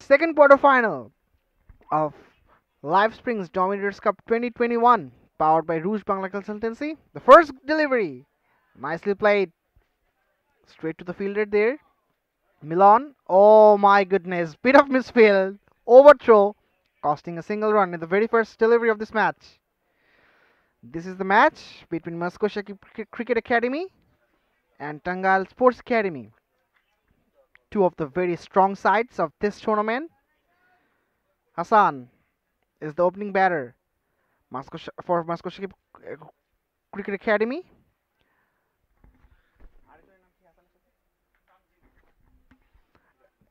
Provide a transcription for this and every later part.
Second quarterfinal of Live Springs Dominators Cup 2021, powered by Rouge Bangla Consultancy. The first delivery, nicely played, straight to the fielder there. Milan, oh my goodness, bit of misfield, overthrow, costing a single run in the very first delivery of this match. This is the match between Masco Shakib Cricket Academy and Tangail Sports Academy, two of the very strong sides of this tournament. Hassan is the opening batter for Masco Shakib Cricket Academy.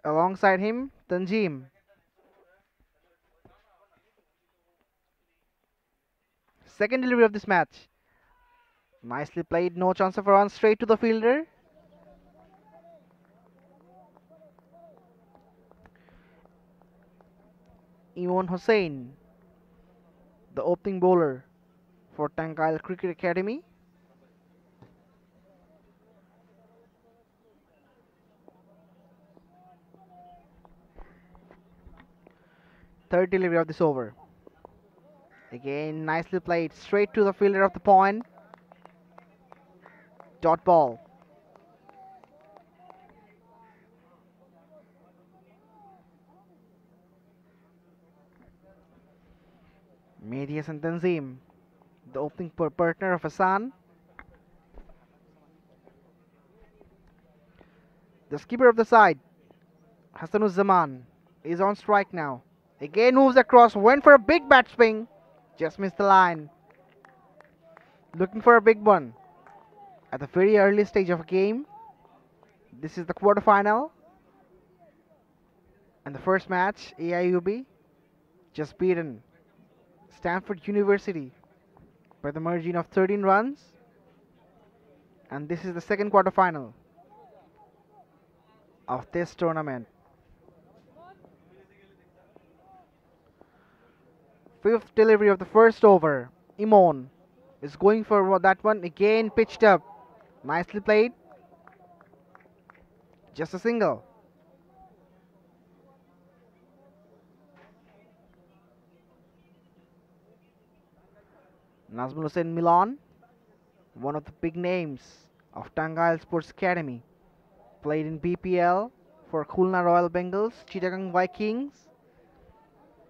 Alongside him, Tanjim. Second delivery of this match. Nicely played, no chance of a run, straight to the fielder. Imon Hussain, the opening bowler for Tangail Cricket Academy. Third delivery of this over. Again, nicely played, straight to the fielder of the point. Dot ball. Mehdi Hassan Tanzim, the opening partner of Hassan. The skipper of the side, Hassanuzzaman, is on strike now. Again moves across, went for a big bat swing, just missed the line. Looking for a big one at the very early stage of a game. This is the quarterfinal. And the first match, AIUB just beaten Stanford University by the margin of 13 runs. And this is the second quarterfinal of this tournament. Fifth delivery of the first over. Imon is going for that one. Again pitched up. Nicely played. Just a single. Nazmul Hussain Milan, one of the big names of Tangail Sports Academy, played in BPL for Khulna Royal Bengals, Chittagong Vikings,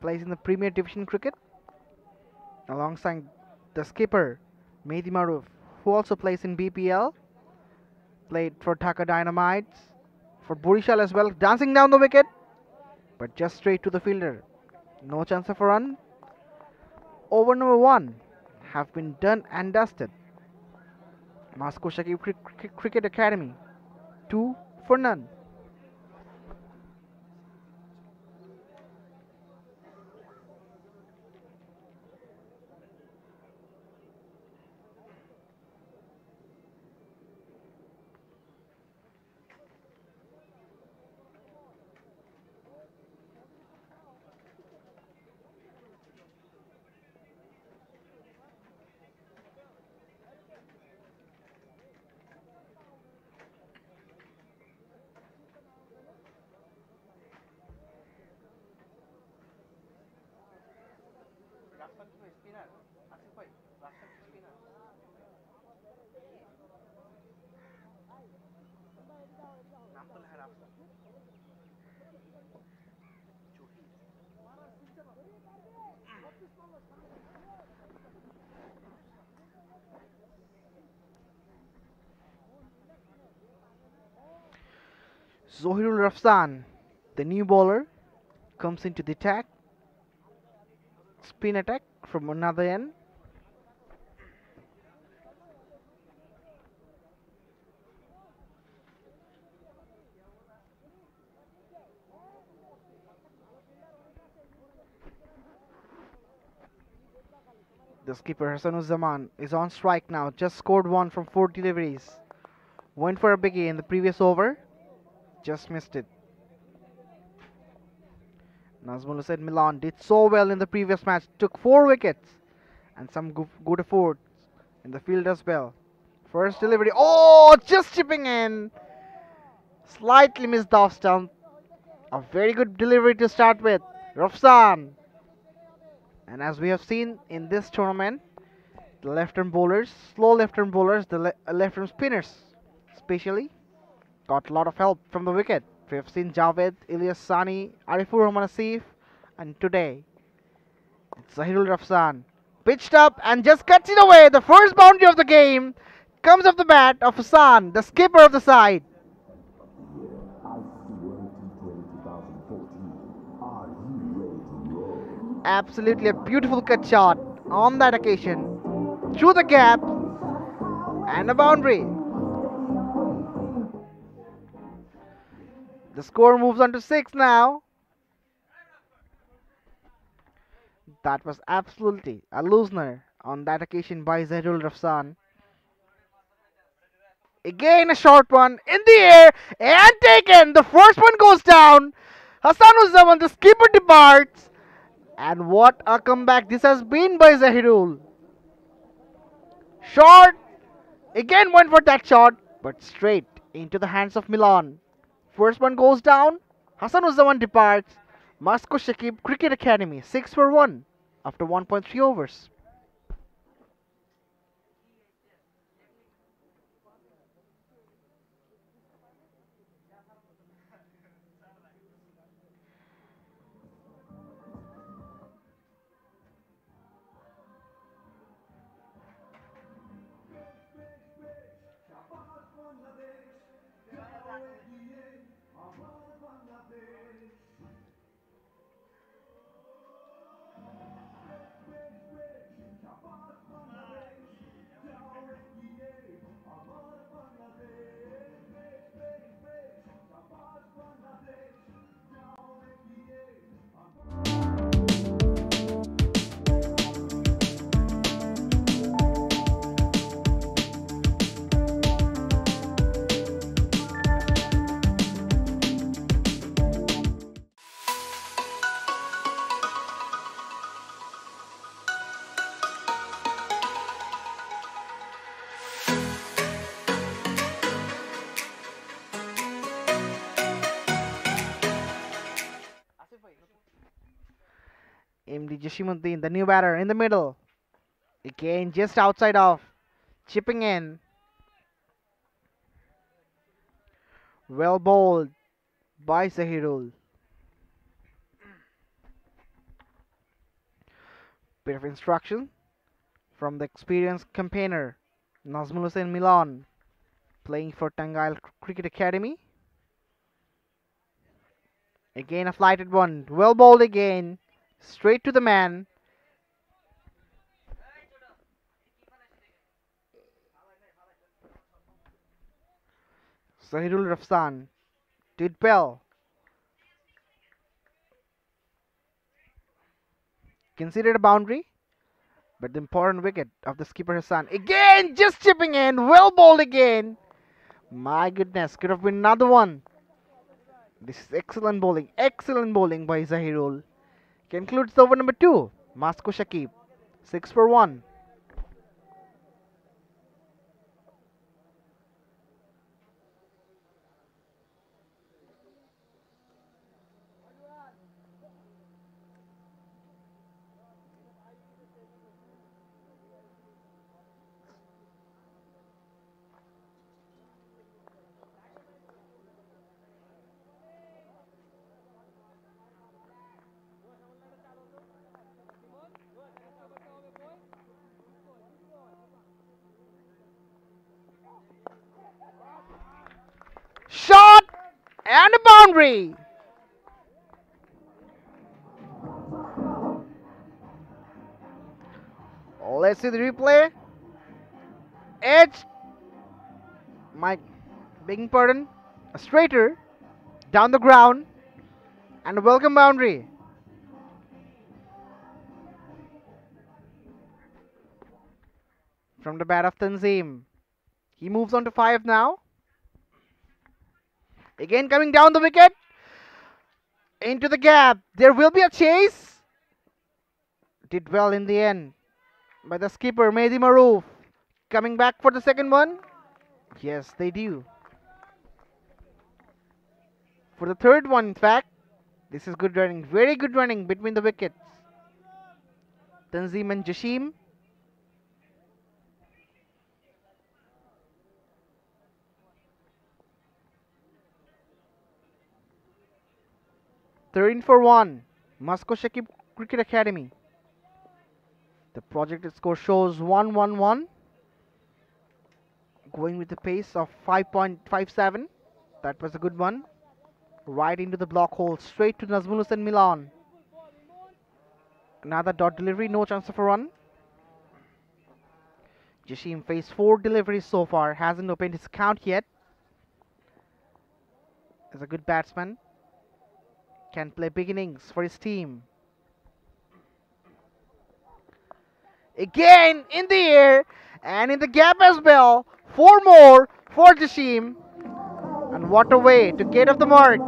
plays in the Premier Division cricket, alongside the skipper Mehdi Maruf, who also plays in BPL, played for Dhaka Dynamites, for Borishal as well, dancing down the wicket, but just straight to the fielder. No chance of a run. Over number 1 have been done and dusted. Masco Shakib Cricket Academy, 2 for none. Zohirul Rafsan, the new bowler, comes into the attack. Spin attack from another end. The skipper Hassanuzzaman is on strike now. Just scored 1 from 4 deliveries. Went for a biggie in the previous over. Just missed it. Nazmul Hussain Milan did so well in the previous match. Took 4 wickets. And some good efforts in the field as well. First delivery. Oh, just chipping in. Slightly missed the off stump A very good delivery to start with. Rafsan. And as we have seen in this tournament, the left-arm bowlers, slow left-arm bowlers, the left-arm spinners especially, got a lot of help from the wicket. We have seen Javed, Ilyas Sani, Arifur Rahman Asif, and today it's Zahirul Rafsan. Pitched up and just cuts it away. The first boundary of the game comes off the bat of Hassan, the skipper of the side. Absolutely a beautiful cut shot on that occasion. Through the gap and a boundary. The score moves on to 6 now. That was absolutely a loosener on that occasion by Zahirul Rafsan. Again a short one in the air and taken. The first one goes down. Hassanuzzaman, the skipper, departs. And what a comeback this has been by Zahirul. Short. Again went for that shot, but straight into the hands of Milan. First one goes down. Hassanuzzaman departs. Masco Shakib Cricket Academy 6 for 1 after 1.3 overs. MD Jashimuddin, the new batter, in the middle. Again, just outside off. Chipping in. Well bowled by Zahirul. Bit of instruction from the experienced campaigner Nazmul Hussain Milan, playing for Tangail Cricket Academy. Again a flighted one. Well bowled again. Straight to the man. Zahirul Rafsan did well. Considered a boundary, but the important wicket of the skipper Hassan. Again, just chipping in. Well bowled again. My goodness, could have been another one. This is excellent bowling. Excellent bowling by Zahirul. Concludes the over number 2. Masco Shakib 6 for 1. Shot and a boundary. Let's see the replay. Edge. My begging pardon. A straighter down the ground and a welcome boundary. From the bat of Tanzim. He moves on to 5 now. Again coming down the wicket. Into the gap. There will be a chase. Did well in the end by the skipper Mehdi Maroof. Coming back for the second one. Yes, they do. For the third one, in fact, This is good running, very good running between the wickets. Tanzim and Jashim. They're in for one. Masco Shakib Cricket Academy. The projected score shows 1-1-1. Going with the pace of 5.57. That was a good one. Right into the block hole, straight to Nazmul Hussain Milan. Another dot delivery, no chance of a run. Jashim faced 4 deliveries so far, hasn't opened his account yet. Is a good batsman. Can play big innings for his team. Again in the air and in the gap as well. 4 more for Jashim. And what a way to get off the mark.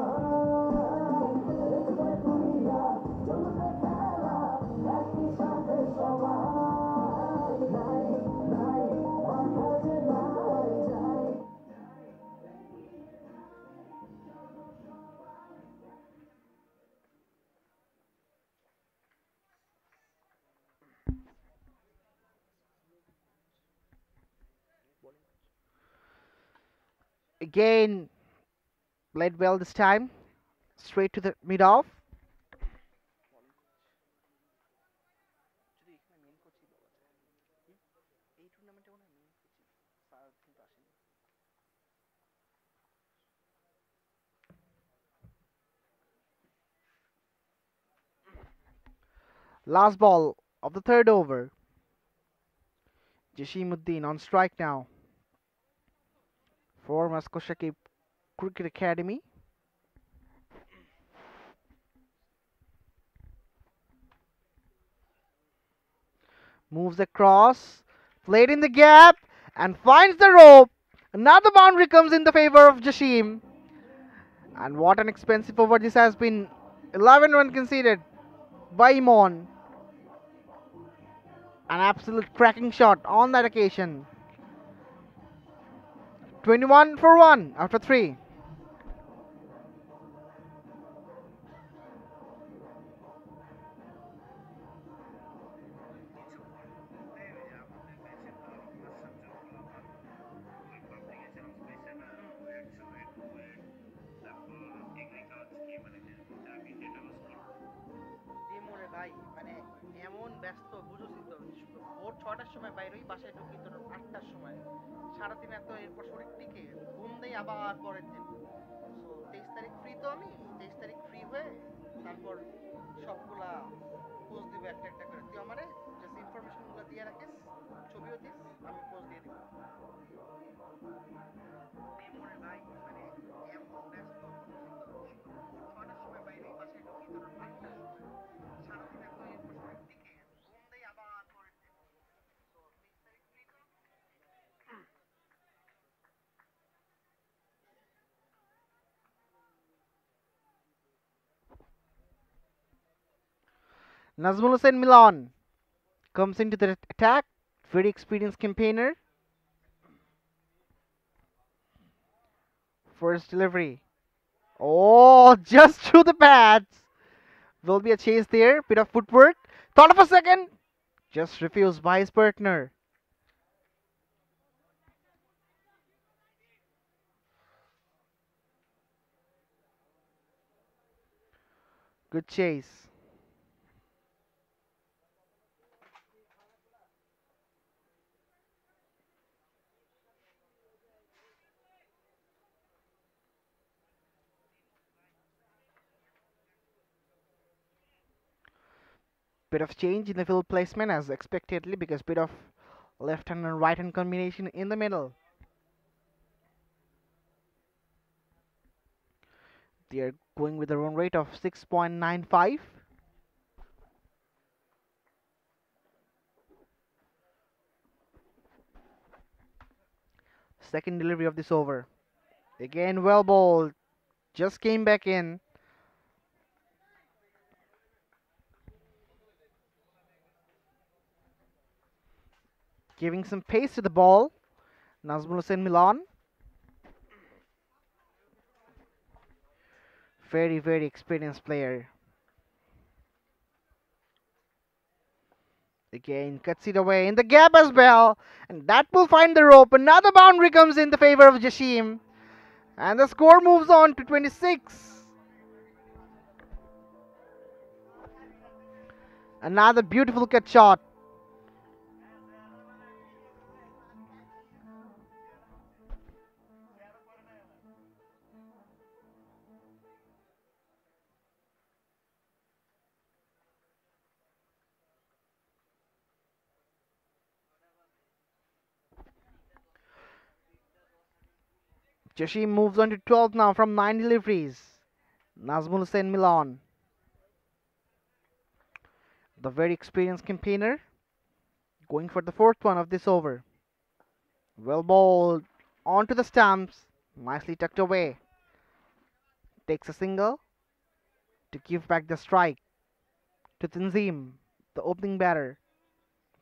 Again, played well this time. Straight to the mid off. Last ball of the third over. Jashimuddin on strike now for Masco Shakib Cricket Academy. Moves across, played in the gap, and finds the rope. Another boundary comes in the favor of Jashim. And what an expensive over this has been. 11 run conceded by Imon. An absolute cracking shot on that occasion. 21 for 1 after 3. ভাই মানে এমন ব্যস্ত বুঝছিস তো ভোর 6টার সময় বাইরে হই বাসায় ঢুকি তোর 8টার সময় সারাদিন এত এরপর শরীর টিকে ঘুম দেই আবার পরের দিন সো 23 তারিখ ফ্রি তো আমি 23 তারিখ ফ্রি হয়ে তারপর সবগুলা পোস্ট দিব একটা একটা করে তুই আমারে জাস্ট ইনফরমেশন গুলো দিয়ে রাখিস ছবিও দিস আমি পোস্ট দিয়ে দিব মেমোরে ভাই মানে এমন ব্যস্ত বুঝছিস তো ভোর 6টার সময় বাইরে হই বাসায় ঢুকি তোর 8টার সময় সারাদিন এত এরপর শরীর টিকে ঘুম দেই আবার পরের দিন সো 23 তারিখ ফ্রি তো Nazmul Hussain Milan comes into the attack. Very experienced campaigner. First delivery. Oh, just through the pads. Will be a chase there. Bit of footwork. Thought of a second. Just refused by his partner. Good chase. Bit of change in the field placement as expectedly because bit of left hand and right hand combination in the middle. They are going with a run rate of 6.95. Second delivery of this over. Again, well bowled. Just came back in. Giving some pace to the ball. Nazmul Hussain Milan. Very, very experienced player. Again, cuts it away in the gap as well. And that will find the rope. Another boundary comes in the favor of Jashim. And the score moves on to 26. Another beautiful cut shot. Jashim moves on to 12 now from 9 deliveries. Nazmul Hussain Milan, the very experienced campaigner, going for the fourth one of this over. Well bowled onto the stumps, nicely tucked away. Takes a single to give back the strike to Tanzim, the opening batter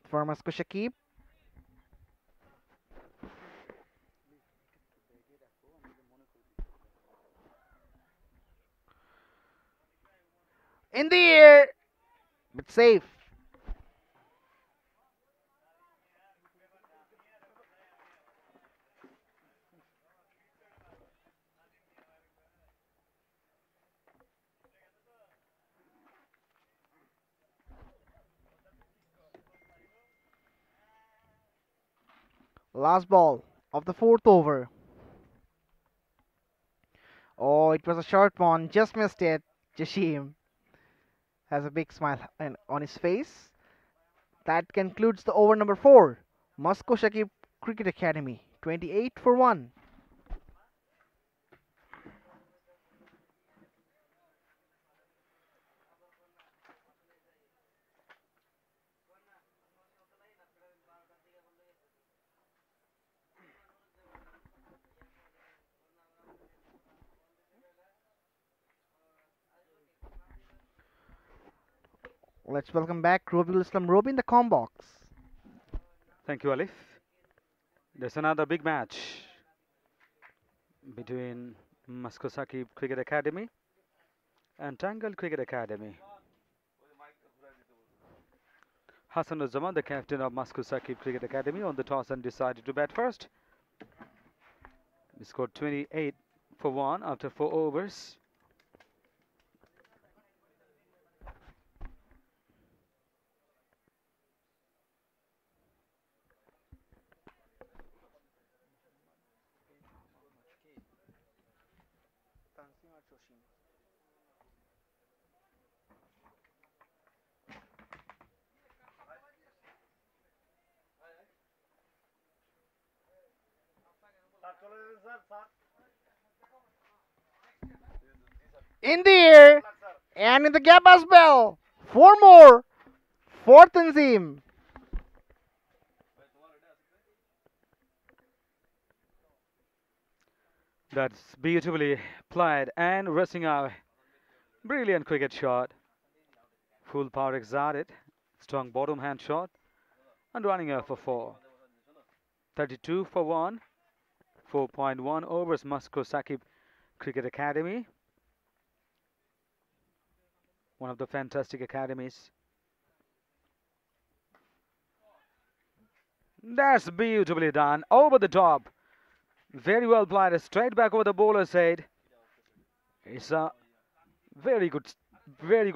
for Masco Shakib. In the air, but safe. Last ball of the fourth over. Oh, it was a short one, just missed it. Jashim has a big smile on his face. That concludes the over number 4. Masco Shakib Cricket Academy, 28 for 1. Let's welcome back Robiul Islam Robi in the com box. Thank you, Alif. There's another big match between Masco Shakib Cricket Academy and Tangail Cricket Academy. Hassan Uzzaman, the captain of Masco Shakib Cricket Academy, on the toss and decided to bat first. He scored 28 for 1 after 4 overs. In the air and in the gap as well. 4 more for Tanzim. That's beautifully played and racing out. Brilliant cricket shot. Full power exerted. Strong bottom hand shot. And running out for 4. 32 for 1. 4.1 overs Masco Shakib Cricket Academy. One of the fantastic academies. That's beautifully done. Over the top. Very well played. Straight back over the bowler's head. It's a very good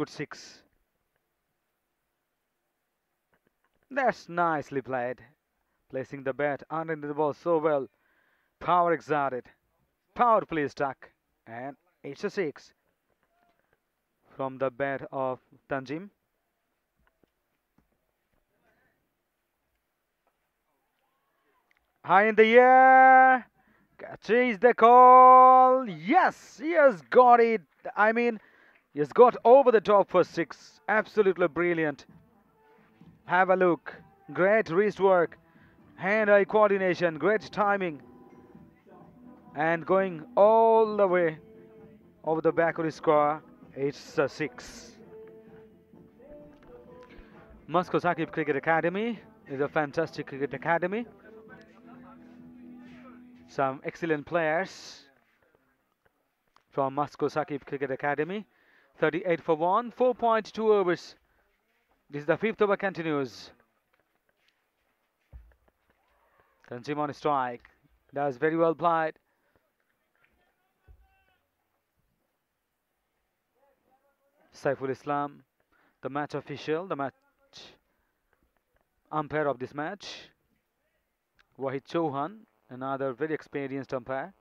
6. That's nicely played. Placing the bat underneath the ball so well. Power exerted. Power play stuck. And it's a 6. From the bat of Tanzim. High in the air. Chase the call. Yes, he has got it. I mean, he has got over the top for 6. Absolutely brilliant. Have a look. Great wrist work. Hand-eye coordination. Great timing. And going all the way over the back of the score. It's a 6. Masco Shakib Cricket Academy is a fantastic cricket academy. Some excellent players from Masco Shakib Cricket Academy. 38 for 1, 4.2 overs. This is the fifth over continues. Tanzim on strike. That's very well played. Saiful Islam, the match official, the match umpire of this match. Wahid Chauhan, another very experienced umpire.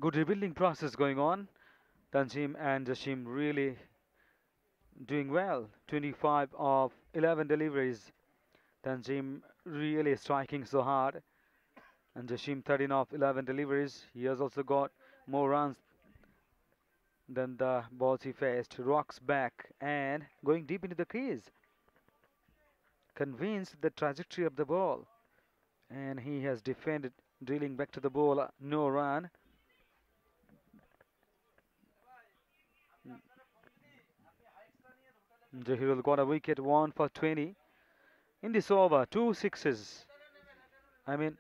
Good rebuilding process going on. Tanzim and Jashim really doing well. 25 of 11 deliveries. Tanzim really striking so hard. And Jashim 13 of 11 deliveries. He has also got more runs than the balls he faced. Rocks back and going deep into the crease. Convinced the trajectory of the ball. And he has defended, drilling back to the ball. No run. Jahirul got a wicket, 1 for 20. In this over, 2 sixes. I mean,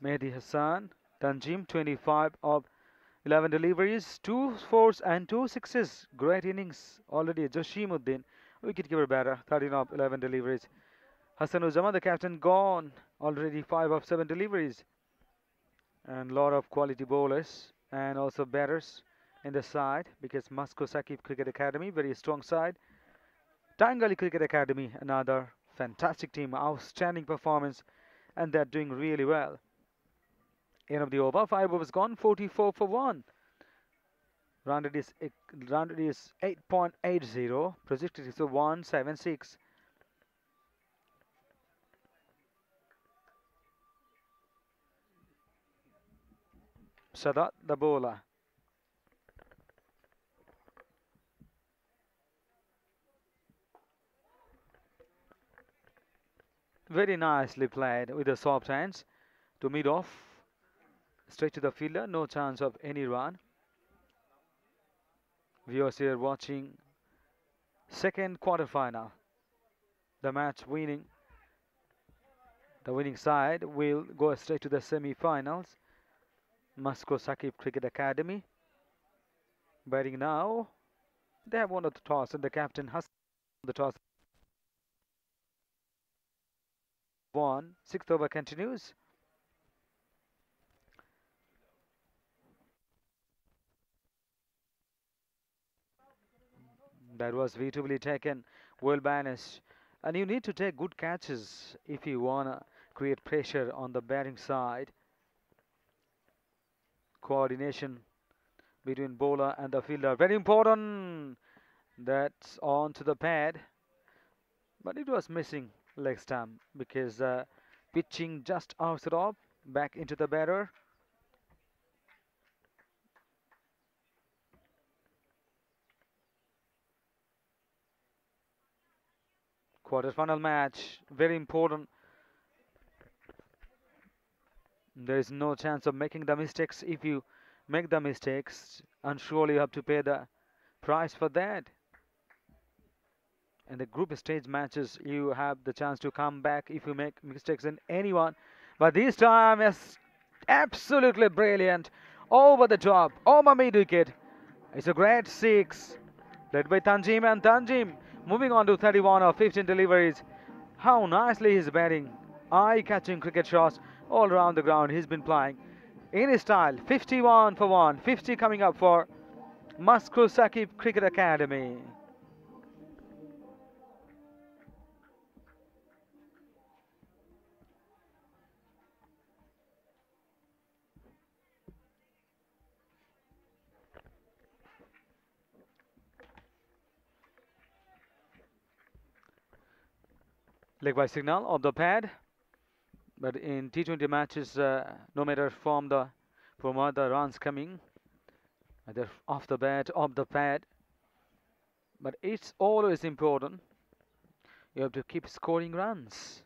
Mehdi Hassan, Tanjim, 25 of 11 deliveries, 2 fours and 2 sixes. Great innings already. Jashimuddin, wicketkeeper batter, 13 of 11 deliveries. Hassan Uzama, the captain, gone. Already 5 of 7 deliveries. And lot of quality bowlers and also batters in the side because Masco Shakib Cricket Academy, very strong side. Tangail Cricket Academy, another fantastic team, outstanding performance, and they're doing really well. End of the over, 5 overs gone, 44 for 1. Run rate is 8.80, projected is 176. Sadat the bowler. Very nicely played with the soft hands to mid off. Straight to the fielder, no chance of any run. Viewers here watching second quarter final. The match winning. The winning side will go straight to the semi-finals. Masco Shakib Cricket Academy. Batting now. They have won the toss and the captain has the toss. Won. Sixth over continues. That was beautifully taken. Well banished. And you need to take good catches if you want to create pressure on the batting side. Coordination between bowler and the fielder. Very important. That's on to the pad. But it was missing leg stump because pitching just outside of back into the batter. Quarter-final match, very important. There is no chance of making the mistakes. If you make the mistakes, and surely you have to pay the price for that. In the group stage matches, you have the chance to come back if you make mistakes in anyone. But this time is absolutely brilliant. Over the top, over mid wicket. It's a great 6. Led by Tanjim, and Tanjim moving on to 31 of 15 deliveries. How nicely he's batting. Eye-catching cricket shots all around the ground he's been playing. In his style, 51 for 1. 50 coming up for Masco Shakib Cricket Academy. Leg by signal of the pad. But in T20 matches, no matter from the runs coming, either off the bat, off the pad, but it's always important You have to keep scoring runs.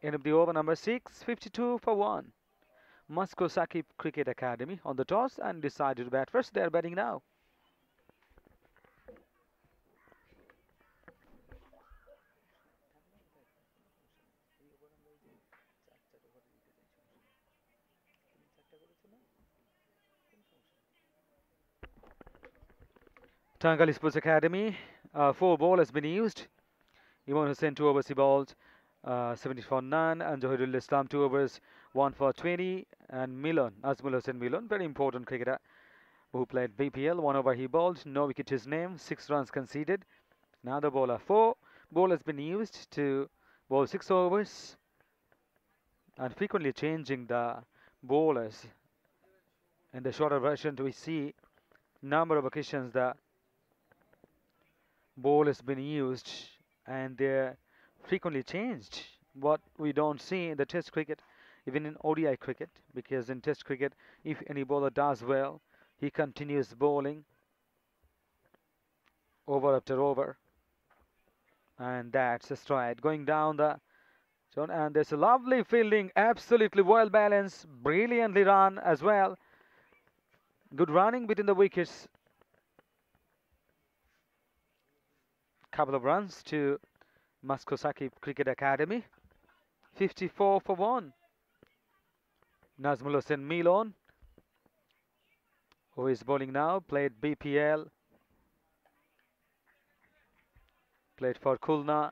End of the over number 6, 52 for 1. Masco Shakib Cricket Academy on the toss and decided to bat first. They are batting now. Tangail Sports Academy, 4 ball has been used. Imran Hussain 2 overs he bowled 70 for none, and Johidul Islam 2 overs 1 for 20, and Milon, Azmul Hussain Milon, very important cricketer who played BPL, 1 over he bowled, no wicket his name, 6 runs conceded. Now the bowler 4 ball has been used to bowl 6 overs, and frequently changing the bowlers. In the shorter version, we see number of occasions the ball has been used and they're frequently changed. What we don't see in the Test cricket, even in ODI cricket, because in Test cricket, if any bowler does well, he continues bowling over after over, and that's a stride going down the zone. And there's a lovely fielding, absolutely well balanced, brilliantly run as well. Good running between the wickets. Couple of runs to Masco Shakib Cricket Academy. 54 for 1. Nazmul Hussain Milon, who is bowling now, played BPL, played for Khulna,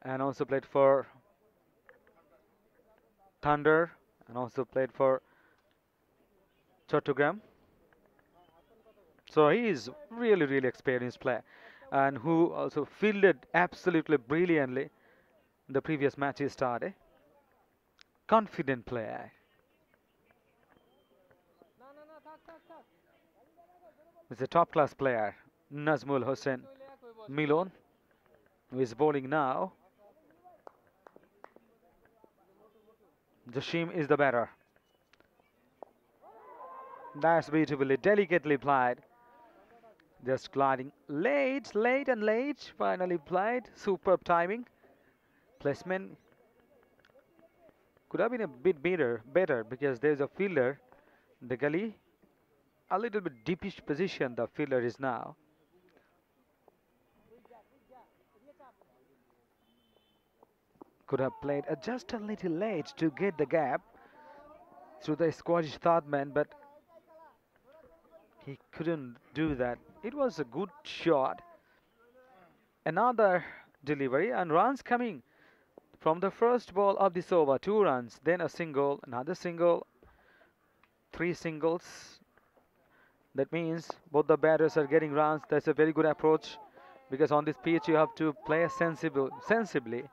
and also played for Thunder, and also played for Chattogram. So he is really, really experienced player, and who also fielded absolutely brilliantly in the previous match he started. Confident player. He's a top-class player, Nazmul Hussain Milon, who is bowling now. Jashim is the batter. That's beautifully, delicately played. Just gliding late, finally played. Superb timing. Placement could have been a bit better because there's a fielder in the gully. A little bit deepish position the fielder is now. Could have played just a little late to get the gap through the Scottish third man, but he couldn't do that. It was a good shot. Another delivery and runs coming from the first ball of this over. 2 runs, then a single, another single, 3 singles. That means both the batters are getting runs. That's a very good approach, because on this pitch you have to play sensibly.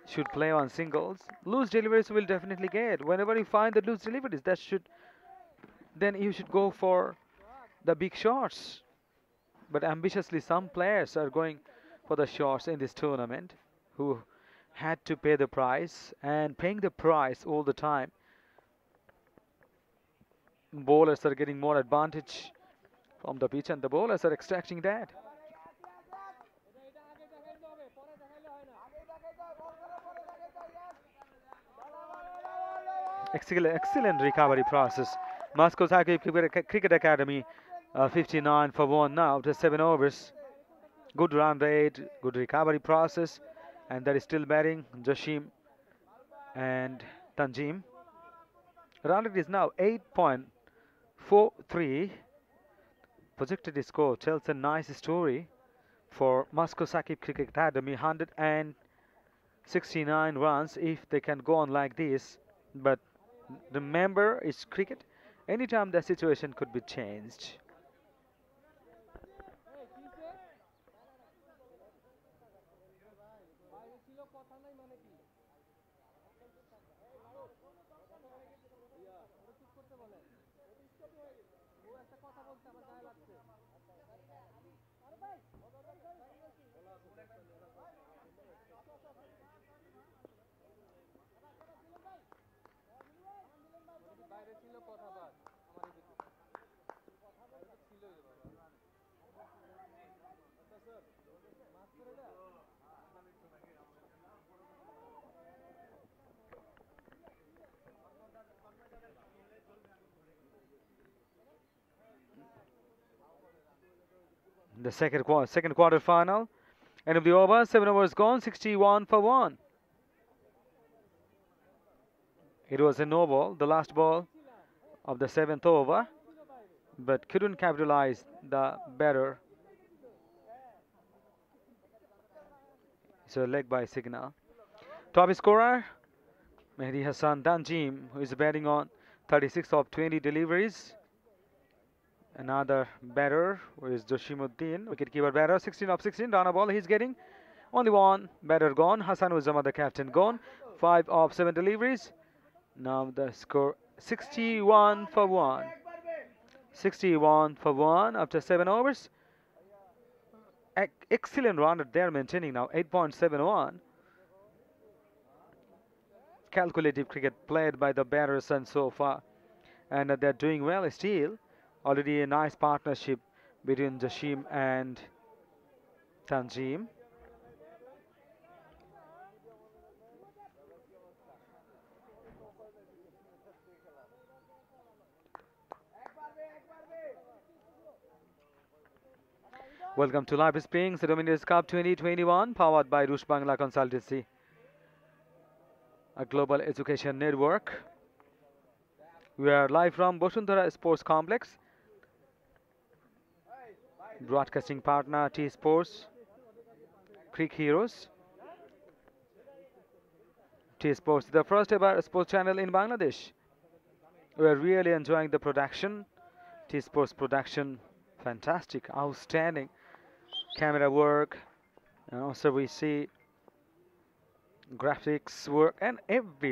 Should play on singles. Loose deliveries will definitely get. Whenever you find the loose deliveries, then you should go for the big shots. But ambitiously, some players are going for the shots in this tournament, who had to pay the price, and paying the price all the time. Bowlers are getting more advantage from the pitch, and the bowlers are extracting that. Excellent recovery process. Masco Shakib Cricket Academy, 59 for 1 now after 7 overs. Good run rate, good recovery process, and that is still batting Jashim and Tanjim. Run rate is now 8.43. Projected score tells a nice story for Masco Shakib Cricket Academy. 169 runs if they can go on like this. But remember, it's cricket. Anytime the situation could be changed. The second quarter final. End of the over. 7 overs gone. 61 for 1. It was a no ball, the last ball of the 7th over, but couldn't capitalize the batter. So leg by signal. Top scorer Mehdi Hassan Danjim, who is batting on 36 of 20 deliveries. Another batter who is Joshimuddin, wicketkeeper batter, 16 of 16. Down a ball he's getting. Only one batter gone. Hassan Uzama, the captain, gone. 5 of 7 deliveries. Now the score 61 for 1. 61 for 1 after 7 overs. Excellent run that they're maintaining now, 8.71. Calculative cricket played by the batters and so far. And they're doing well still. Already a nice partnership between Jashim and Tanjim. Welcome to Live Springs, the Dominators Cup 2021, powered by Rush Bangla Consultancy, a global education network. We are live from Bashundhara Sports Complex. Broadcasting partner T Sports, Creek Heroes. T Sports, the first ever sports channel in Bangladesh. We are really enjoying the production. T Sports production, fantastic, outstanding. Camera work, and also we see graphics work, and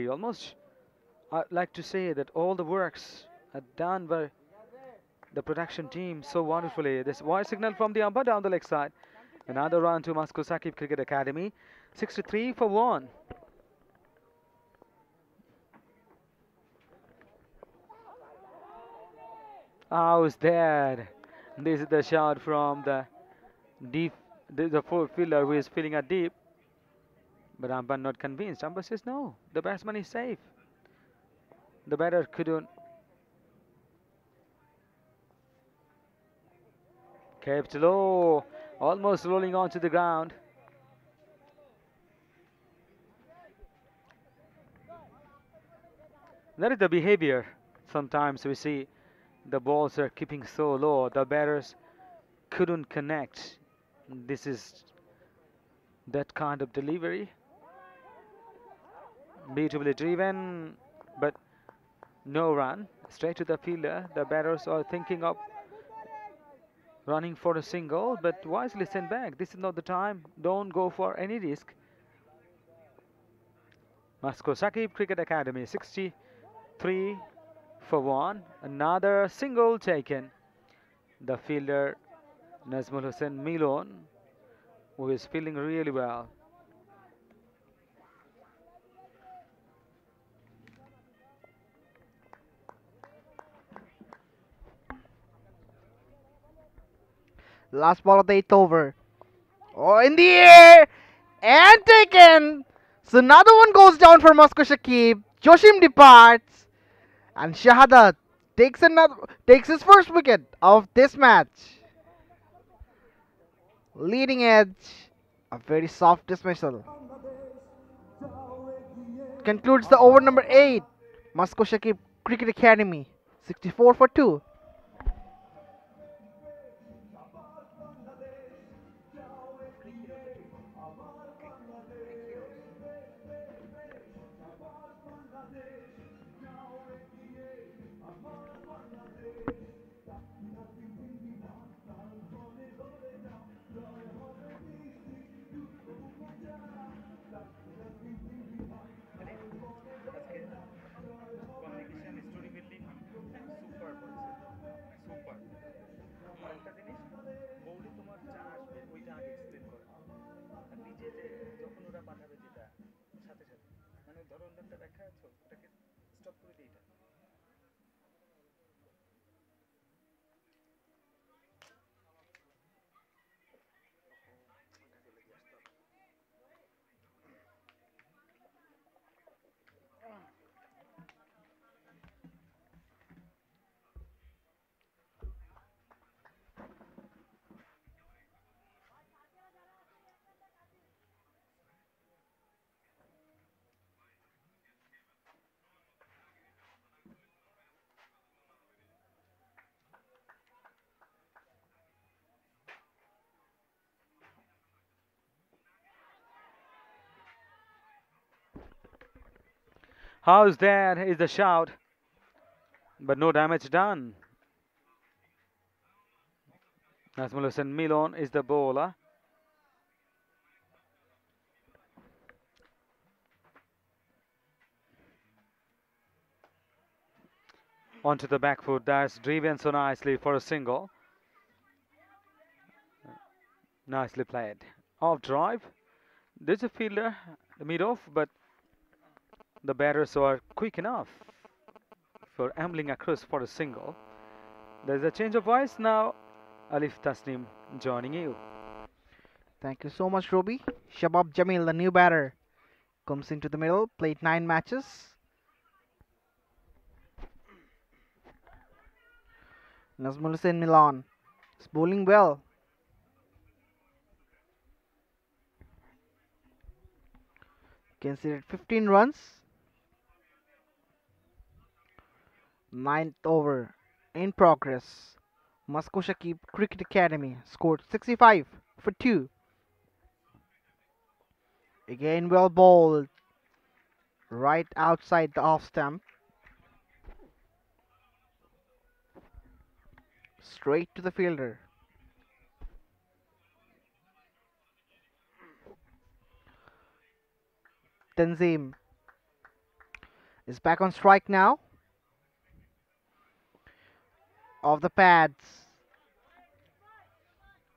almost I'd like to say that all the works are done by the production team so wonderfully. This wide signal from the umpire down the leg side. Another run to Masco Shakib Cricket Academy. 63 for 1. How's that? This is the shot from the deep. There's a four fielder who is feeling a deep, but umpire not convinced. Umpire says no, the batsman is safe. The batter couldn't. Kept low, almost rolling onto the ground. That is the behavior. Sometimes we see the balls are keeping so low, the batters couldn't connect. This is that kind of delivery. Beautifully driven, but no run. Straight to the fielder. The batters are thinking of running for a single, but wisely sent back. This is not the time. Don't go for any risk. Masco Shakib Cricket Academy, 63 for 1. Another single taken. The fielder Nazmul Hussain Milon, who is feeling really well. Last ball of the 8th over. Oh, in the air! And taken! So another one goes down for Masco Shakib. Joshim departs. And Shahadat takes his first wicket of this match. Leading edge. A very soft dismissal. Concludes the over number 8. Masco Shakib Cricket Academy. 64 for 2. How's that? Is the shout, but no damage done. Nasmulus and Milon is the bowler. Onto the back foot. That's driven so nicely for a single. Nicely played. Off drive. There's a fielder, the mid off, but the batters are quick enough for ambling across for a single. There's a change of voice now. Alif Tasnim joining you. Thank you so much, Roby. Shabab Jamil, the new batter, comes into the middle, played 9 matches. Nazmul Hussain Milan is bowling well. Considered 15 runs. 9th over in progress. Masco Shakib Cricket Academy scored 65 for 2. Again well bowled. Right outside the off stump. Straight to the fielder. Tanzim is back on strike now. Off the pads.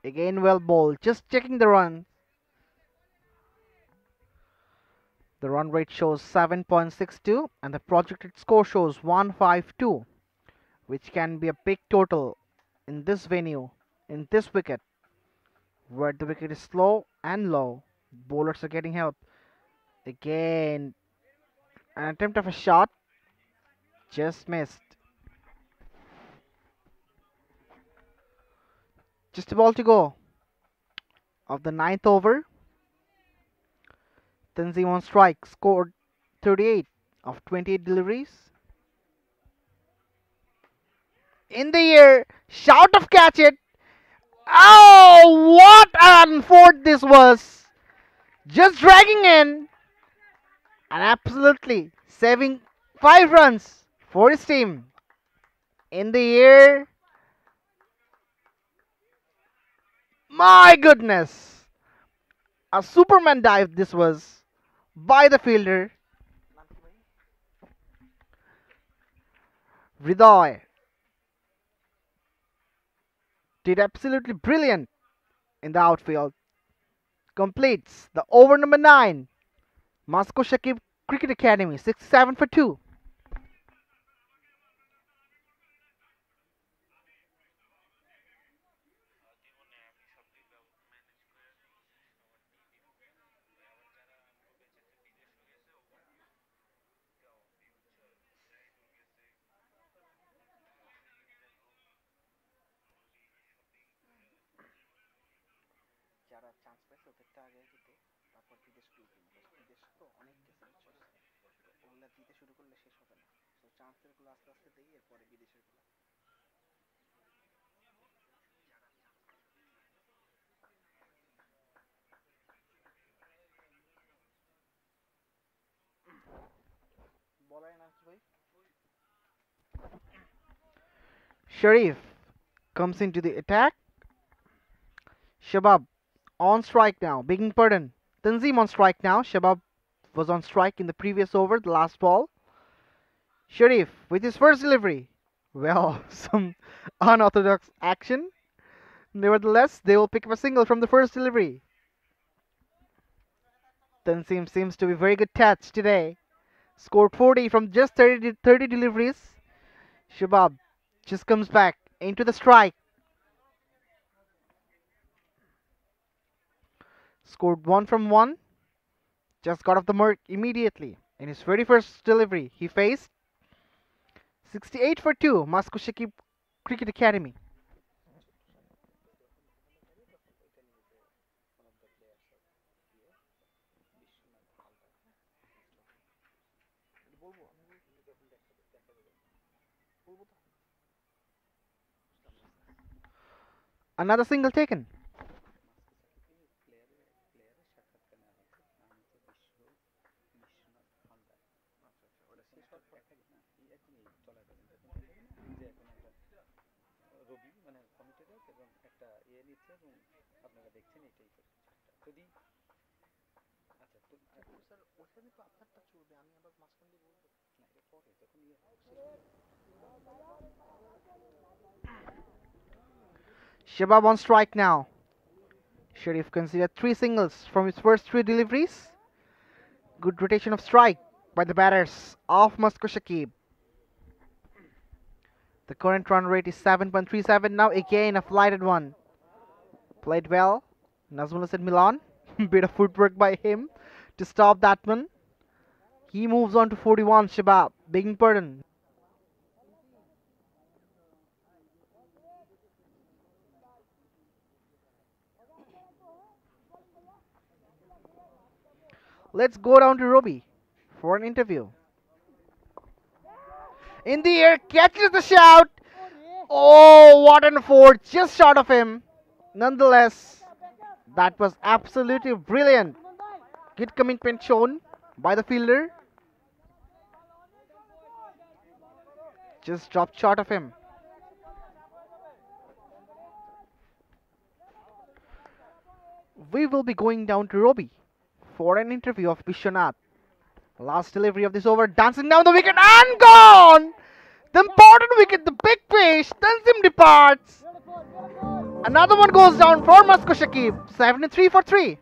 Again well bowled. Just checking the run. The run rate shows 7.62 and the projected score shows 152, which can be a big total in this venue, in this wicket, where the wicket is slow and low. Bowlers are getting help. Again, an attempt of a shot, just missed. Just a ball to go of the 9th over. Tanzim on strike, scored 38 of 28 deliveries. In the air, shout of catch it. Oh, what an fort this was! Just dragging in and absolutely saving 5 runs for his team. In the air, my goodness, a Superman dive this was by the fielder. Hriday did absolutely brilliant in the outfield. Completes the over number 9. Masco Shakib Cricket Academy 67 for 2. Sharif comes into the attack. Shabab on strike now. Begging pardon. Tanzim on strike now. Shabab was on strike in the previous over, the last ball. Sharif with his first delivery. Well, some unorthodox action. Nevertheless, they will pick up a single from the first delivery. Tanzim seems to be very good touch today. Scored 40 from just 30 deliveries. Shabab just comes back into the strike. Scored 1 from 1. Just got off the mark immediately. In his very first delivery, he faced 68 for 2, Masco Shakib Cricket Academy. Another single taken. Shabab on strike now. Sharif considered three singles from his first three deliveries. Good rotation of strike by the batters of Masco Shakib. The current run rate is 7.37. Now again a flighted one. Played well. Nazmul Hussain Milan. Bit of footwork by him to stop that one. He moves on to 41. Shabab. Begging pardon. Let's go down to Robbie for an interview. In the air, catches the shout. Oh, what an effort! Just short of him. Nonetheless, that was absolutely brilliant. Good commitment shown by the fielder. Just dropped short of him. We will be going down to Robbie for an interview of Bishwanath. Last delivery of this over, dancing down the wicket and gone! The important wicket, the big fish, Tanzim departs. Another one goes down for Masco Shakib. 73 for 3.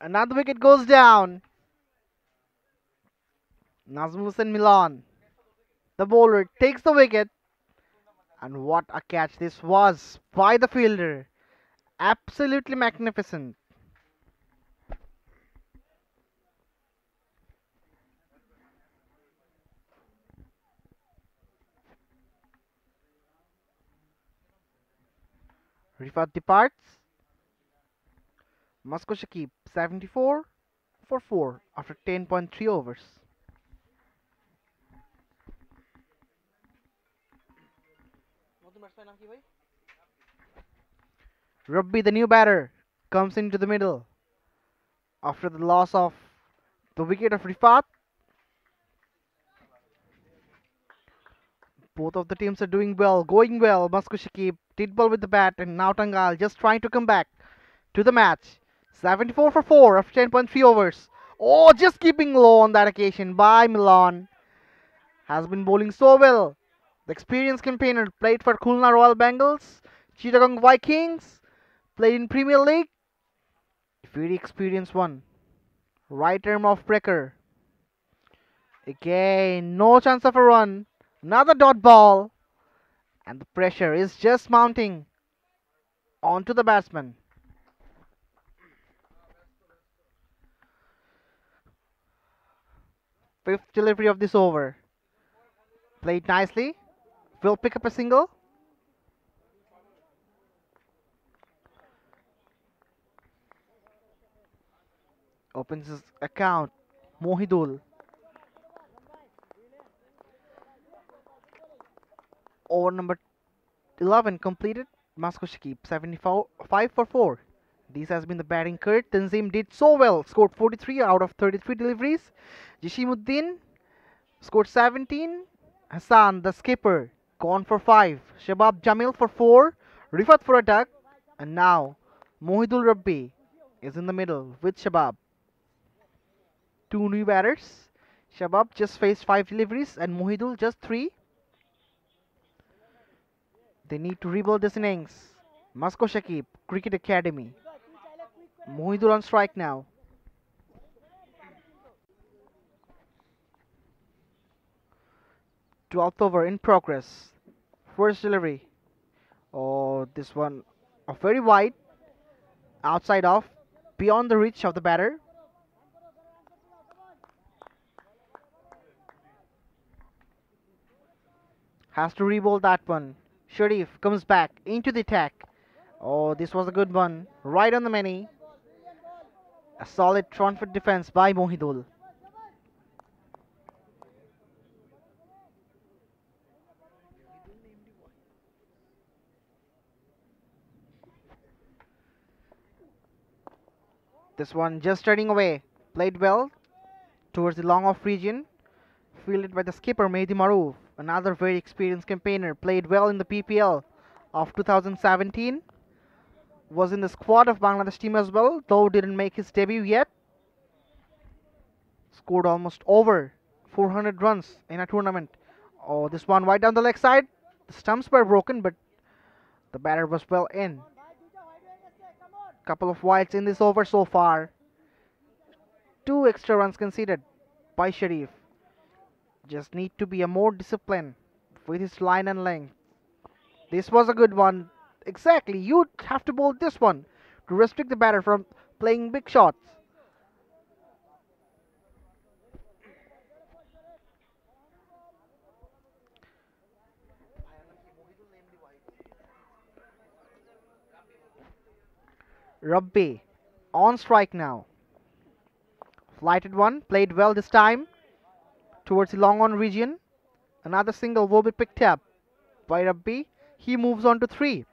Another wicket goes down. Nazmus and Milan. The bowler takes the wicket. And what a catch this was by the fielder. Absolutely magnificent. Rifat departs. Masco Shakib 74 for 4 after 10.3 overs. Rabbi, the new batter, comes into the middle after the loss of the wicket of Rifat. Both of the teams are doing well, going well. Masco Shakib did well with the bat, and now Tangail just trying to come back to the match. 74 for 4 after 10.3 overs. Oh, just keeping low on that occasion by Milan. Has been bowling so well. The experienced campaigner played for Khulna Royal Bengals, Chittagong Vikings, played in Premier League. Very experienced one. Right arm off breaker. Again, no chance of a run. Another dot ball. And the pressure is just mounting onto the batsman. Fifth delivery of this over. Played nicely. Will pick up a single. Opens his account. Mohidul. Over number 11 completed. Masco Shakib 75 for 4. This has been the batting Kurt. Tanzim did so well. Scored 43 out of 33 deliveries. Jishimuddin scored 17. Hassan, the skipper, gone for 5. Shabab Jamil for 4. Rifat for a duck. And now Mohidul Rabbi is in the middle with Shabab. Two new batters. Shabab just faced 5 deliveries and Mohidul just 3. They need to rebuild this innings. Masco Shakib, Cricket Academy. Mohidul on strike now. 12th over in progress. First delivery. Oh, this one very wide. Outside off. Beyond the reach of the batter. Has to rebuild that one. Sharif comes back into the attack. Oh, this was a good one. Right on the many. A solid front foot defense by Mohidul. This one just turning away. Played well towards the long off region. Fielded by the skipper Mehdi Maroof. Another very experienced campaigner. Played well in the PPL of 2017. Was in the squad of Bangladesh team as well, though didn't make his debut yet. Scored almost over 400 runs in a tournament. Oh, this one right down the leg side. The stumps were broken, but the batter was well in. Couple of wides in this over so far. 2 extra runs conceded by Sharif. Just need to be a more disciplined with his line and length. This was a good one. Exactly, you have to bowl this one to restrict the batter from playing big shots. Rabbi on strike now. Flighted one, played well this time towards the long on region. Another single will be picked up by Rabbi. He moves on to 3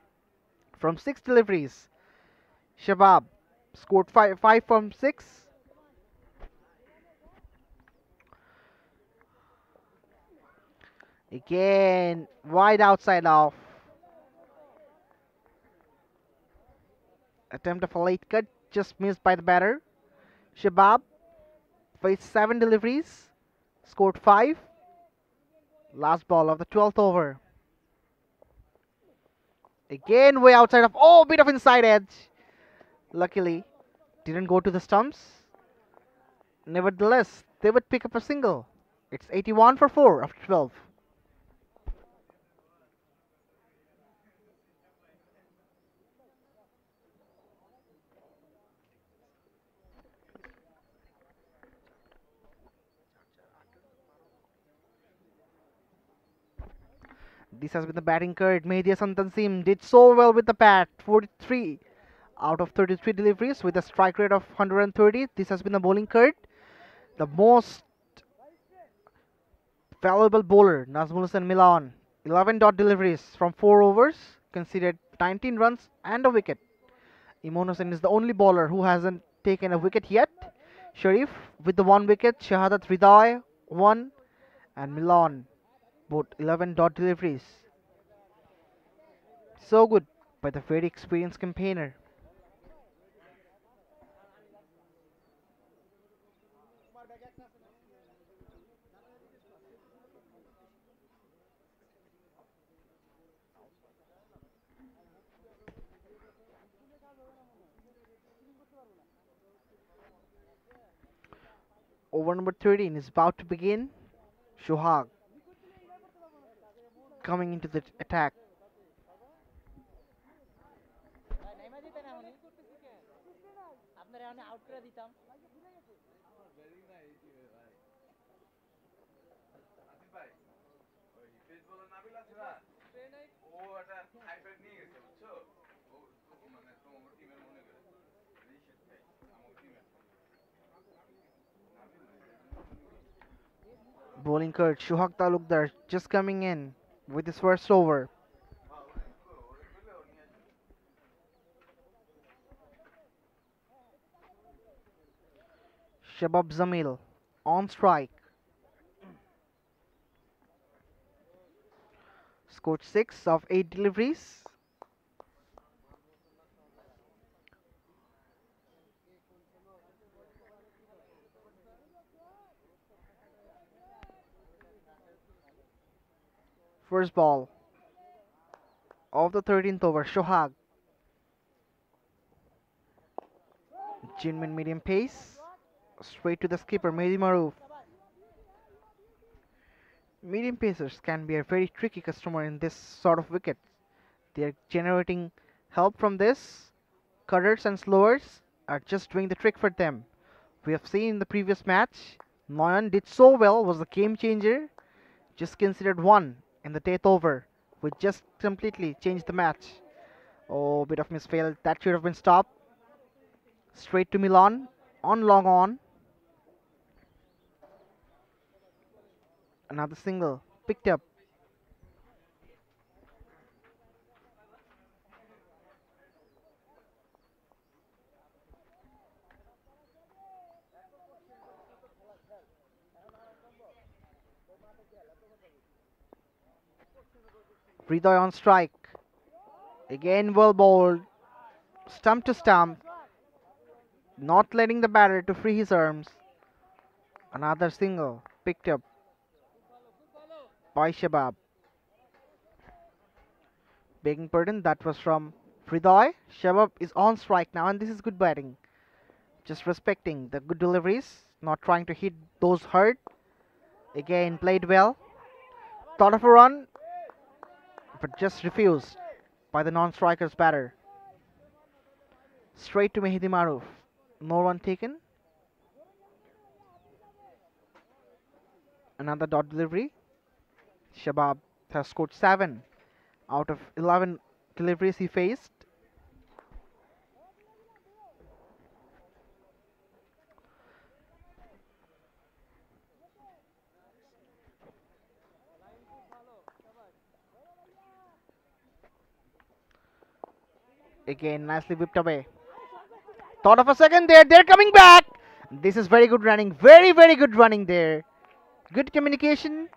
from 6 deliveries. Shabab scored 5 from 6. Again, wide outside off. Attempt of a late cut, just missed by the batter. Shabab faced 7 deliveries, scored 5. Last ball of the 12th over. Again, way outside of. Oh, bit of inside edge. Luckily, didn't go to the stumps. Nevertheless, they would pick up a single. It's 81 for 4 after 12. This has been the batting card. Mehdi Hasan Tansim did so well with the bat. 43 out of 33 deliveries with a strike rate of 130. This has been the bowling card. The most valuable bowler, Nazmul Hussain Milan. 11 dot deliveries from 4 overs. Conceded 19 runs and a wicket. Imon Hussain is the only bowler who hasn't taken a wicket yet. Sharif with the 1 wicket. Shahadat Hriday 1. And Milan both 11 dot deliveries. So good by the very experienced campaigner. Over number 13 is about to begin. Shohag coming into the attack. Bowling coach Shohag Talukdar just coming in with his first over. Shabab Zamil on strike. Scored 6 of 8 deliveries. First ball of the 13th over. Shohag. Genuine medium pace. Straight to the skipper Mehdi Maroof. Medium pacers can be a very tricky customer in this sort of wicket. They are generating help from this. Cutters and slowers are just doing the trick for them. We have seen in the previous match, Noyan did so well, was the game changer. Just considered one in the 10th over, which just completely changed the match. Oh, bit of misfail. That should have been stopped. Straight to Milan. On long on. Another single. Picked up. Hriday on strike. Again well bowled. Stump to stump. Not letting the batter to free his arms. Another single. Picked up by Shabab. Begging pardon, that was from Hriday. Shabab is on strike now, and this is good batting. Just respecting the good deliveries, not trying to hit those hard. Again, played well. Thought of a run, but just refused by the non-striker's batter. Straight to Mehdi Maroof. No run taken. Another dot delivery. Shabab has scored 7 out of 11 deliveries he faced. Again, nicely whipped away. Thought of a second there. They're coming back. This is very good running. Very, very good running there. Good communication.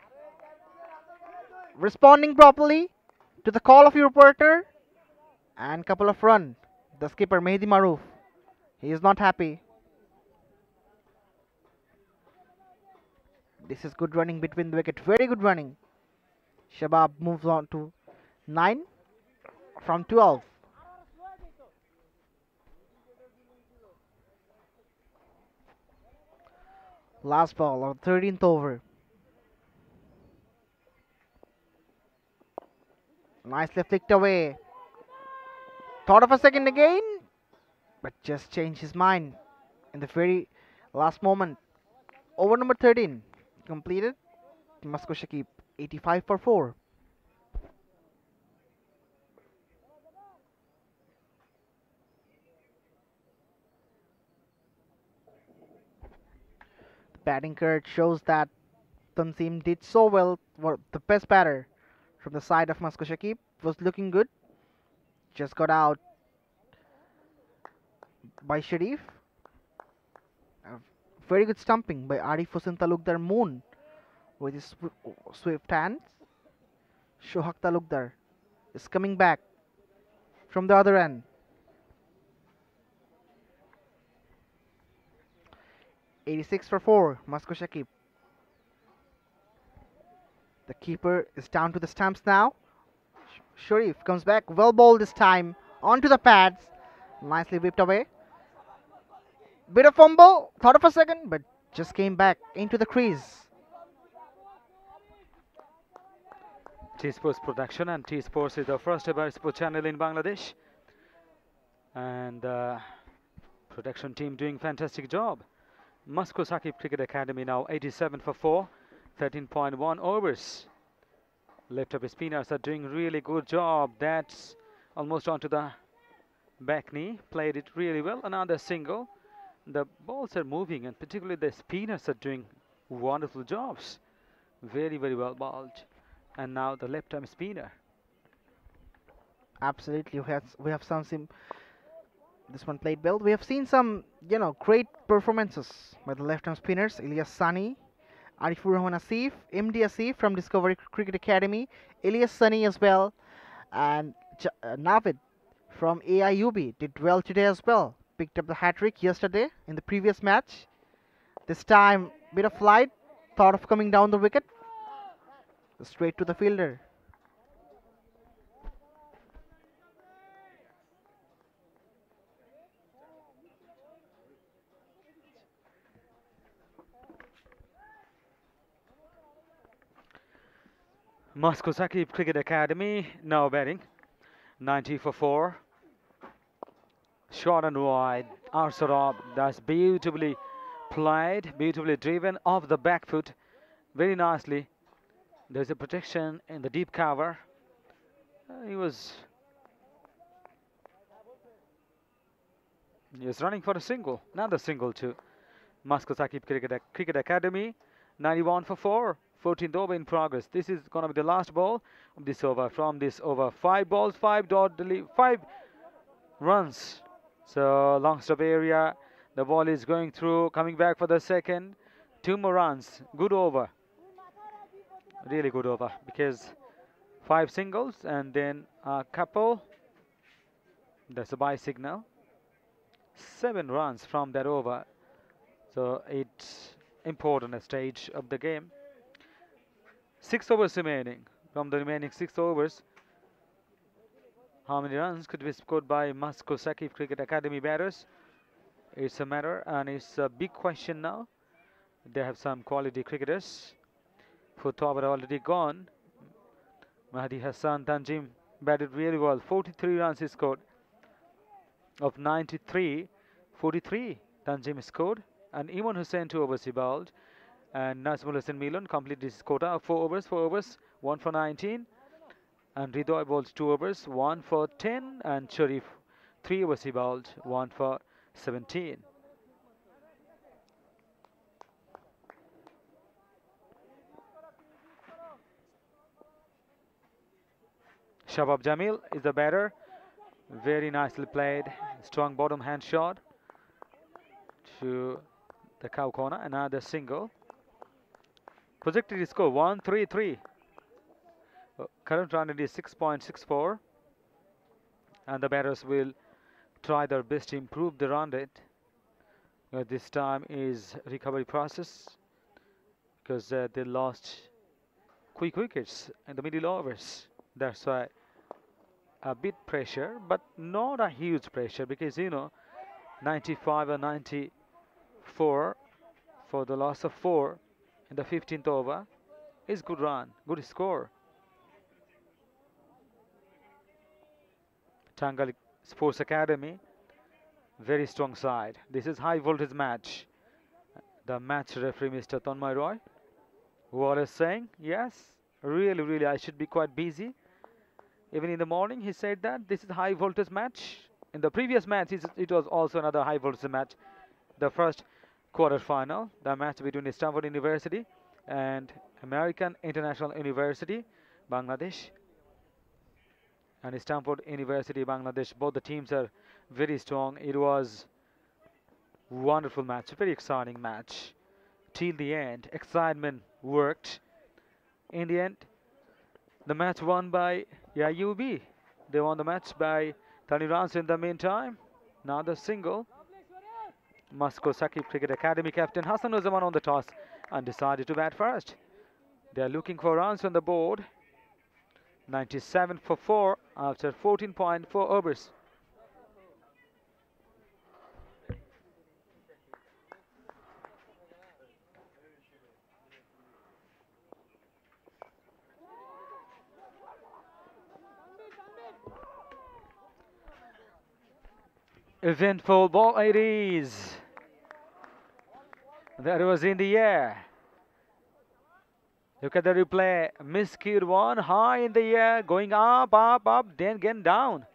Responding properly to the call of your reporter. And couple of run. The skipper Mehdi Maroof. He is not happy. This is good running between the wicket. Very good running. Shabab moves on to 9 from 12. Last ball of 13th over. Nicely flicked away. Thought of a second again, but just changed his mind in the very last moment. Over number 13 completed. Masco Shakib 85 for 4. The batting card shows that Tanzim did so well. The best batter from the side of Masco Shakib was looking good. Just got out by Sharif. A very good stumping by Arif Hossain Talukdar Moon with his swift hands. Shohak Talukdar is coming back from the other end. 86 for 4, Masco Shakib. The keeper is down to the stumps now. Sharif comes back, well bowled this time, onto the pads. Nicely whipped away. Bit of fumble, thought of a second, but just came back into the crease. T-Sports production, and T-Sports is the first ever sports channel in Bangladesh. And production team doing fantastic job. Masco Shakib Cricket Academy now 87 for 4, 13.1 overs. Left up spinners are doing really good job. That's almost onto the back knee. Played it really well. Another single. The balls are moving, and particularly the spinners are doing wonderful jobs. Very, very well bowled. And now the left arm spinner. Absolutely, we have some. This one played well. We have seen some, great performances by the left arm spinners. Ilyas Sani, Arifur Rahman Asif, MD Asif from Discovery Cricket Academy, Ilyas Sani as well, and Navid from AIUB did well today as well. Picked up the hat trick yesterday in the previous match. This time, bit of flight, thought of coming down the wicket, straight to the fielder. Masco Shakib Cricket Academy now batting 90 for 4. Short and wide. Arsorab, that's beautifully played, beautifully driven off the back foot. Very nicely. There's a protection in the deep cover. He was running for a single. Another single too. Masco Shakib Cricket Academy 91 for 4. 14th over in progress. This is going to be the last ball of this over. From this over, 5 balls, 5 runs. So long stop area. The ball is going through, coming back for the second. 2 more runs. Good over. Really good over, because 5 singles and then a couple. That's a bye signal. 7 runs from that over. So it's important stage of the game. 6 overs remaining. From the remaining 6 overs, how many runs could be scored by Masco Shakib Cricket Academy batters? It's a matter, and it's a big question now. They have some quality cricketers. 4th over already gone. Mahdi Hassan Tanjim batted really well. 43 runs he scored. Of 93, 43 Tanjim scored. And Iman Hussain 2 overs he bowled. And Nazmul Hussain Milan completed his quota of 4 overs, 1 for 19. And Ridoy bowled 2 overs, 1 for 10. And Sharif 3 overs he bowled, 1 for 17. Shabab Jamil is the batter. Very nicely played. Strong bottom hand shot to the cow corner. Another single. Projected score 133. Current run rate is 6.64. And the batters will try their best to improve the run rate. This time is recovery process, because they lost quick wickets in the middle overs. That's why a bit pressure, but not a huge pressure, because 95 or 94 for the loss of 4 in the 15th over is good run, good score. Tangail Sports Academy, very strong side. This is high voltage match. The match referee, Mr. Tanmay Roy, what is saying? Yes, really, I should be quite busy. Even in the morning, he said that this is high voltage match. In the previous match, it was also another high voltage match. The first quarter final, the match between Stanford University and American International University, Bangladesh. And Stanford University, Bangladesh, both the teams are very strong. It was wonderful match, very exciting match. Till the end, excitement worked. In the end, the match won by UB. They won the match by 30 runs in the meantime. Now the single. Masco Shakib Cricket Academy captain Hassan Uzzaman on the toss and decided to bat first. They are looking for runs on the board. 97 for 4 after 14.4 overs. Eventful ball it is. That was in the air. Look at the replay. Miscued one, high in the air, going up, then getting down.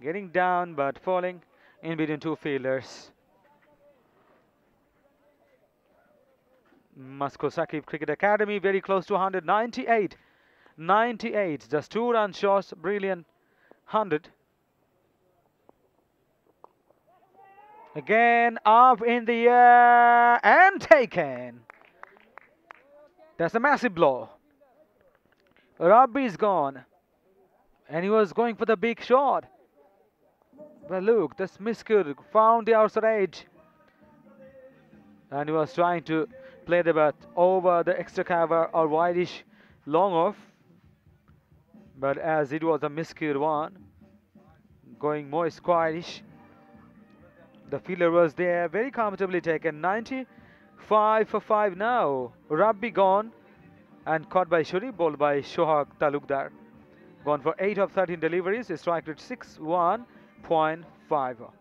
Getting down, but falling in between two fielders. Masco Shakib Cricket Academy, very close to 100. 98. 98. Just 2 run shots. Brilliant. 100. Again, up in the air and taken. That's a massive blow. Rabbi is gone. And he was going for the big shot. But look, this miscue found the outside edge. And he was trying to play the bat over the extra cover or wideish long off. But as it was a miscued one, going more squarish, the fielder was there, very comfortably taken. 95 for 5 now. Rabbi gone and caught by Shuri, bowled by Shohag Talukdar. Gone for 8 of 13 deliveries, strike rate 61.5.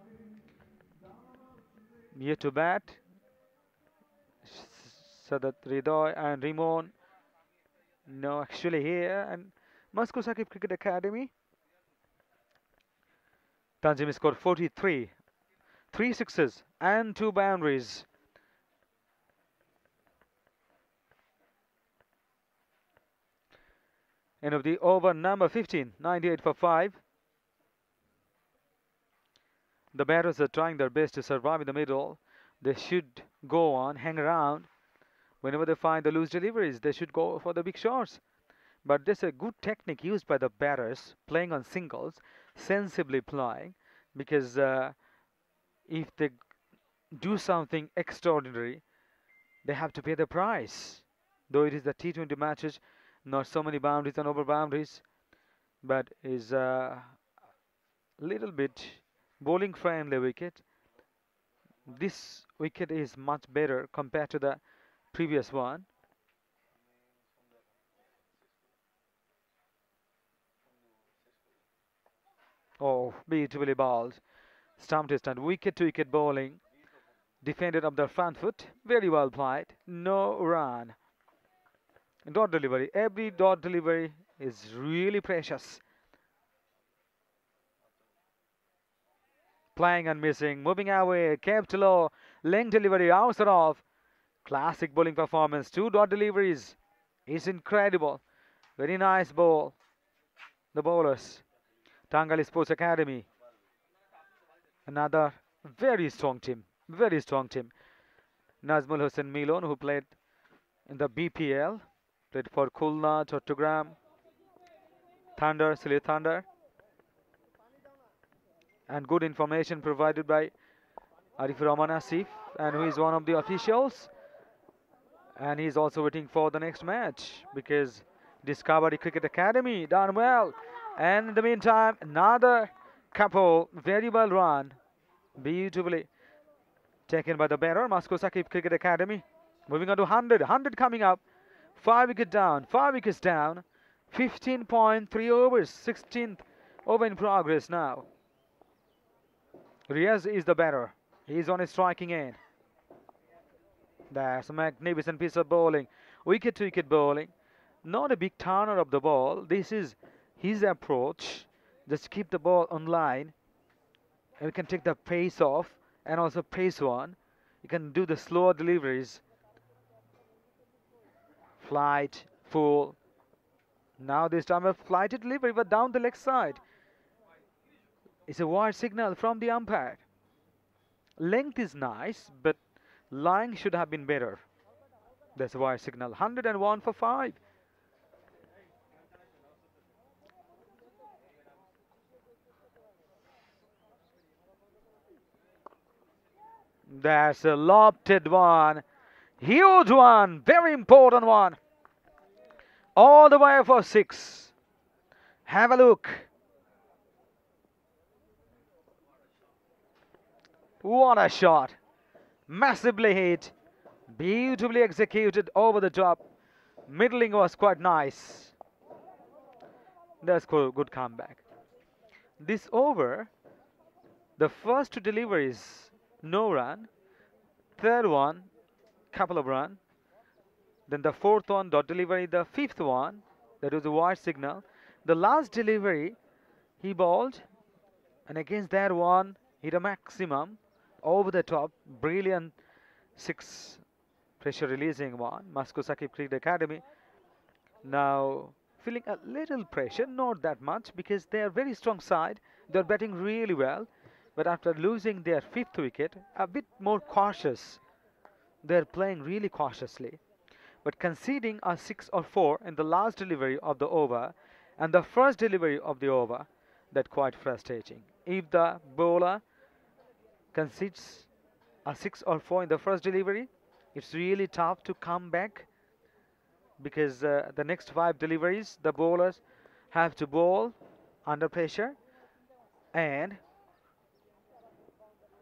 Here to bat, Sadat Ridoy and Rimon. No, actually here. And Masco Shakib Cricket Academy. Tanzim scored 43. 3 sixes and 2 boundaries. End of the over number 15, 98 for 5. The batters are trying their best to survive in the middle. They should go on, hang around. Whenever they find the loose deliveries, they should go for the big shots. But this is a good technique used by the batters, playing on singles, sensibly playing, because if they do something extraordinary, they have to pay the price. Though it is the T20 matches, not so many boundaries and over boundaries, but is a little bit bowling friendly wicket. This wicket is much better compared to the previous one. Oh, beautifully bowled. Stumped and wicket to wicket bowling. Defended up the front foot. Very well played. No run. Dot delivery. Every dot delivery is really precious. Playing and missing. Moving away. Kept low. Length delivery. Outside off. Classic bowling performance. 2 dot deliveries. It's incredible. Very nice ball. The bowlers. Tangail Sports Academy. Another very strong team. Very strong team. Nazmul Hussain Milon, who played in the BPL, played for Khulna, Chattogram, Thunder, Sylhet Thunder. And good information provided by Arif Rahman Asif, and who is one of the officials. And he's also waiting for the next match because Discovery Cricket Academy done well. And in the meantime, another couple very well run, beautifully taken by the batter, Masco Shakib Cricket Academy. Moving on to 100. 100 coming up. 5 wicket down. 5 wickets down. 15.3 overs. 16th over in progress now. Riaz is the batter. He's on his striking end. That's a magnificent piece of bowling. Wicket to wicket bowling. Not a big turner of the ball. This is his approach. Just keep the ball on line. And we can take the pace off and also pace on. You can do the slower deliveries. Flight, full. Now this time a flighted delivery but down the leg side. It's a wide signal from the umpire. Length is nice, but line should have been better. That's a wide signal. 101 for 5. That's a lofted one. Huge one. Very important one. All the way for 6. Have a look. What a shot. Massively hit. Beautifully executed over the top. Middling was quite nice. That's good comeback. This over, the first two deliveries, no run. Third one, couple of run. Then the fourth one, dot delivery. The fifth one, that was a wide signal. The last delivery, he bowled. And against that one, hit a maximum. Over the top, brilliant 6 pressure releasing one. Masco Shakib Cricket Academy. Now feeling a little pressure, not that much because they are very strong side. They're batting really well. But after losing their 5th wicket, a bit more cautious. They're playing really cautiously. But conceding a 6 or 4 in the last delivery of the over and the first delivery of the over, that's quite frustrating. If the bowler concedes a 6 or 4 in the first delivery, it's really tough to come back because the next 5 deliveries, the bowlers have to bowl under pressure and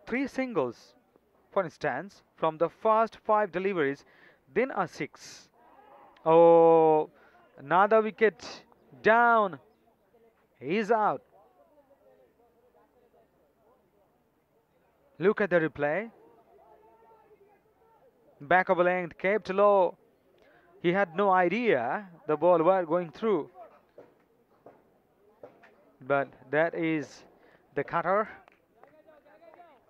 3 singles, for instance, from the first 5 deliveries, then a 6. Oh, another wicket down. He's out. Look at the replay. Back of the length, kept low. He had no idea the ball was going through. But that is the cutter.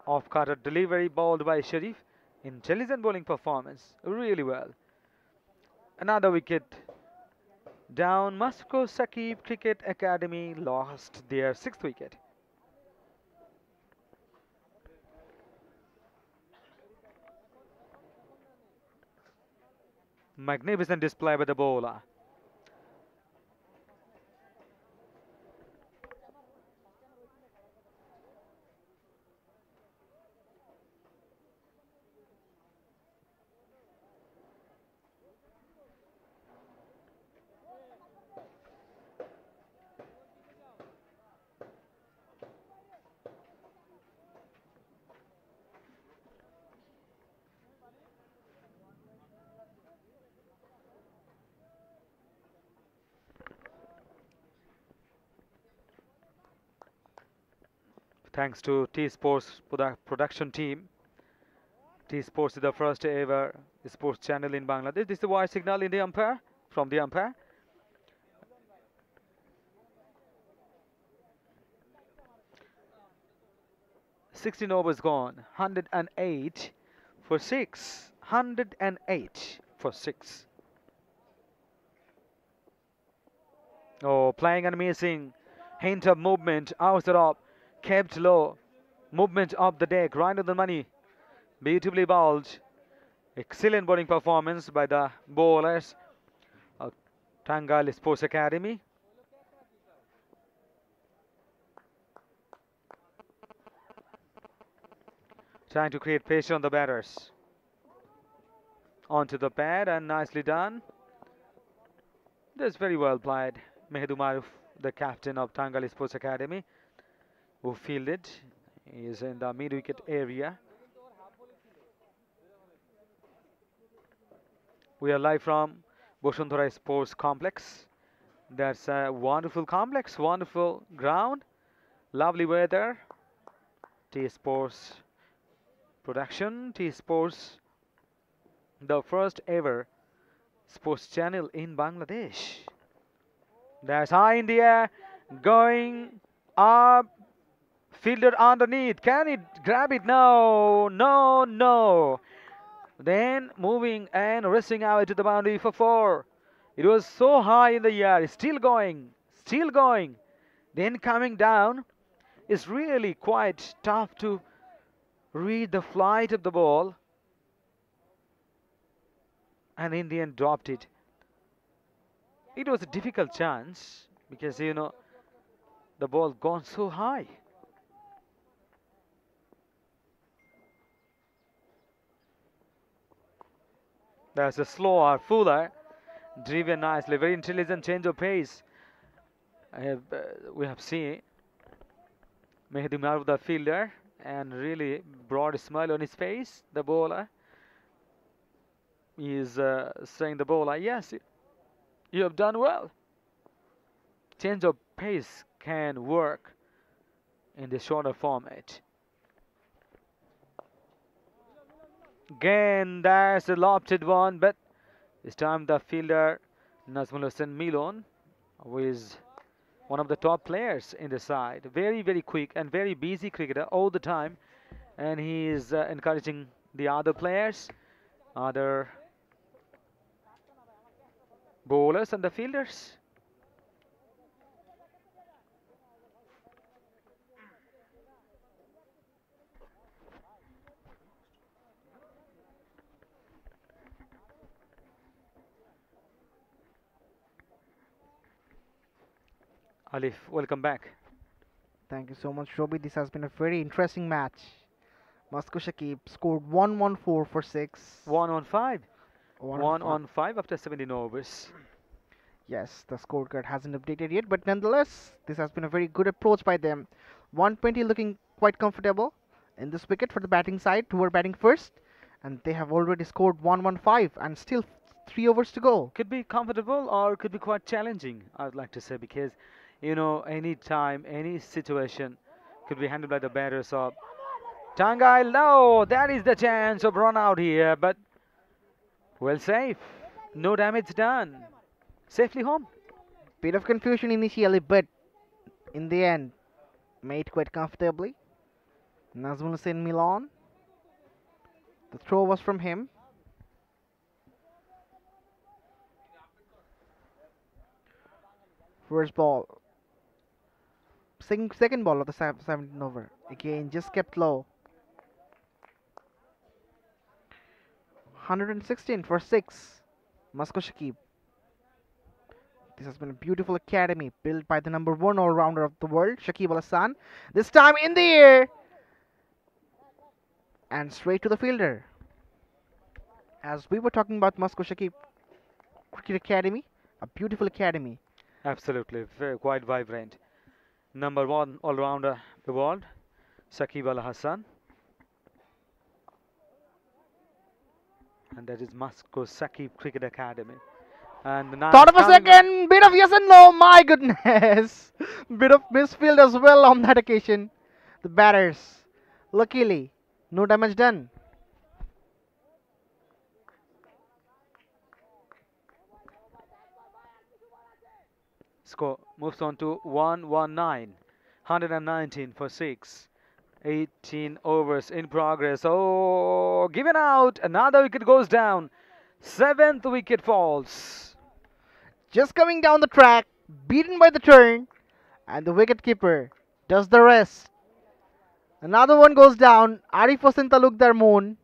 Off cutter delivery bowled by Sharif. Intelligent bowling performance. Really well. Another wicket down. Masco Shakib Cricket Academy lost their 6th wicket. Magnificent display by the bowler. Thanks to T Sports production team. T Sports is the first ever sports channel in Bangladesh. This is the wide signal in the umpire, from the umpire. "16 overs gone, 108 for 6. 108 for 6. Oh, playing and missing. Hint of movement, outside up, kept low. Movement up the deck, right on the money. Beautifully bowled. Excellent bowling performance by the bowlers of Tangail Sports Academy. Trying to create pressure on the batters. Onto the pad and nicely done. That's very well played. Mehedu Maruf, the captain of Tangail Sports Academy, who fielded, is in the mid-wicket area. We are live from Bashundhara Sports Complex. That's a wonderful complex, wonderful ground, lovely weather. T Sports production, T Sports, the first ever sports channel in Bangladesh. That's high in the air, going up, fielder underneath. Can it grab it? No, no, no. Then moving and racing out to the boundary for four. It was so high in the air, still going, still going. Then coming down. It's really quite tough to read the flight of the ball. And in the end dropped it. It was a difficult chance because the ball gone so high. There's a slower, fuller, driven nicely, very intelligent change of pace. We have seen Mehdi Maruf, the fielder, and really broad smile on his face. The bowler is saying the bowler, yes, you have done well. Change of pace can work in the shorter format. Again, there's a lofted one, but this time the fielder Nazmul Hossain Milon, who is one of the top players in the side. Very, very quick and very busy cricketer all the time. And he is encouraging the other players, other bowlers and the fielders. Alif, welcome back. Thank you so much, Roby. This has been a very interesting match. Masco Shakib scored 114 for 6. 1 on 5. 1 1 5. on 5 after 17 overs. Yes, the scorecard hasn't updated yet, but nonetheless, this has been a very good approach by them. 120 looking quite comfortable in this wicket for the batting side, who were batting first, and they have already scored 115 and still 3 overs to go. Could be comfortable or could be quite challenging, I would like to say, because any time, any situation could be handled by the batters of Tangail. No, that is the chance of run out here, but well safe. No damage done. Safely home. Bit of confusion initially, but in the end, made quite comfortably. Nazmul Hossain Milan. The throw was from him. First ball. Second ball of the 17th over. Again, just kept low. 116 for 6. Masco Shakib. This has been a beautiful academy built by the number 1 all-rounder of the world, Shakib Al Hassan. This time in the air. And straight to the fielder. As we were talking about Masco Shakib Cricket Academy, a beautiful academy. Absolutely, quite vibrant. Number 1 all-rounder the world, Shakib Al Hassan. And that is Masco Shakib Cricket Academy. And now Thought of a second, bit of yes and no, my goodness. Bit of misfield as well on that occasion. The batters, luckily, no damage done. Score moves on to 119. 119 for 6. 18 overs in progress. Oh, given out. Another wicket goes down. 7th wicket falls. Just coming down the track, beaten by the turn, and the wicketkeeper does the rest. Another one goes down. Arif Hossain Talukdar Moon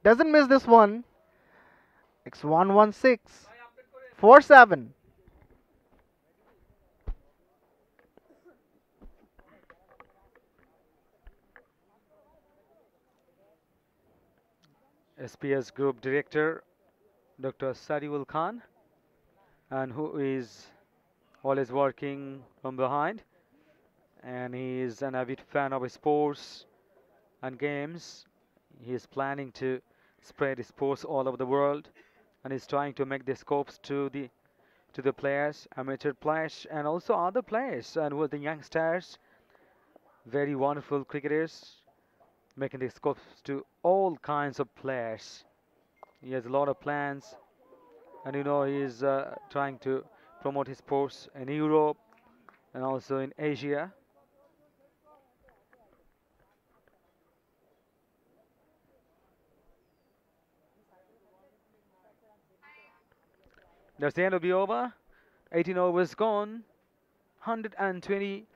doesn't miss this one. It's 116 for 7. SPS Group Director Dr. Sariul Khan, and who is always working from behind, and he is an avid fan of sports and games. He is planning to spread sports all over the world, and he's trying to make the scopes to the players, amateur players, and also other players, and with the youngsters, very wonderful cricketers, making the scopes to all kinds of players. He has a lot of plans, and he's trying to promote his sports in Europe and also in Asia. That's the end of the over. 18 overs gone. 120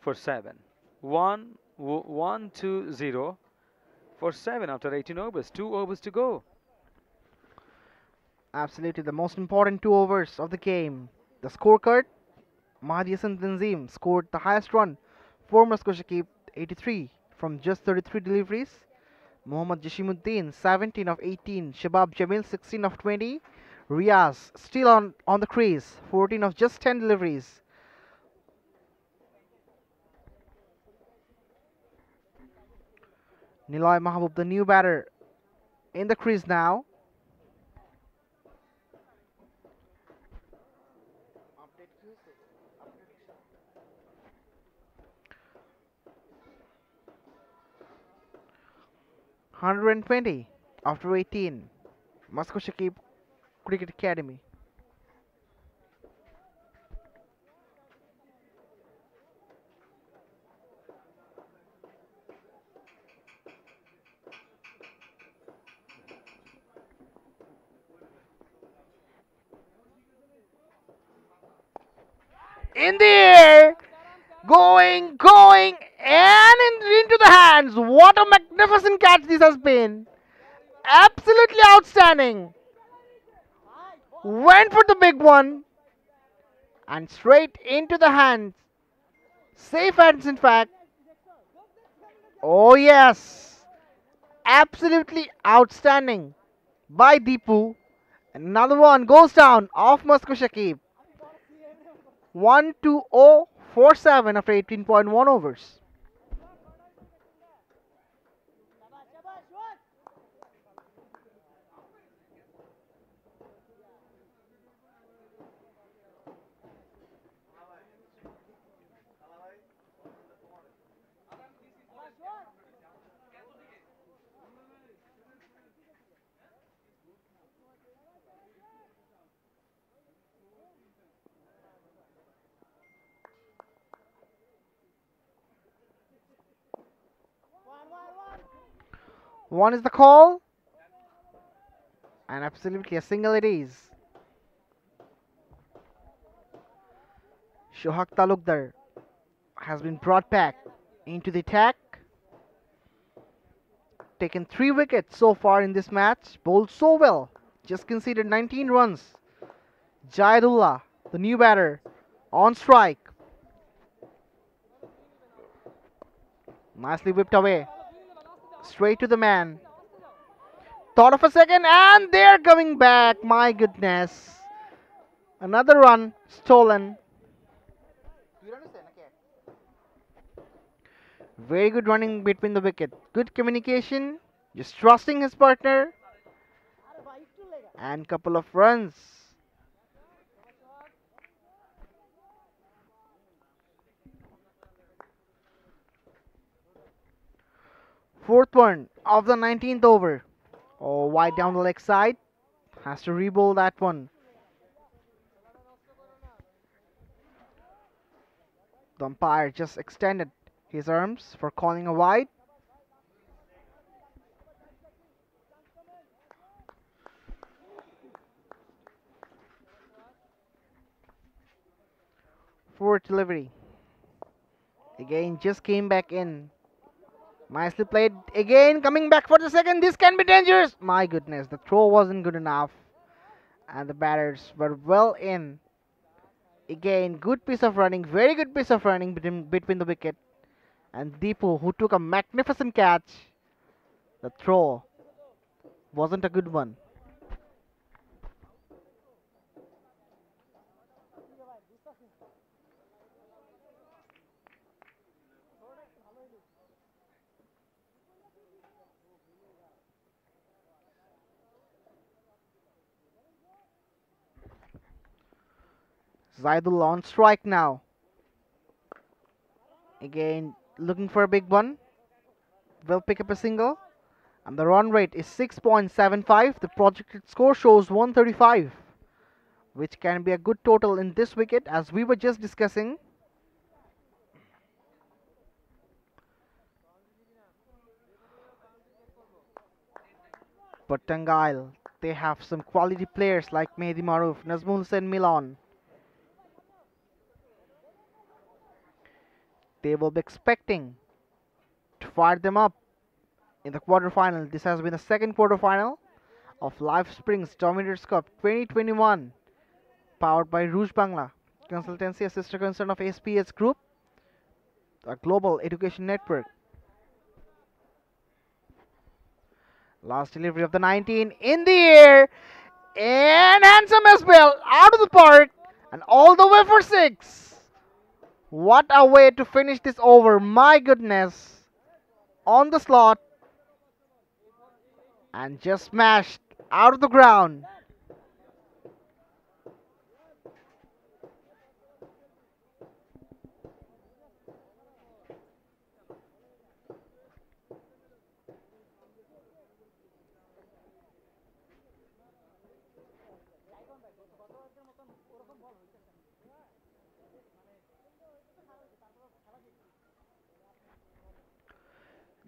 for 7. 1-2-0 for 7 after 18 overs. 2 overs to go. Absolutely the most important 2 overs of the game. The scorecard, Mahdi Hassan Tanzim scored the highest run for Masco Shakib, 83 from just 33 deliveries. Mohammad Jashimuddin, 17 of 18. Shabab Jamil, 16 of 20. Riaz, still on the crease, 14 of just 10 deliveries. Niloy Mahbub, the new batter, in the crease now. Hundred and 20 after 18. Masco Shakib Cricket Academy. In the air, going, and into the hands. What a magnificent catch this has been! Absolutely outstanding. Went for the big one and straight into the hands. Safe hands, in fact. Oh, yes. Absolutely outstanding by Deepu. Another one goes down off Masco Shakib. 1-2-0-4-7 after 18.1 overs. One is the call, and absolutely a single it is. Shohak Talukdar has been brought back into the attack. Taken 3 wickets so far in this match. Bowled so well. Just conceded 19 runs. Jayadullah, the new batter, on strike. Nicely whipped away. Straight to the man. Thought of a second, and they're coming back. My goodness. Another run stolen. Very good running between the wicket. Good communication. Just trusting his partner. And couple of runs. Fourth one of the 19th over. Oh, wide down the leg side. Has to re-bowl that one. The umpire just extended his arms for calling a wide. Fourth delivery. Again, just came back in. Nicely played. Again, coming back for the second. This can be dangerous. My goodness, the throw wasn't good enough. And the batters were well in. Again, good piece of running. Very good piece of running between the wicket and Deepu, who took a magnificent catch. The throw wasn't a good one. Zaidul on strike now. Again, looking for a big one. Will pick up a single. And the run rate is 6.75. The projected score shows 135, which can be a good total in this wicket as we were just discussing. But Tangail, they have some quality players like Mehdi Maroof, Nazmul Hussain Milan. They will be expecting to fire them up in the quarterfinal. This has been the second quarterfinal of Live Springs Dominators Cup 2021, powered by Rouge Bangla Consultancy, a sister concern of SPS Group, a global education network. Last delivery of the 19 in the air, and handsome as well, out of the park, and all the way for 6. What a way to finish this over, my goodness. On the slot, and just smashed out of the ground.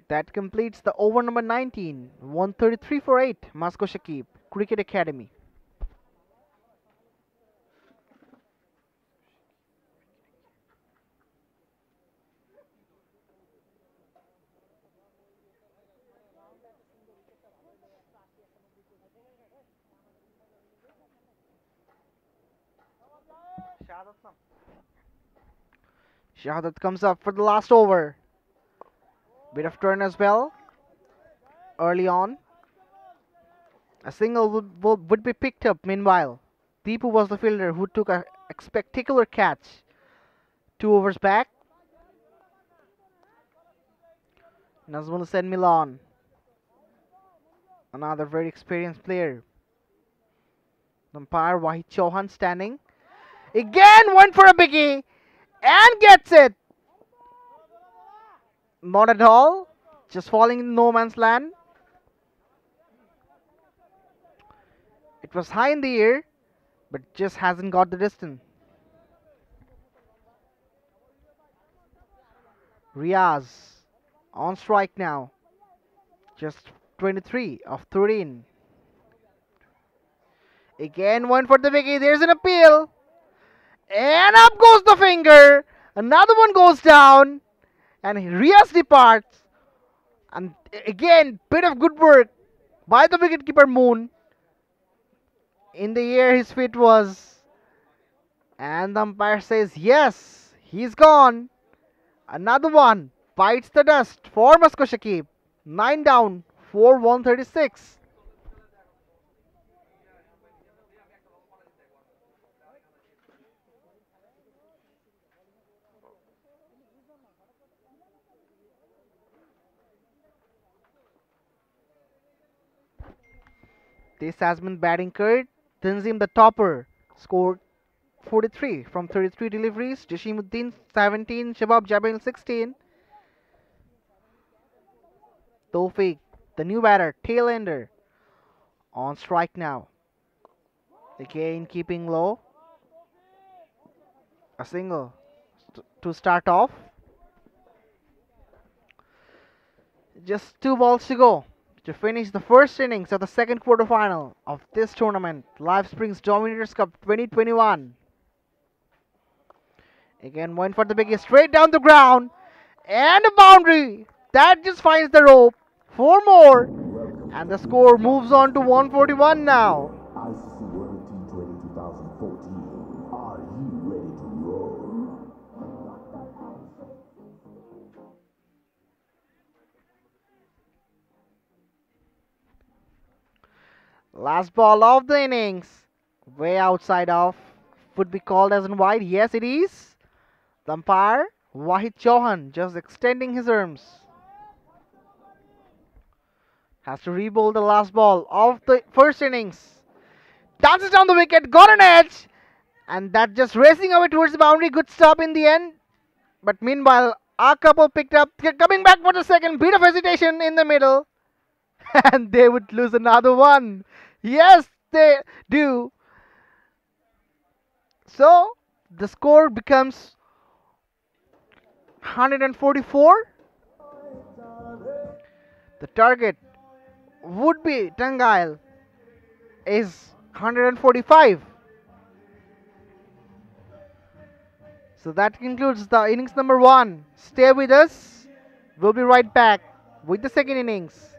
That completes the over number 19, 133 for 8, Masco Shakib, Cricket Academy. Shahadat comes up for the last over. Bit of turn as well. Early on. A single would be picked up meanwhile. Deepu was the fielder who took a spectacular catch. 2 overs back. Nazmul Hussain Milan. Another very experienced player. Umpire Wahid Chauhan standing. Again went for a biggie. And gets it. Not at all. Just falling in no man's land. It was high in the air, but just hasn't got the distance. Riaz on strike now. Just 23 of 13. Again went for the biggie. There's an appeal. And up goes the finger. Another one goes down. And Riaz departs. And again, bit of good work by the wicketkeeper Moon. In the air his feet was. And the umpire says, yes, he's gone. Another one bites the dust for Masco Shakib. 9 down for 136. This has been batting curd. Tanzim the topper scored 43 from 33 deliveries. Jashimuddin 17, Shabab Jabil 16. Tawfiq, the new batter, tail ender, on strike now. Again keeping low. A single to start off. Just 2 balls to go to finish the first innings of the second quarterfinal of this tournament, Live Springs Dominators Cup 2021. Again went for the biggest, straight down the ground, and a boundary. That just finds the rope. 4 more, and the score moves on to 141 now. ICC World T20 2014. Are you ready to roll? Last ball of the innings, way outside off, would be called as in wide. Yes, it is. The umpire, Wahid Chauhan, just extending his arms. Has to re-bowl the last ball of the first innings. Dances down the wicket, got an edge, And that just racing away towards the boundary. Good stop in the end. But meanwhile, our couple picked up, coming back for the second. Bit of hesitation in the middle. And they would lose another one. Yes, they do. So the score becomes 144. The target would be Tangail is 145. So that concludes the innings number 1. Stay with us. We'll be right back with the second innings.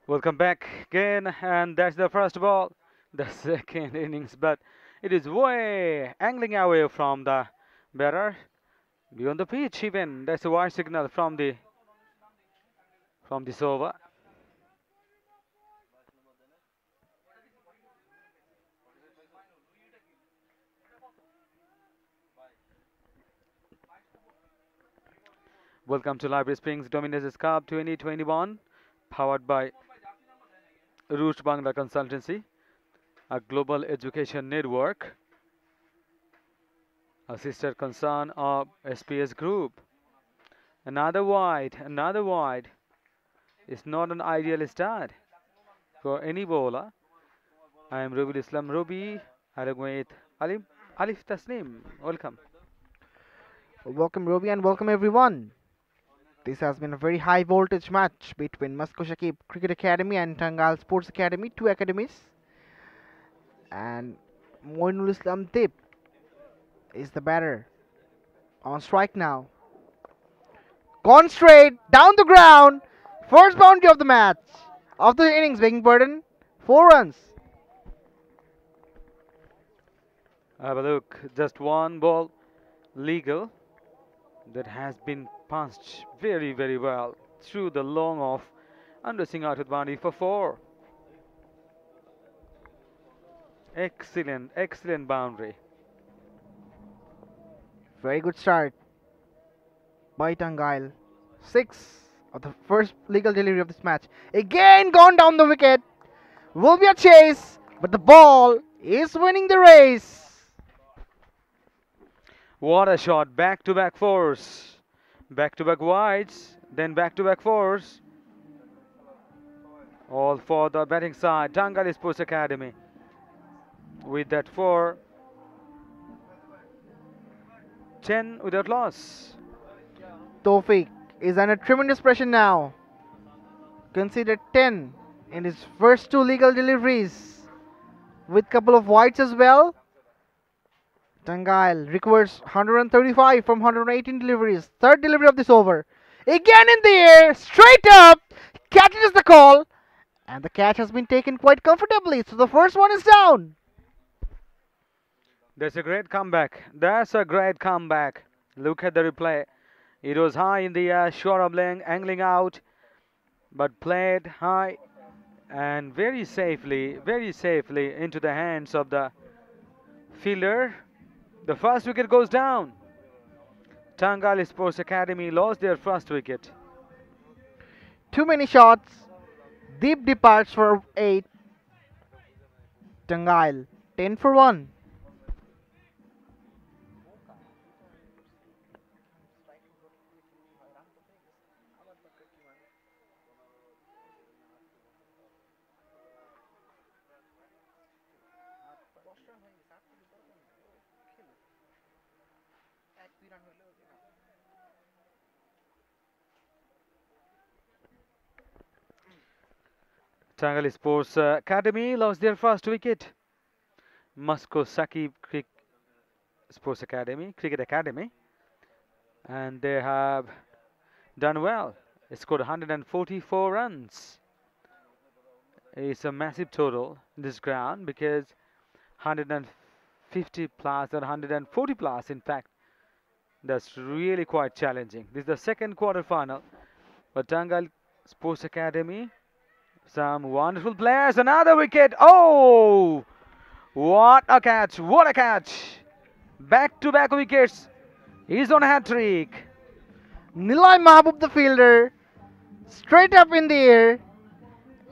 Welcome back again, and that's the first ball, the second innings, but it is way angling away from the batter beyond the pitch. Even that's a wide signal from this over. Welcome to Library Springs Dominators Cup 2021, powered by Roost Bangla Consultancy, a global education network, a sister concern of SPS Group. Another wide, another wide. It's not an ideal start for any bowler. I am Rubil Islam Ruby, along with Alif Tasnim. Welcome. Welcome, Roby, and welcome everyone. This has been a very high voltage match between Masco Shakib Cricket Academy and Tangail Sports Academy, two academies. And Moinul Islam Dip is the batter. On strike now. Gone straight down the ground. First boundary of the match. Of the innings, begging pardon. 4 runs. Have a look. Just one ball legal that has been punched very, very well through the long off and racing out with boundary for 4. Excellent, excellent boundary. Very good start by Tangail. 6 of the first legal delivery of this match. Again gone down the wicket. Will be a chase, but the ball is winning the race. What a shot. Back to back fours. Back to back wides. Then back to back fours. All for the batting side. Tangail Sports Academy. With that 4. 10 without loss. Tawfiq is under tremendous pressure now. Considered 10 in his first 2 legal deliveries, with couple of wides as well. Tangail recovers 135 from 118 deliveries. Third delivery of this over. Again in the air, straight up, catches the call, and the catch has been taken quite comfortably. So the first one is down. That's a great comeback. That's a great comeback. Look at the replay. It was high in the air, short of angling out, but played high and very safely into the hands of the fielder. The first wicket goes down. Tangail Sports Academy lost their first wicket. Too many shots. Deep departs for 8. Tangail 10 for 1. Tangail Sports Academy lost their first wicket. Masco Shakib Sports Academy, Cricket Academy, and they have done well. They scored 144 runs. It's a massive total in this ground because 150 plus or 140 plus, in fact, that's really quite challenging. This is the second quarter final for Tangail Sports Academy. Some wonderful players. Another wicket. Oh, what a catch! What a catch! Back-to-back wickets. He's on a hat trick. Nilay Mahbub, the fielder, straight up in the air,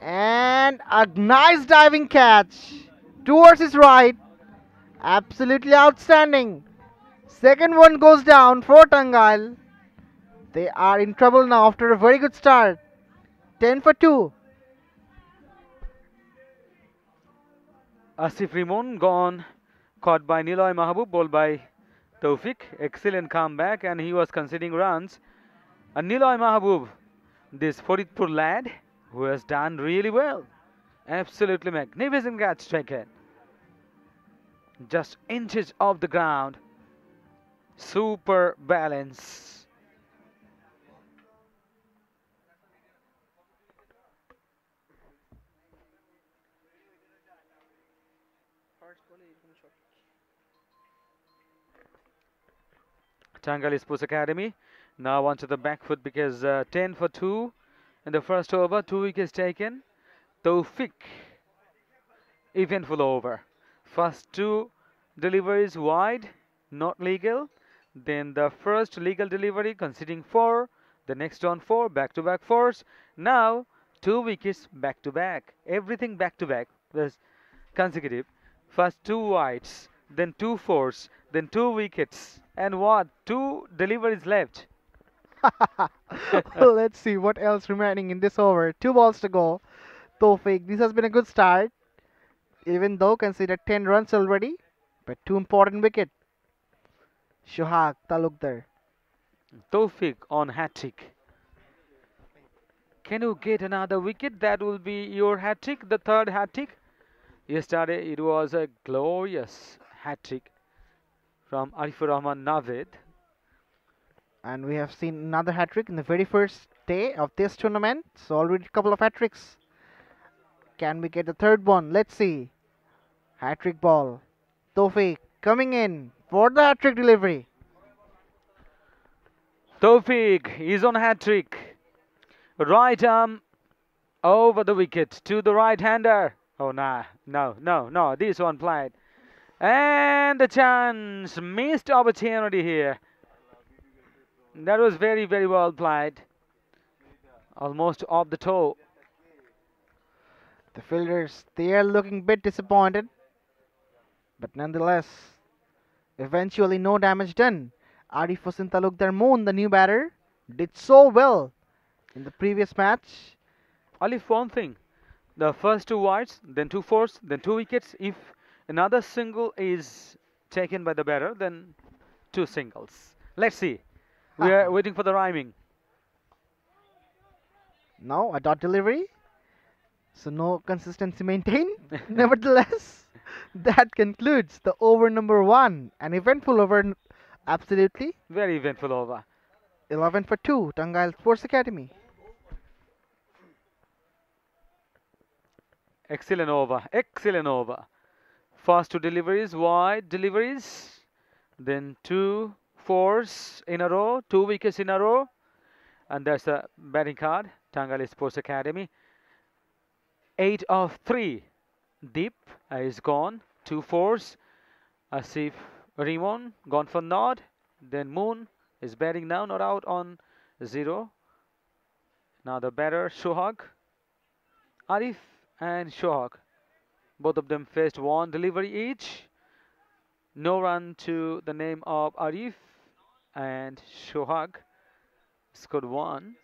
and a nice diving catch towards his right. Absolutely outstanding. Second one goes down for Tangail. They are in trouble now after a very good start. 10 for 2. Asif Rimon gone, caught by Niloy Mahabub, bowled by Tawfiq. Excellent comeback, and he was conceding runs. And Niloy Mahabub, this Faridpur lad, who has done really well. Absolutely magnificent catch taken. Just inches off the ground. Super balance. Tangail Sports Academy. Now onto the back foot because 10 for 2 in the first over, 2 wickets taken. Tawfiq, eventful over. First two deliveries wide, not legal. Then the first legal delivery conceding 4. The next on 4, back-to-back fours. Now 2 wickets back-to-back. Everything back-to-back. Was consecutive. First 2 wides, then 2 fours, then 2 wickets. And what? 2 deliveries left. Let's see what else remaining in this over. 2 balls to go. Tofik, this has been a good start, even though considered 10 runs already, but 2 important wicket. Shohag Talukdar. Tawfiq on hat-trick. Can you get another wicket? That will be your hat-trick, the third hat-trick. Yesterday it was a glorious hat-trick from Arifur Rahman Naved. And we have seen another hat trick in the very first day of this tournament. So already a couple of hat tricks. Can we get the third one? Let's see. Hat trick ball. Tofik coming in for the hat trick delivery. Tawfiq is on hat-trick. Right arm over the wicket to the right-hander. Oh, nah, no, this one played. And the chance, missed opportunity here. That was very, very well played. Almost off the toe. The fielders, they are looking a bit disappointed. But nonetheless, eventually no damage done. Arif Hossain Talukdar Moon, the new batter, did so well in the previous match. Only one thing. The first 2 wides, then 2 fours, then 2 wickets. If another single is taken by the batter, then 2 singles. Let's see. We are waiting for the rhyming. Now a dot delivery. So no consistency maintained. Nevertheless, that concludes the over number 1. An eventful over, absolutely. Very eventful over. 11 for 2, Tangail Sports Academy. Excellent over. Excellent over. First 2 deliveries, wide deliveries. Then 2 fours in a row, 2 wickets in a row. And that's a batting card. Tangail Sports Academy. 8 of 3. Deep is gone. 2 fours. Asif Rimon gone for nod. Then Moon is batting now, not out on 0. Now the batter Shohag. Arif and Shohag. Both of them faced 1 delivery each. No run to the name of Arif, and Shohag scored 1.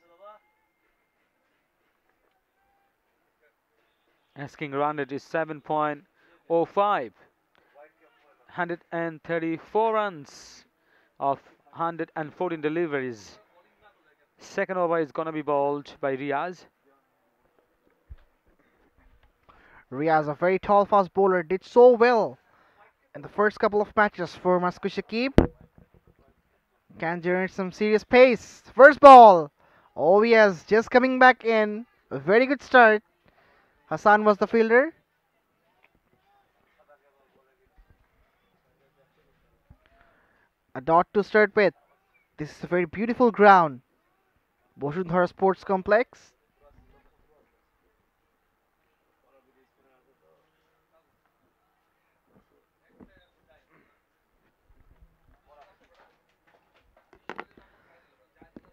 Asking run rate is 7.05. 134 runs of 114 deliveries. Second over is going to be bowled by Riaz. Riaz, a very tall fast bowler, did so well in the first couple of matches for Masco Shakib. Can generate some serious pace. First ball. Oh yes, just coming back in. A very good start. Hassan was the fielder. A dot to start with. This is a very beautiful ground. Bashundhara Sports Complex.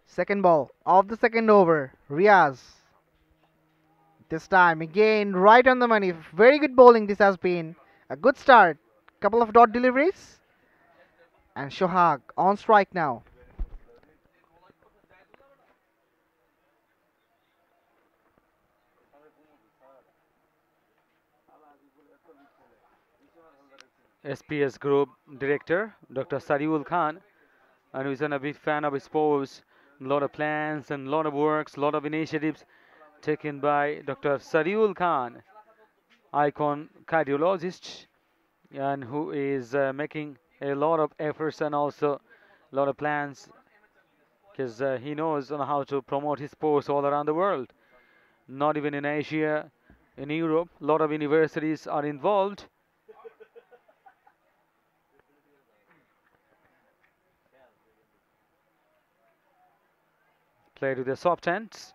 Second ball of the second over. Riaz. This time again right on the money. Very good bowling this has been. A good start. Couple of dot deliveries. And Shohag on strike now. SPS Group Director Dr. Sariul Khan, and who's a big fan of sports. A lot of plans and a lot of works, a lot of initiatives taken by Dr. Sariul Khan, icon cardiologist, and who is making a lot of efforts and also a lot of plans because he knows on how to promote his sports all around the world, not even in Asia, in Europe. A lot of universities are involved. Play to the soft hands.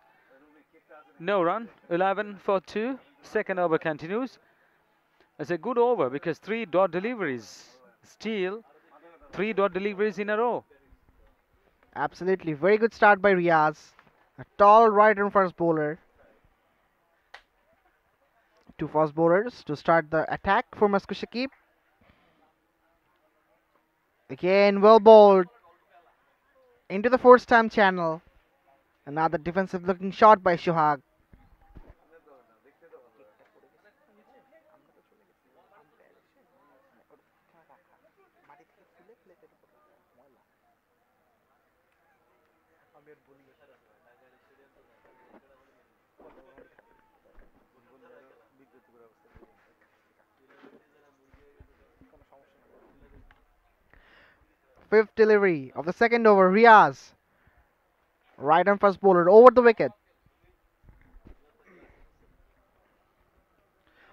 No run. 11 for 2. Second over continues. It's a good over because 3 dot deliveries. Still 3 dot deliveries in a row. Absolutely. Very good start by Riaz. A tall right arm fast bowler. Two fast bowlers to start the attack for Masco Shakib. Again, well bowled into the first time channel. Another defensive looking shot by Shohag. Fifth delivery of the second over, Riaz. Right arm fast bowler over the wicket.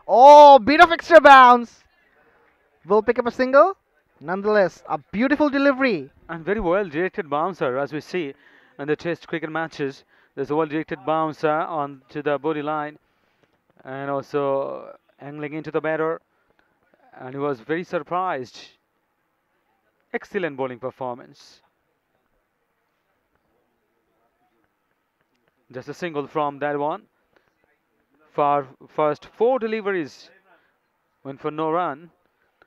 Oh, bit of extra bounce. Will pick up a single. Nonetheless, a beautiful delivery. And very well directed bouncer, as we see in the Test cricket matches. There's a well directed bouncer on to the body line, and also angling into the batter. And he was very surprised. Excellent bowling performance. Just a single from that one. For first 4 deliveries went for no run.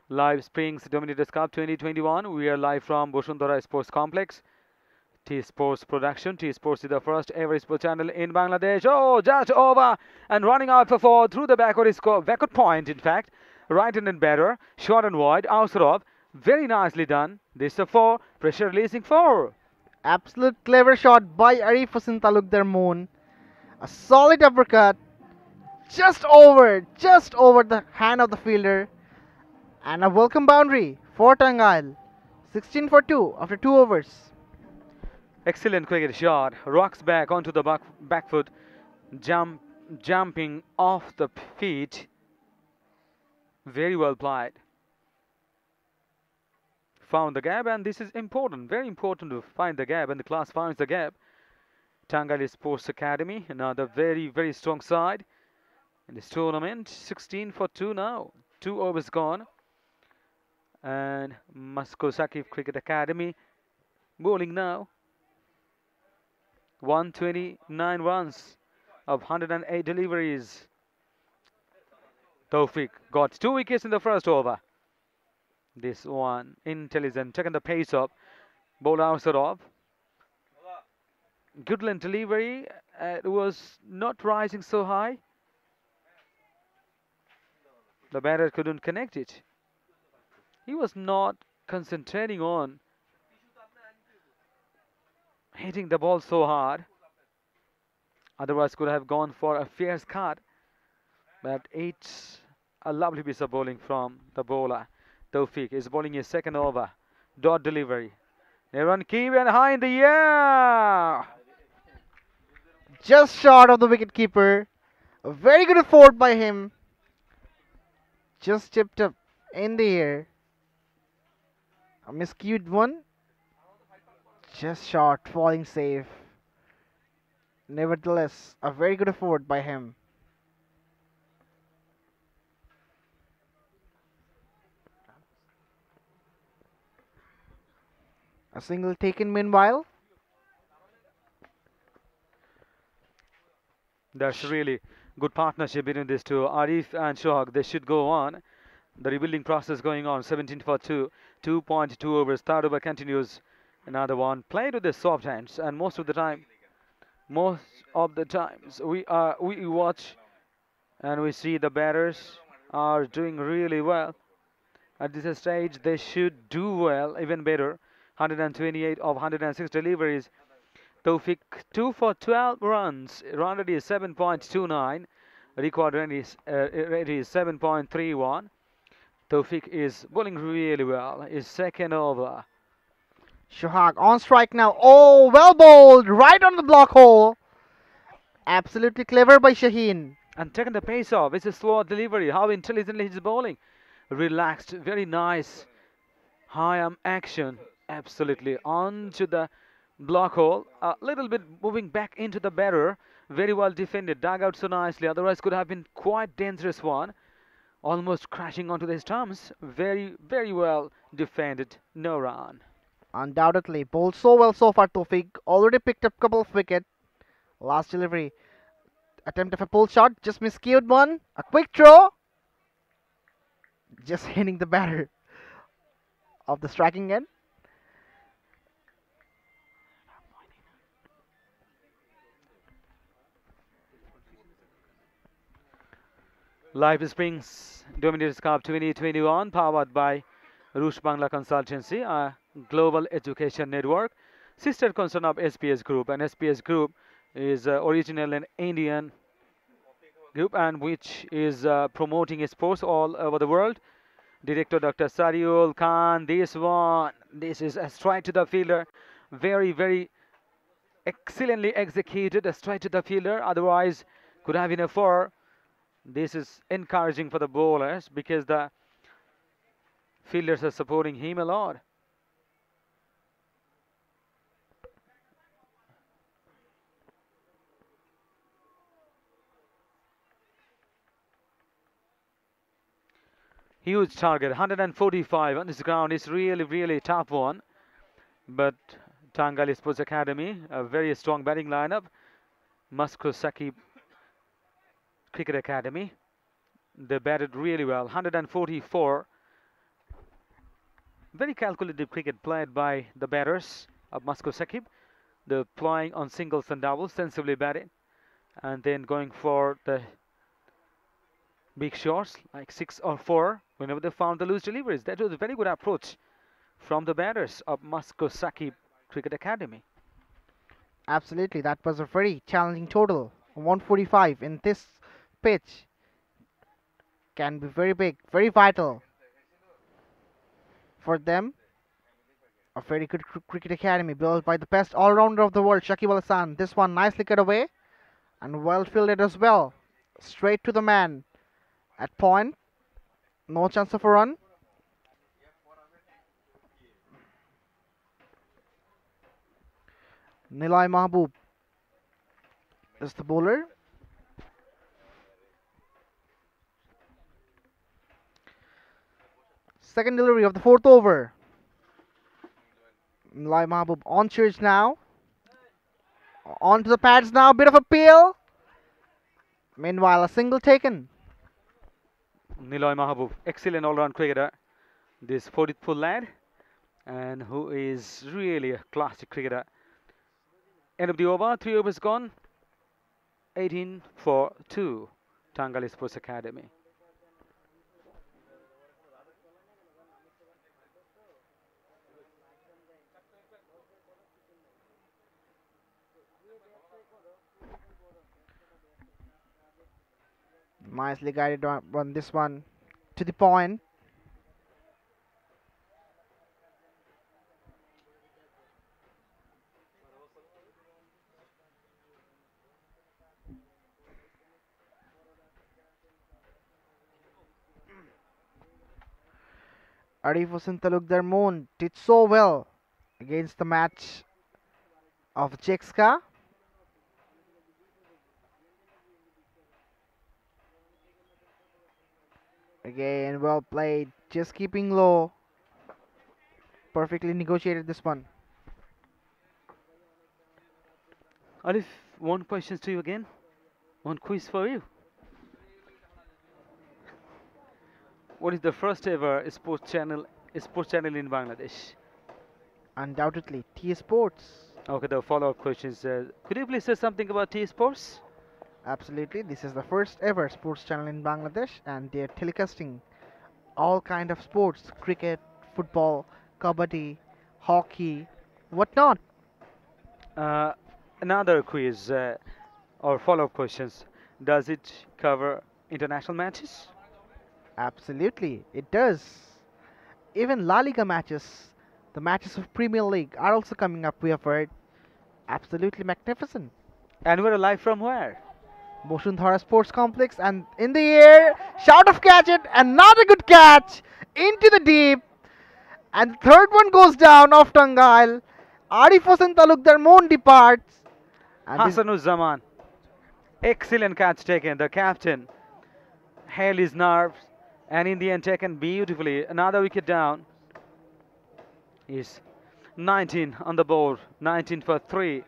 Live Springs Dominators Cup 2021. We are live from Bashundhara Sports Complex. T Sports production. T Sports is the first ever sports channel in Bangladesh. Oh, just over and running out for 4 through the backward point. In fact, right-handed batter, short and wide, outside off. Very nicely done. This is a 4. Pressure releasing 4. Absolute clever shot by Arif Hossain Talukdar Moon. A solid uppercut. Just over the hand of the fielder. And a welcome boundary for Tangail. 16 for 2 after 2 overs. Excellent cricket shot. Rocks back onto the back foot. Jumping off the feet. Very well played. Found the gap, and this is important. Very important to find the gap, and the class finds the gap. Tangail Sports Academy, another very, very strong side in this tournament. 16 for 2 now. 2 overs gone. And Masco Shakib Cricket Academy bowling now. 129 runs of 108 deliveries. Tawfiq got 2 wickets in the first over. This one intelligent, taking the pace up. Bowled outside off. Good length delivery. It was not rising so high. The batter couldn't connect it. He was not concentrating on hitting the ball so hard. Otherwise could have gone for a fierce cut. But it's a lovely piece of bowling from the bowler. Tawfiq is bowling his second over. Dot delivery. They run key and high in the air. Just short of the wicketkeeper. A very good effort by him. Just chipped up in the air. A miscued one. Just short, falling safe. Nevertheless, a very good effort by him. A single taken meanwhile. That's really good partnership between these two. Arif and Shohag, they should go on. The rebuilding process going on. 17 for 2. 2.2 overs. Third over continues. Another one. Played with the soft hands. And most of the times we watch and we see the batters are doing really well. At this stage, they should do well, even better. 128 of 106 deliveries. Tawfiq 2 for 12 runs. Run rate is 7.29. Record rate is 7.31. Tawfiq is bowling really well. His second over. Shohag on strike now. Oh, well bowled. Right on the block hole. Absolutely clever by Shaheen. And taking the pace off. It's a slow delivery. How intelligently he's bowling. Relaxed. Very nice. High arm action. Absolutely. On to the block hole. A little bit moving back into the batter. Very well defended. Dug out so nicely. Otherwise, could have been quite dangerous one. Almost crashing onto the stumps. Very, very well defended. No run. Undoubtedly, bowled so well so far. Tofik already picked up couple of wickets. Last delivery, attempt of a pull shot, just miscued one. A quick throw, just hitting the batter of the striking end. Live Springs Dominators Cup 2021, powered by Rush Bangla Consultancy, a global education network, sister concern of SPS Group. And SPS Group is original and Indian group and which is promoting sports all over the world. Director Dr. Sariul Khan, this is a strike to the fielder. Very, very excellently executed, a strike to the fielder. Otherwise, could have been a four. This is encouraging for the bowlers because the fielders are supporting him a lot. Huge target, 145 on this ground is really, really tough one. But Tangail Sports Academy, a very strong batting lineup. Masco Shakib Cricket Academy, they batted really well. 144. Very calculated cricket played by the batters of Masco Shakib. They're playing on singles and doubles, sensibly batting, and then going for the big shots like 6 or 4 whenever they found the loose deliveries. That was a very good approach from the batters of Masco Shakib Cricket Academy. Absolutely, that was a very challenging total. 145 in this pitch can be very big, very vital for them. A very good cricket academy built by the best all-rounder of the world, Shakib Al Hasan. This one nicely cut away and well fielded as well. Straight to the man at point. No chance of a run. Nilay Mahbub is the bowler. Second delivery of the fourth over. Nilay Mahbub on charge now. On to the pads now. Bit of a peel. Meanwhile, a single taken. Niloy Mahabub, excellent all-round cricketer. This 40th lad, and who is really a classic cricketer. End of the over, 3 overs gone. 18 for 2. Tangail Sports Academy. Nicely guided on this one to the point. Arif Hossain Talukdar Moon did so well against the match of Jexka. Again, well played. Just keeping low. Perfectly negotiated this one. Alif, one question to you again. One quiz for you. What is the first ever sports channel in Bangladesh? Undoubtedly, T Sports. Okay, the follow-up question is, could you please say something about T Sports? Absolutely, this is the first ever sports channel in Bangladesh, and they're telecasting all kind of sports: cricket, football, kabaddi, hockey, whatnot. Another quiz or follow-up questions. Does it cover international matches? Absolutely, it does. Even La Liga matches, the matches of Premier League are also coming up. We have heard. Absolutely magnificent. And we're live from where? Bashundhara Sports Complex, and in the air, shout of catch it, and not a good catch into the deep, and the third one goes down off Tangail. Arif Hossain Talukdar Moon departs. And this Hasanuzzaman. Excellent catch taken. The captain held his nerves and in the end taken beautifully. Another wicket down. Is 19 on the board. 19 for 3.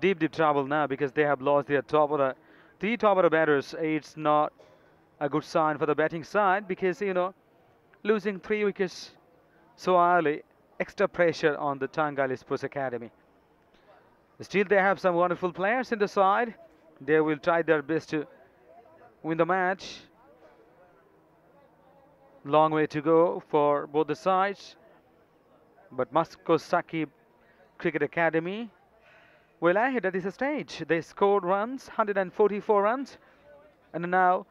Deep trouble now because they have lost their top order. 3 top order batters. It's not a good sign for the batting side because, losing 3 wickets so early, extra pressure on the Tangail Sports Academy. Still, they have some wonderful players in the side. They will try their best to win the match. Long way to go for both the sides. But Masco Shakib Cricket Academy well ahead at this stage. They scored runs, 144 runs. And now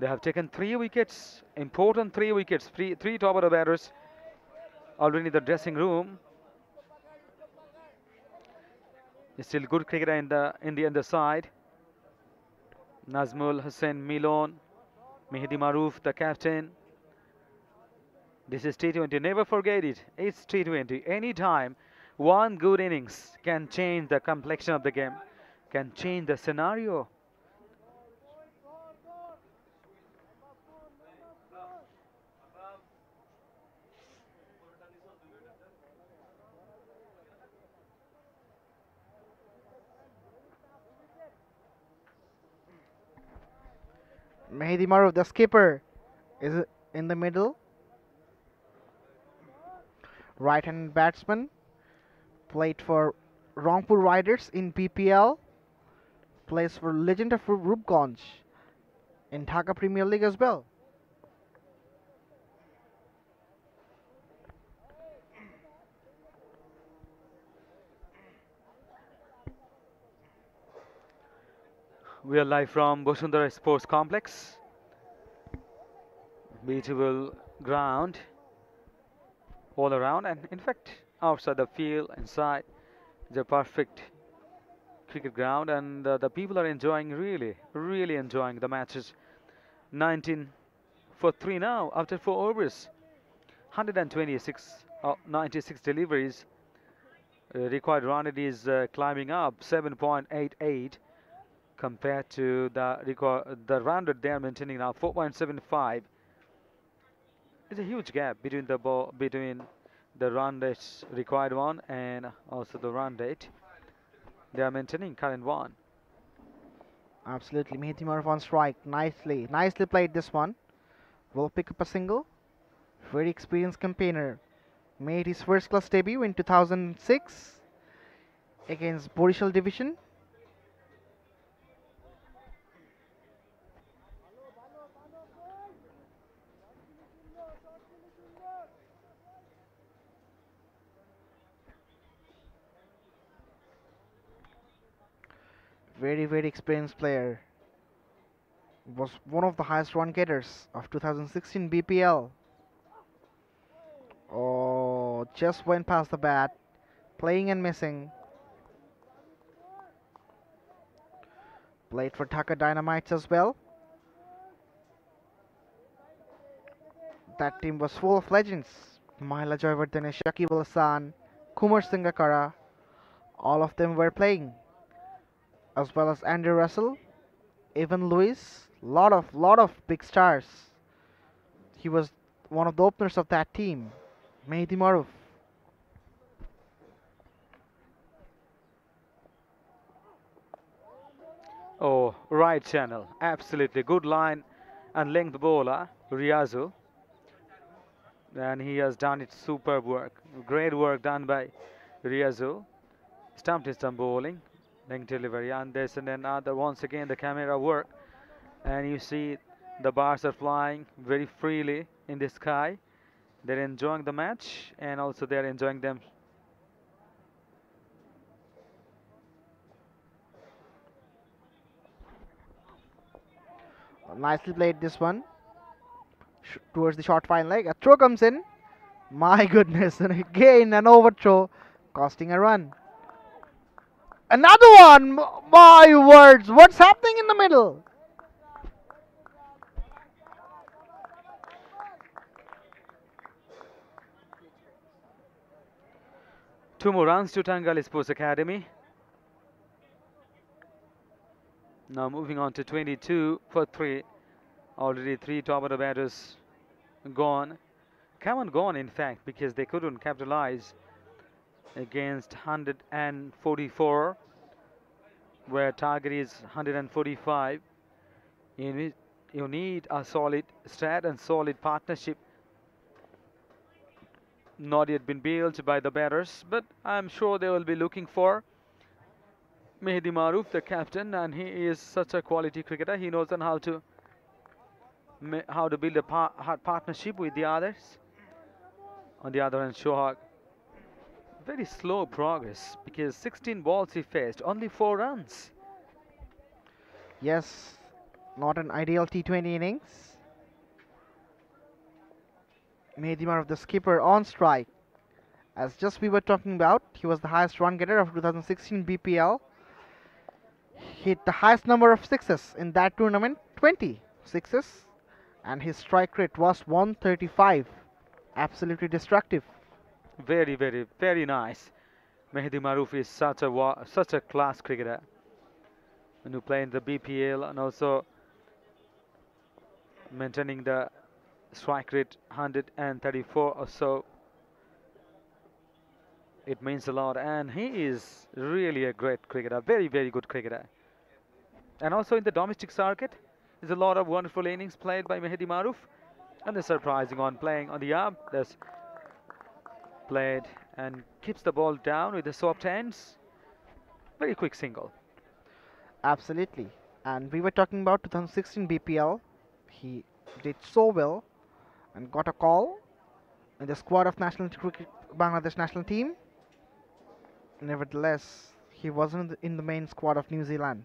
they have taken 3 wickets, important 3 wickets, 3 top order batters already in the dressing room. Still good cricketer in the underside. Nazmul Hussain Milon, Mehdi Maroof, the captain. This is T20. Never forget it. It's T20. Anytime one good innings can change the complexion of the game, can change the scenario. Mehdi Maruf, the skipper, is in the middle. Right-hand batsman. Played for Rangpur Riders in BPL. Plays for Legend of Rupganj in Dhaka Premier League as well. We are live from Bashundhara Sports Complex. Beautiful ground all around, and in fact, outside the field, inside, it's a perfect cricket ground, and the people are enjoying, really enjoying the matches. 19 for 3 now after 4 overs. 126, 96 deliveries. Required run it is climbing up 7.88 compared to the run that they are maintaining now 4.75. It's a huge gap between the run that's required one and also the run rate. They are maintaining current one. Absolutely, Mehdi Maruf on strike. Nicely played this one. Will pick up a single. Very experienced campaigner. Made his first class debut in 2006 against Borishal Division. Very experienced player. Was one of the highest run getters of 2016 BPL. Oh, just went past the bat. Playing and missing. Played for Dhaka Dynamites as well. That team was full of legends. Mahila Joyvardhane, Shakib Al Hasan, Kumar Singakara. All of them were playing. As well as Andrew Russell, Evan Lewis. Lot of big stars. He was one of the openers of that team. Mehdi Maruf. Oh, right channel. Absolutely good line and length bowler, Riazu. And he has done it superb work. Great work done by Riazu. Stumped in some bowling, length delivery, and there's another once again the camera work. And you see the bars are flying very freely in the sky. They're enjoying the match and also they're enjoying them. Nicely played this one. Towards the short fine leg. A throw comes in. My goodness, and again an overthrow, costing a run. Another one! My words, what's happening in the middle? Two more runs to Tangail Sports Academy. Now moving on to 22 for 3. Already 3 top order batters gone. Come on, gone in fact, because they couldn't capitalize against 144, where target is 145. You need a solid strat and solid partnership. Not yet been built by the batters, but I'm sure they will be looking for Mehdi Maroof, the captain, and he is such a quality cricketer. He knows on how to build a partnership with the others. On the other hand, Shohak, very slow progress because 16 balls he faced, only 4 runs. Yes, not an ideal T20 innings. Mehdi Maroof, the skipper, on strike. As just we were talking about, he was the highest run getter of 2016 BPL. Hit the highest number of sixes in that tournament, 20 sixes, and his strike rate was 135. Absolutely destructive. Very, very, very nice. Mehdi Maroof is such a class cricketer. When you play in the BPL and also maintaining the strike rate 134 or so, it means a lot. And he is really a great cricketer, very, very good cricketer. And also in the domestic circuit, there's a lot of wonderful innings played by Mehdi Maroof. And the surprising one playing on the arm. That's played and keeps the ball down with the soft hands. Very quick single. Absolutely. And we were talking about 2016 BPL. He did so well and got a call in the squad of Bangladesh national team. Nevertheless, he wasn't in the main squad of New Zealand.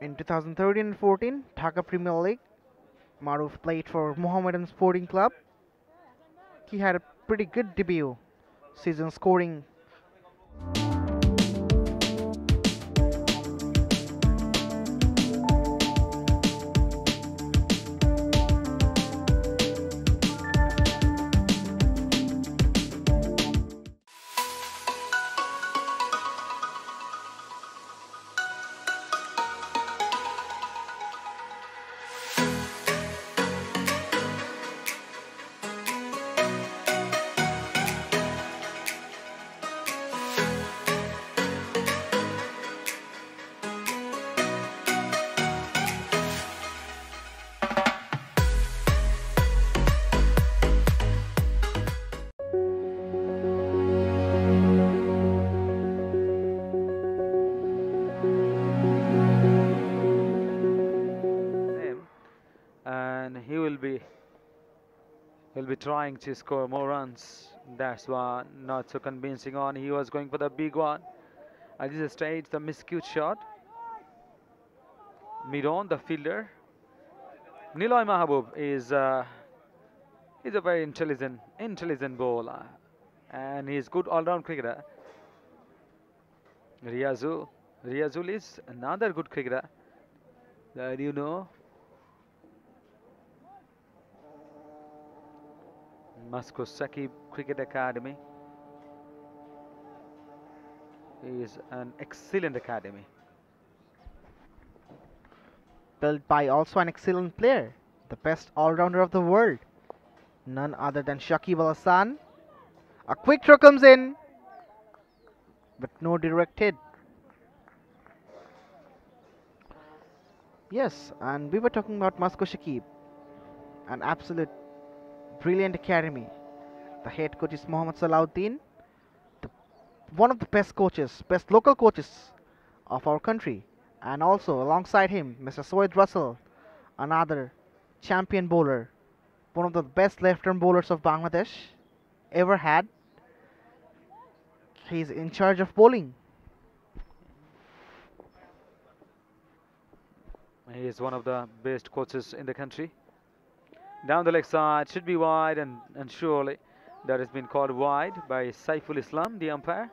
In 2013 and 14, Dhaka Premier League, Maroof played for Mohammedan Sporting Club. He had a pretty good debut season, scoring and he'll be trying to score more runs. That's why not so convincing on. He was going for the big one. At this stage, the miscute shot. Mid on the fielder. Niloy Mahabub is a very intelligent bowler, and he's good all-round cricketer. Riazul is another good cricketer. That you know. Masco Shakib Cricket Academy is an excellent academy. built by also an excellent player, the best all-rounder of the world, none other than Shakib Al Hassan. A quick throw comes in, but no direct hit. Yes, and we were talking about Masco Shakib, an absolute brilliant academy. The head coach is Mohammad Salahuddin, the, one of the best coaches, best local coaches of our country, and also alongside him, Mr. Soed Russell, another champion bowler, one of the best left-arm bowlers of Bangladesh ever had. He's in charge of bowling. He is one of the best coaches in the country. Down the leg side, should be wide, and surely that has been called wide by Saiful Islam, the umpire.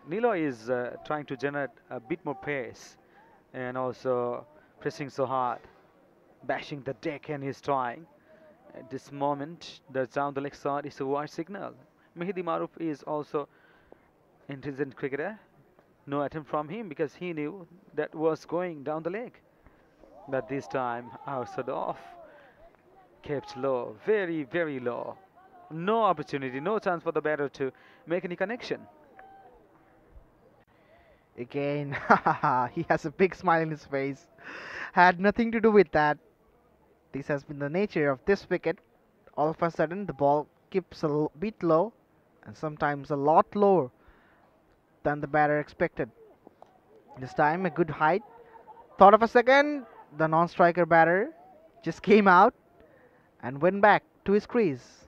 Nilo is trying to generate a bit more pace and also pressing so hard, bashing the deck, and he's trying. At this moment, the down the leg side is a wide signal. Mehdi Maruf is also intelligent cricketer. No attempt from him because he knew that was going down the leg. But this time, outside off, kept low, very, very low. No opportunity, no chance for the batter to make any connection. Again, he has a big smile in his face. Had nothing to do with that. This has been the nature of this wicket. All of a sudden, the ball keeps a bit low, and sometimes a lot lower than the batter expected. This time, a good height. Thought of a second, the non striker batter just came out and went back to his crease.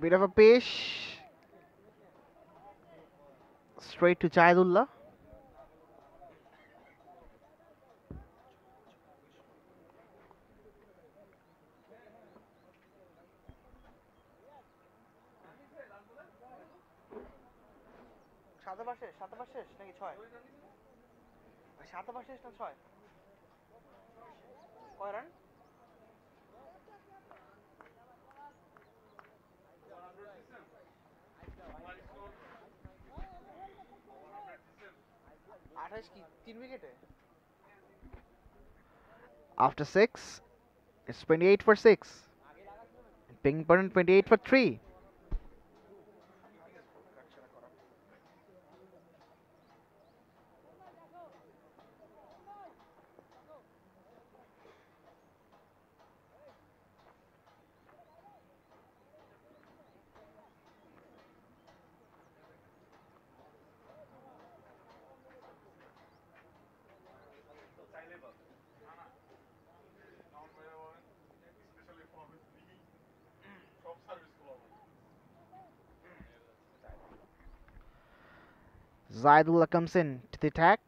Bit of a pitch. Straight to Jaidullah. After 6, it's 28 for 6. Ping Pong 28 for 3. Zaidullah comes in to the attack.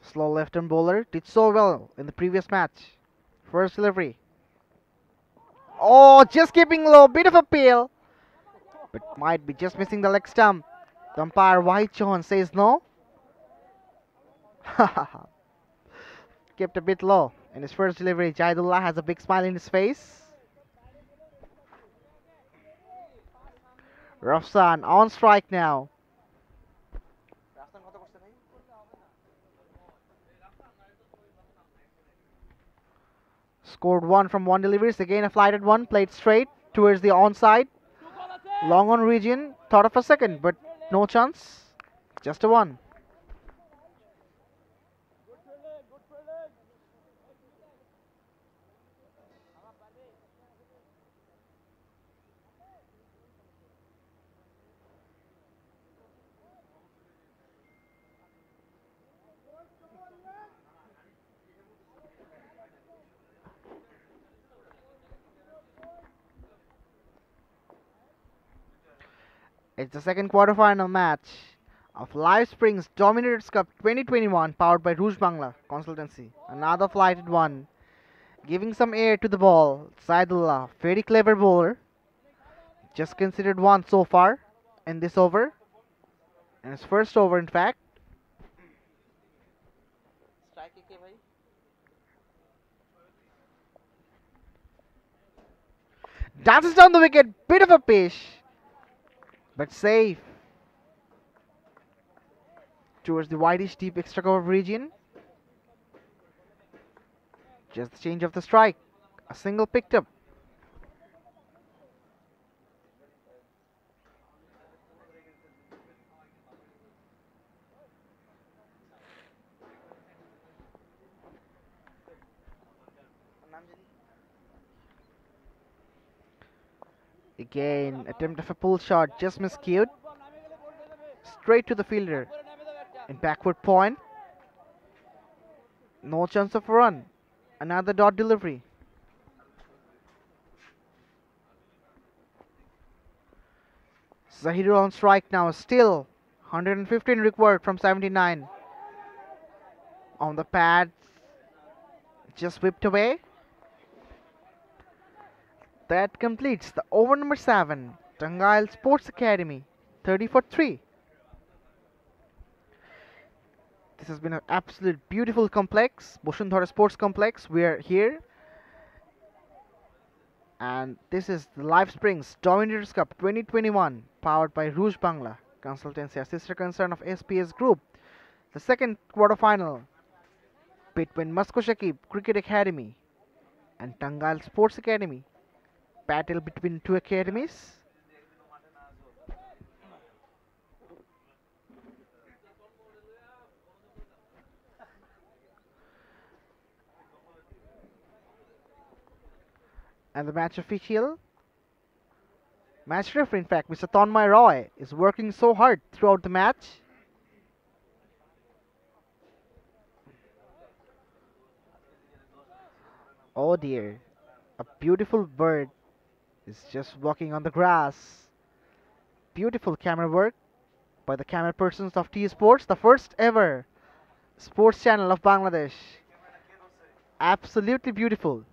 Slow left-hand bowler did so well in the previous match. First delivery. Oh, just keeping low, bit of a peel. But might be just missing the leg stump. The umpire Wahid Chauhan says no. Kept a bit low. In his first delivery, Jaidullah has a big smile in his face. Rafsan on strike now. Scored 1 from 1 deliveries. Again a flighted one, played straight towards the onside. Long on region, thought of a second, but no chance. Just a 1. It's the second quarterfinal match of Live Springs Dominators Cup 2021 powered by Rouge Bangla Consultancy. Another flighted one, giving some air to the ball. Saidullah, very clever bowler. Just considered 1 so far in this over. And his first over, in fact. Dances down the wicket, bit of a pitch, but safe. Towards the whitish deep extra cover region. Just the change of the strike. A single picked up. Again, attempt of a pull shot, just miscued. Straight to the fielder. In backward point. No chance of a run. Another dot delivery. Zahiru on strike now. Still 115 required from 79. On the pad. Just whipped away. That completes the over number 7. Tangail Sports Academy. 30 for 3. This has been an absolute beautiful complex. Bashundhara Sports Complex. We are here. And this is the Live Springs Dominators Cup 2021 powered by Rouge Bangla Consultancy, a sister concern of SPS Group. The second quarterfinal between Masco Shakib Cricket Academy and Tangail Sports Academy. Battle between two academies. And the match official, match referee in fact, Mr. Tanmay Roy, is working so hard throughout the match. Oh dear, a beautiful bird is just walking on the grass. Beautiful camera work. by the camera persons of T Sports, the first ever sports channel of Bangladesh. Absolutely beautiful.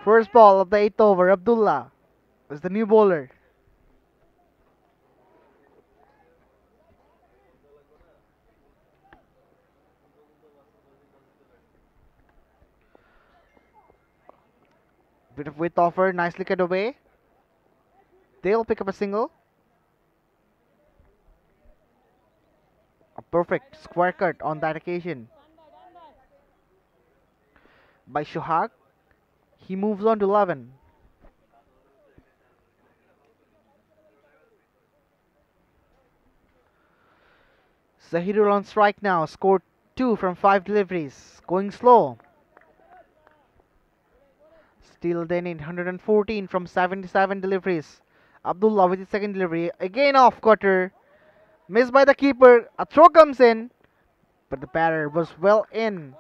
First ball of the 8th over, Abdullah is the new bowler. Bit of width offer, nicely cut away. They'll pick up a single. A perfect square cut on that occasion by Shohag. He moves on to 11. Zahirul on strike now, scored 2 from 5 deliveries. Going slow. Still they need 114 from 77 deliveries. Abdullah with his second delivery. Again off cutter. Missed by the keeper. A throw comes in. But the batter was well in.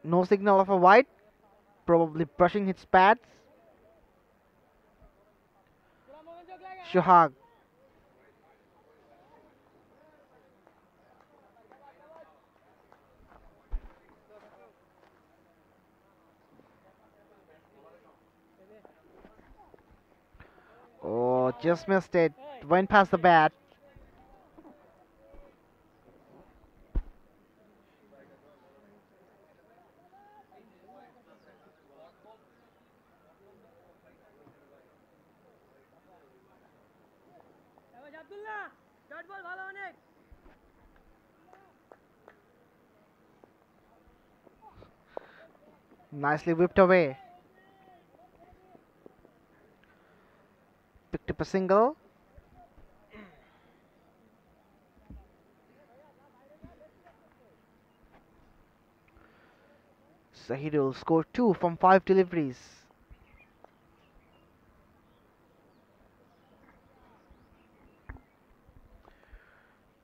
No signal of a wide. Probably brushing his pads. Shohag. Oh, just missed it. Went past the bat. Nicely whipped away. Picked up a single. Zahirul scored 2 from 5 deliveries.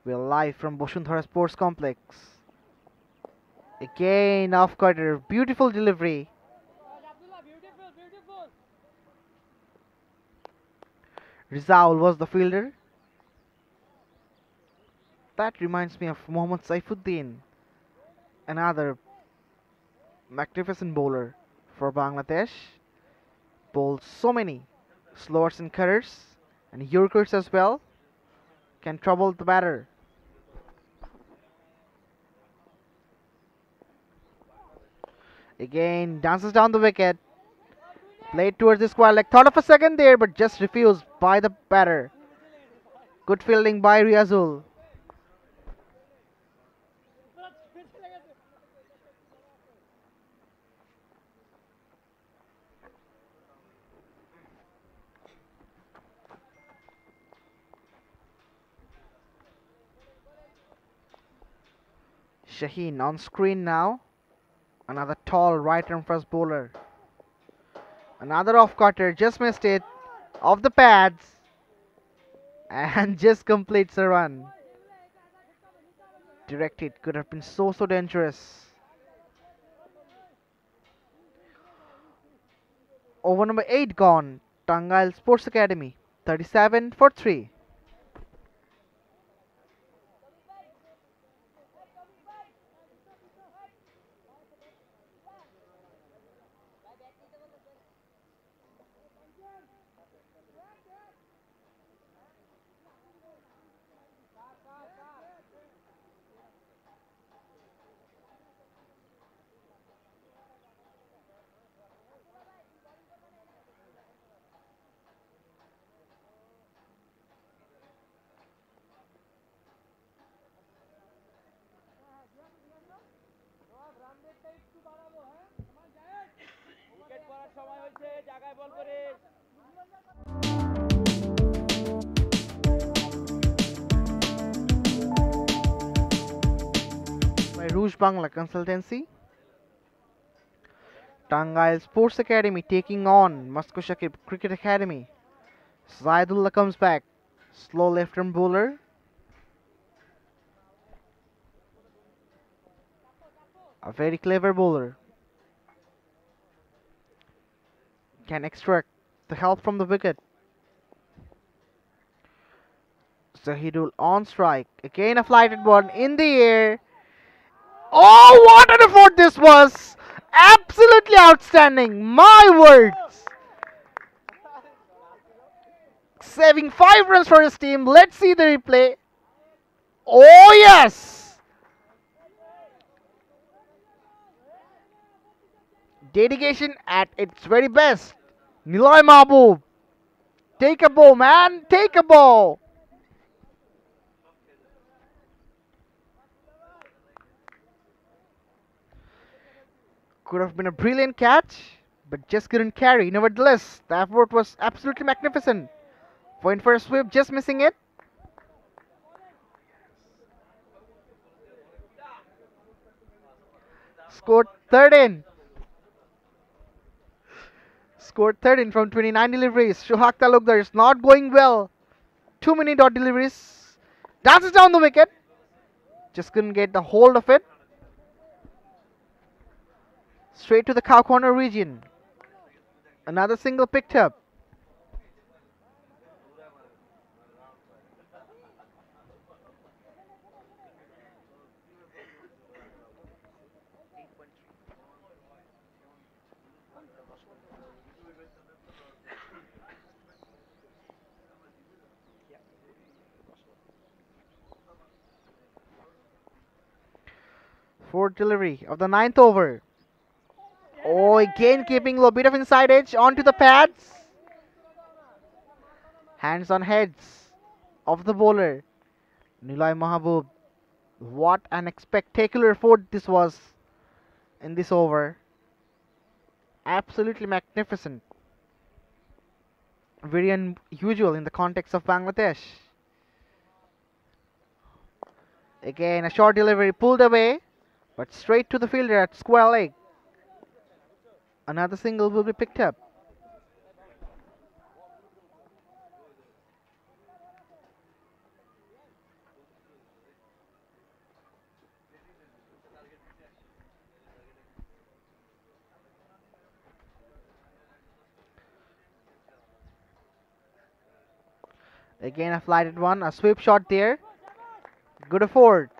We're live from Bashundhara Sports Complex. Again off cutter. Beautiful delivery. Rizal was the fielder. That reminds me of Mohammad Saifuddin, another magnificent bowler for Bangladesh. Bowls so many slowers and cutters and yorkers as well. Can trouble the batter. Again dances down the wicket. Played towards the square leg. Thought of a second there, but just refused by the batter. Good fielding by Riazul. Shaheen on screen now. Another tall right arm fast bowler. Another off cutter, just missed it. Off the pads. And just completes a run. Directed, could have been so dangerous. Over number 8 gone. Tangail Sports Academy. 37 for 3. By Rouge Bangla Consultancy. Tangail Sports Academy taking on Masco Shakib Cricket Academy. Zaidullah comes back. Slow left arm bowler. A very clever bowler. Can extract the help from the wicket. Zahidul on strike. Again a flighted one in the air. Oh, what an effort this was! Absolutely outstanding. My words. Saving 5 runs for his team. Let's see the replay. Oh, yes! Dedication at its very best. Niloy Mahbub. Take a bow, man. Take a bow. Could have been a brilliant catch, but just couldn't carry. Nevertheless, the effort was absolutely magnificent. Point for a sweep, just missing it. Scored 13. Scored 13 from 29 deliveries. Shohak Talukdar is not going well. Too many dot deliveries. Dances down the wicket. Just couldn't get the hold of it. Straight to the cow corner region. Another single picked up. Fourth delivery of the ninth over. Oh, again keeping a bit of inside edge onto the pads. Hands on heads of the bowler. Niloy Mahbub. What an spectacular effort this was in this over. Absolutely magnificent. Very unusual in the context of Bangladesh. Again, a short delivery pulled away, but straight to the fielder at square leg. Another single will be picked up. Again, a flighted one, a sweep shot there. Good effort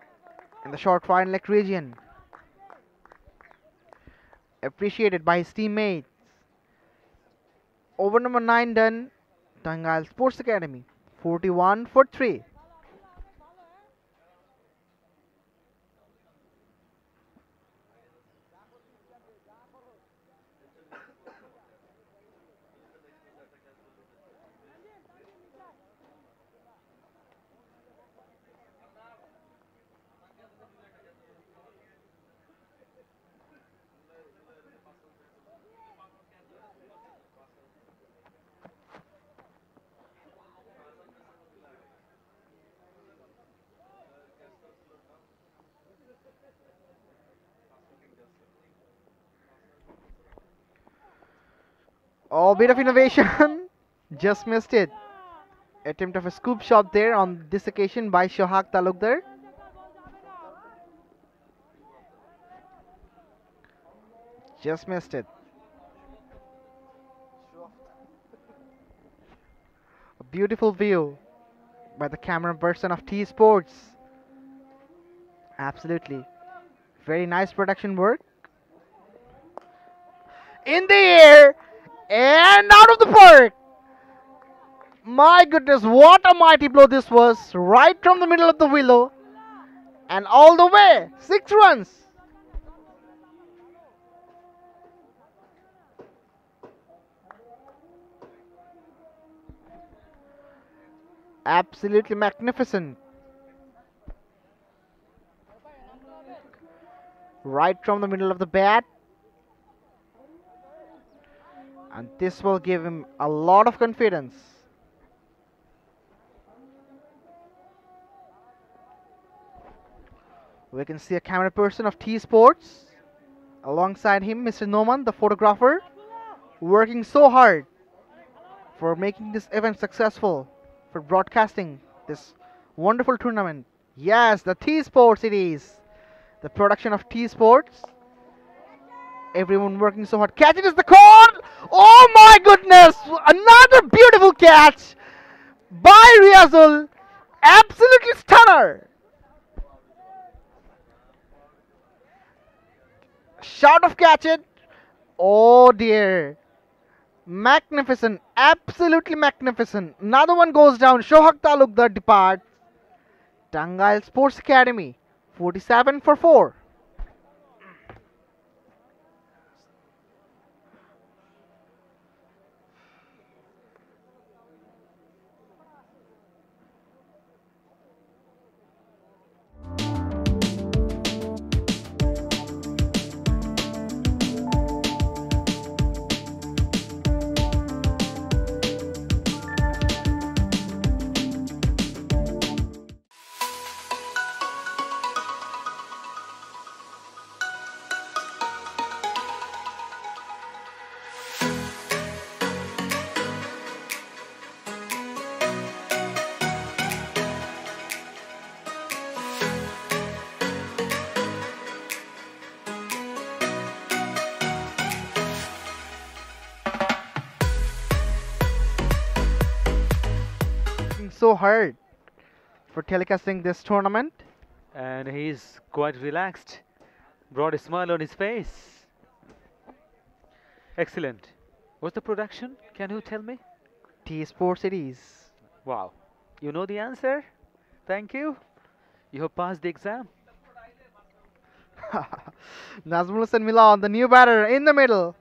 in the short fine leg region. Appreciated by his teammates. Over number 9 done. Tangail Sports Academy. 41 for 3. Oh, bit of innovation. Just missed it. Attempt of a scoop shot there on this occasion by Shohak Talukdar. Just missed it. A beautiful view by the camera person of T Sports. Absolutely. Very nice production work. In the air and out of the park. My goodness, what a mighty blow this was. Right from the middle of the willow and all the way. 6 runs. Absolutely magnificent. Right from the middle of the bat. And this will give him a lot of confidence. We can see a camera person of T Sports. Alongside him, Mr. Noman, the photographer, working so hard for making this event successful, for broadcasting this wonderful tournament. Yes, the T Sports it is. The production of T Sports Everyone working so hard. Catch it is the call. Oh my goodness! Another beautiful catch by Riazul. Absolutely stunner. Shot of catch it. Oh dear. Magnificent. Absolutely magnificent. Another one goes down. Shohak Talukdar departs. Tangail Sports Academy. 47 for 4. So hard for telecasting this tournament. And he's quite relaxed. Brought a smile on his face. Excellent. What's the production? Can you tell me? T Sports it is. Wow. You know the answer? Thank you. You have passed the exam. Nazmul Hussain Milan, the new batter in the middle.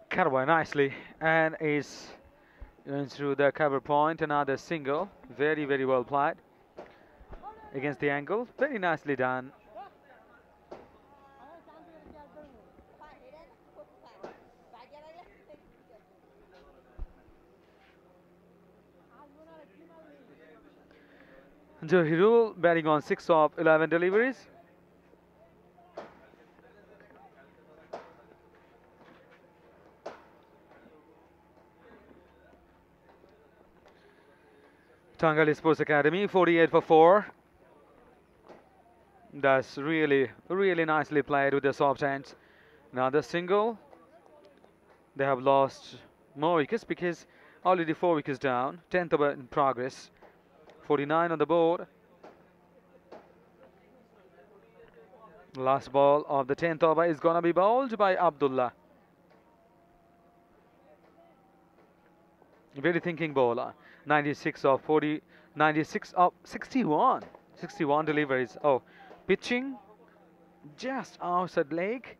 Cut away nicely. And is going through the cover point. Another single. Very, very well played. Against the angle. Very nicely done. Johirul batting on 6 of 11 deliveries. Tangail Sports Academy 48 for 4. That's really, really nicely played with the soft hands. Another single. They have lost more wickets because already 4 wickets down. 10th over in progress. 49 on the board. Last ball of the 10th over is gonna be bowled by Abdullah. Very thinking bowler. 96 of 40, 96 of 61. 61 deliveries. Oh, pitching just outside leg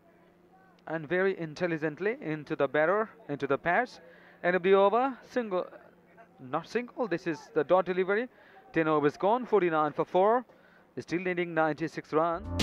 and very intelligently into the batter, into the pads. End of the over, single, not single, this is the dot delivery. 10 overs gone, 49 for 4. Still needing 96 runs.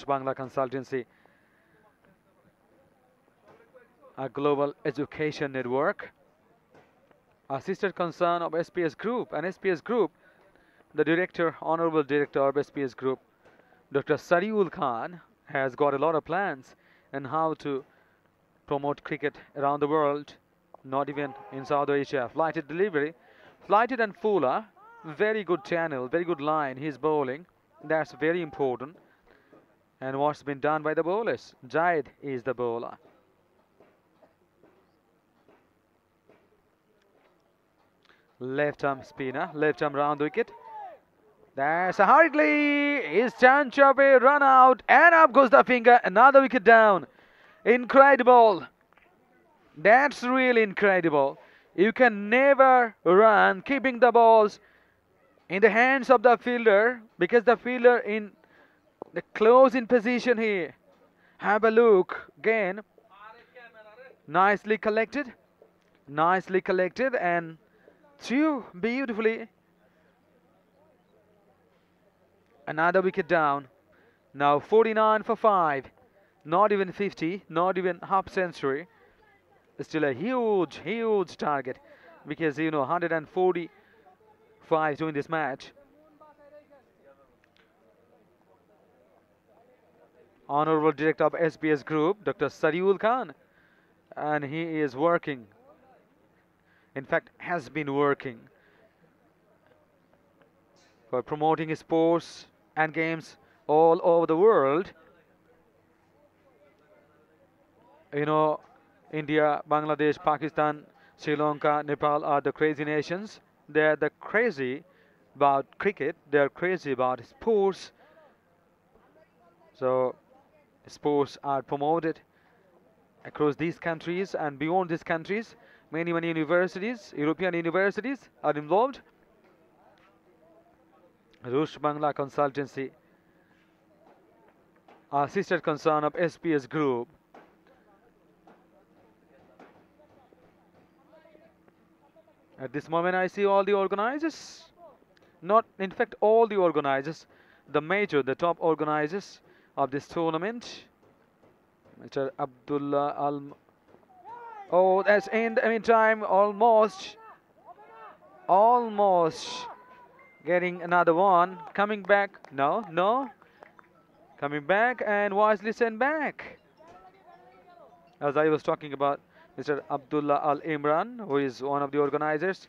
Bangla Consultancy, a global education network, a sister concern of SPS Group. And SPS Group, the director, honorable director of SPS Group, Dr. Sariul Khan, has got a lot of plans on how to promote cricket around the world, not even in South Asia. Flighted delivery, flighted and fuller, very good channel, very good line. He's bowling. That's very important. And what's been done by the bowlers? Jaid is the bowler. Left arm spinner, left arm round wicket. That's a hardly is chance of a run out, and up goes the finger. Another wicket down. Incredible. That's really incredible. You can never run keeping the balls in the hands of the fielder, because the fielder in the close in position here. Have a look again. Nicely collected. Nicely collected and threw beautifully. Another wicket down. Now 49 for 5. Not even 50, not even half century. Still a huge, huge target because 145 to win this match. Honorable Director of SBS Group, Dr. Sariul Khan, and he is working. In fact, has been working for promoting sports and games all over the world. India, Bangladesh, Pakistan, Sri Lanka, Nepal are the crazy nations. They're the crazy about cricket. They're crazy about sports. So sports are promoted across these countries and beyond these countries. Many universities, European universities are involved. Rush Bangla Consultancy, a sister concern of SPS Group. At this moment, I see all the organizers. Not, in fact, all the organizers. The top organizers of this tournament. Mr. Abdullah Al. Oh, that's in the meantime, almost getting another one. Coming back. No. Coming back and wisely sent back. As I was talking about Mr. Abdullah Al Imran, who is one of the organizers.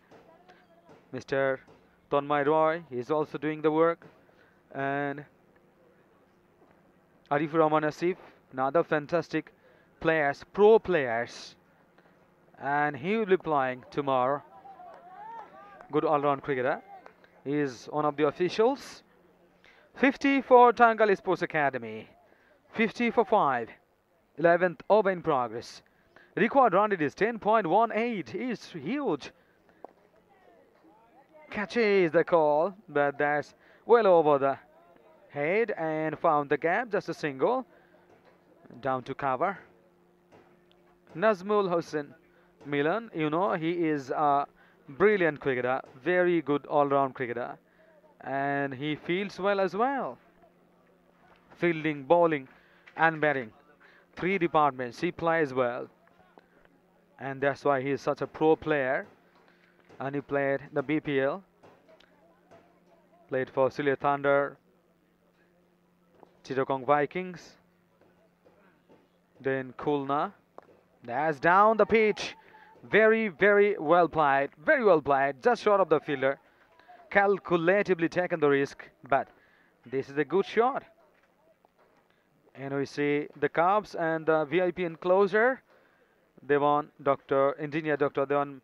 Mr. Tonmai Roy, he is also doing the work. And Arif Rahman Asif, another fantastic players, pro players. And he will be playing tomorrow. Good all-round cricketer. He is one of the officials. 50 for Tangail Sports Academy. 50 for 5. 11th over in progress. Record run it is 10.18. It's huge. Catches the call, but that's well over the head and found the gap. Just a single. Down to cover. Nazmul Hossain Milan, he is a brilliant cricketer. Very good all-round cricketer. And he fields well as well. Fielding, bowling and batting. 3 departments. He plays well. And that's why he is such a pro player. And he played the BPL. Played for Sile Thunder, Chittagong Vikings. Then Khulna. That's down the pitch. Very, very well played. Very well played. Just short of the fielder. Calculatively taken the risk. But this is a good shot. And we see the Cubs and the VIP enclosure. Dewan Engineer Dr. Dewan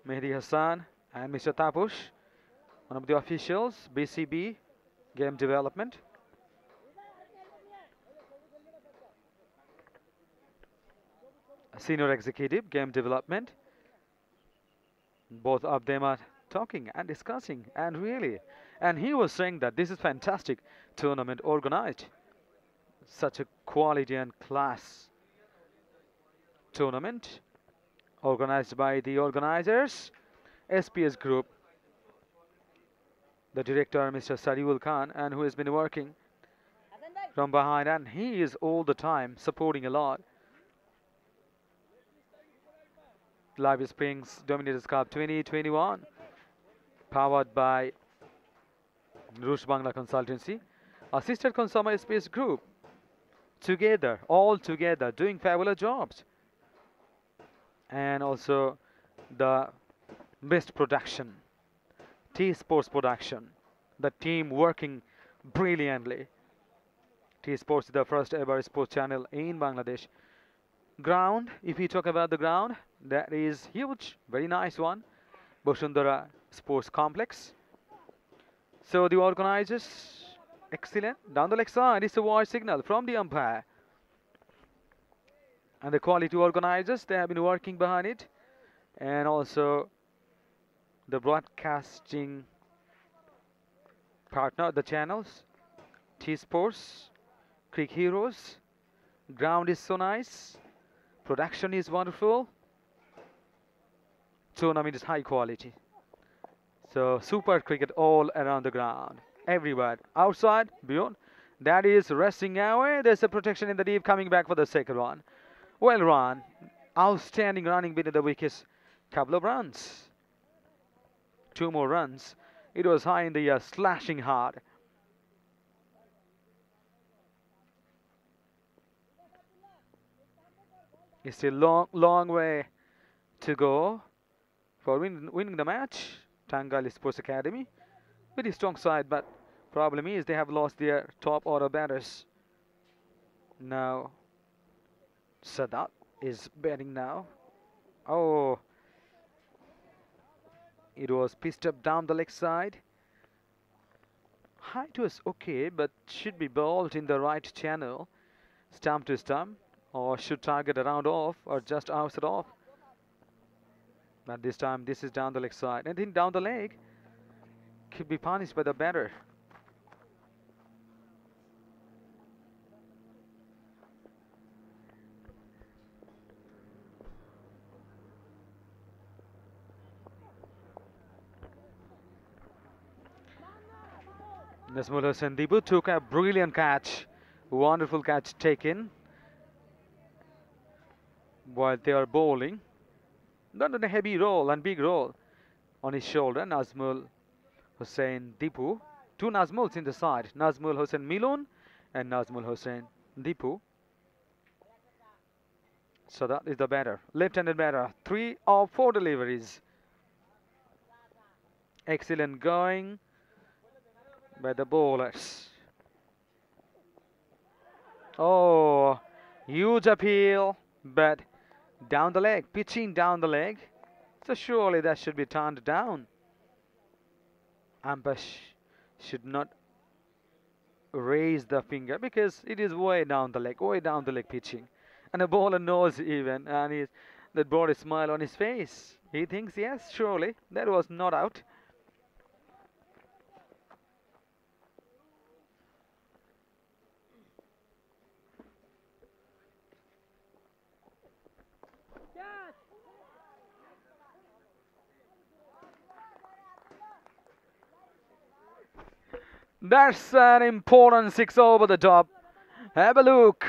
Mehdi Hassan and Mr. Tapush, one of the officials, BCB, Game Development. Senior Executive, Game Development. Both of them are talking and discussing and he was saying that this is fantastic tournament organized. Such a quality and class tournament organized by the organizers, SPS Group, the director Mr. Sariul Khan, and who has been working from behind, and he is all the time supporting a lot. Live Springs Dominators Cup 2021, powered by Rush Bangla Consultancy, a sister consumer SPS Group, all together doing fabulous jobs. And also the best production, T-Sports production, the team working brilliantly. T-Sports is the first ever sports channel in Bangladesh. Ground, if we talk about the ground, that is huge, very nice one. Bashundhara Sports Complex. So the organizers, excellent. Down the leg side is a voice signal from the umpire. And the quality organizers, they have been working behind it. And also the broadcasting partner, the channels, T-Sports, Creek Heroes. Ground is so nice. Production is wonderful. Tournament is high quality. So super cricket all around the ground, everywhere, outside, beyond. That is resting away. There's a protection in the deep, coming back for the second one. Well run, outstanding running between the wickets. Couple of runs, 2 more runs. It was high in the air, slashing hard. It's still long way to go for winning the match. Tangail Sports Academy, very strong side, but problem is they have lost their top order batters. Now Sadat is batting now. Oh, it was pitched up down the leg side. Height was okay, but should be bowled in the right channel, stump to stump, or should target around off or just outside off. But this time, this is down the leg side. And then down the leg could be punished by the batter. Nazmul Hossain Deepu took a brilliant catch. Wonderful catch taken while they are bowling. Not a heavy roll and big roll on his shoulder. Nazmul Hossain Deepu. Two Nazmuls in the side. Nazmul Hossain Milon and Nazmul Hossain Deepu. So that is the batter. Left-handed batter. 3 of 4 deliveries. Excellent going by the bowlers. Oh, huge appeal, but down the leg, pitching down the leg. So surely that should be turned down. Umpire should not raise the finger because it is way down the leg pitching. And the bowler knows even, and that brought a smile on his face. He thinks, yes, surely that was not out. That's an important 6 over the top. Have a look.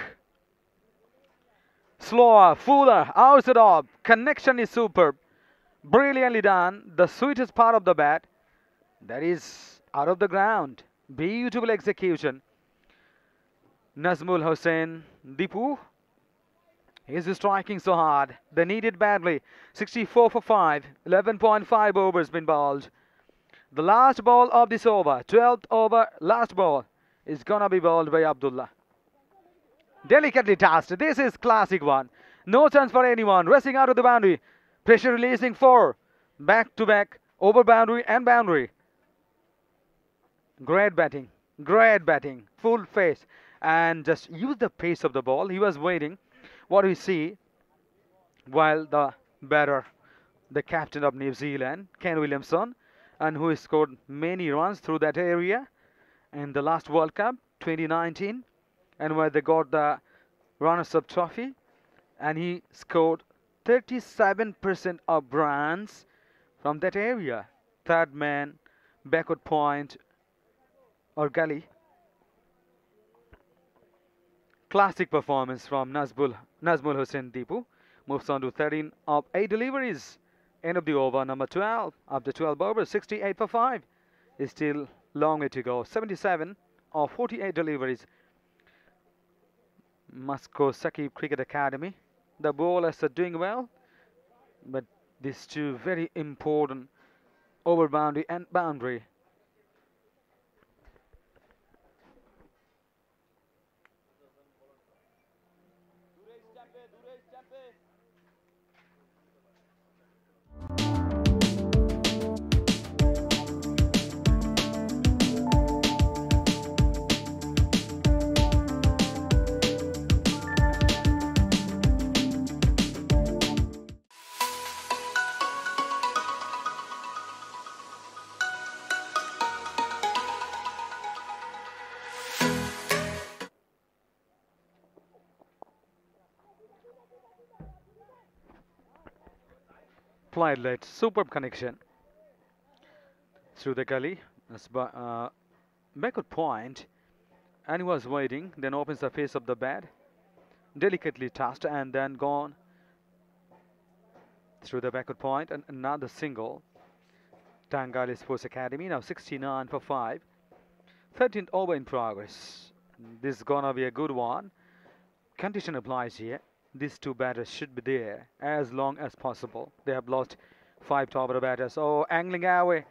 Slower, fuller, outside off. Connection is superb. Brilliantly done. The sweetest part of the bat. That is out of the ground. Beautiful execution. Nazmul Hossain Deepu. He's striking so hard. They need it badly. 64 for 5. 11.5 overs been bowled. The last ball of this over, 12th over, last ball, is gonna be bowled by Abdullah. Delicately tasked. This is classic one. No chance for anyone. Racing out of the boundary. Pressure releasing 4. Back to back. Over boundary and boundary. Great batting. Great batting. Full face. And just use the pace of the ball. He was waiting. What do we see? While the batter, the captain of New Zealand, Ken Williamson, and who scored many runs through that area in the last World Cup 2019, and where they got the runners-up trophy, and he scored 37% of runs from that area. Third man, backward point or gully. Classic performance from Nazmul Hossain Deepu. Moves on to 13 of 8 deliveries. End of the over, number 12. After 12 overs, 68 for 5. Is still long way to go. 77 of 48 deliveries. Masco Shakib Cricket Academy. The bowlers are doing well, but these two very important over boundary and boundary. Played late. Superb connection through the gully. Backward point, and he was waiting. Then opens the face of the bat, delicately tossed, and then gone through the backward point, and another single. Tangail Sports Academy now 69 for 5. 13th over in progress. This is gonna be a good one. Condition applies here. These two batters should be there as long as possible. They have lost 5 top order batters. Oh, angling away.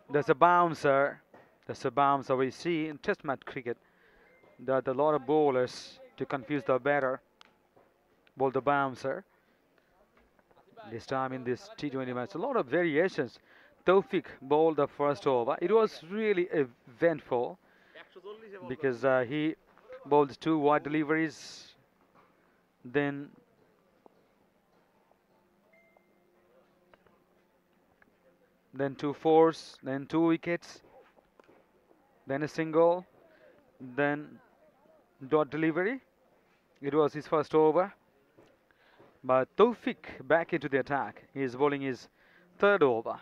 There's a bouncer. There's a bouncer we see in Test match cricket. That a lot of bowlers to confuse the batter. Bowl the bouncer. This time in this T20 match, a lot of variations. Tawfiq bowled the first over. It was really eventful because he bowled 2 wide deliveries, then then 2 fours, then 2 wickets, then a single, then dot delivery. It was his first over. But Tawfiq back into the attack. He is bowling his 3rd over.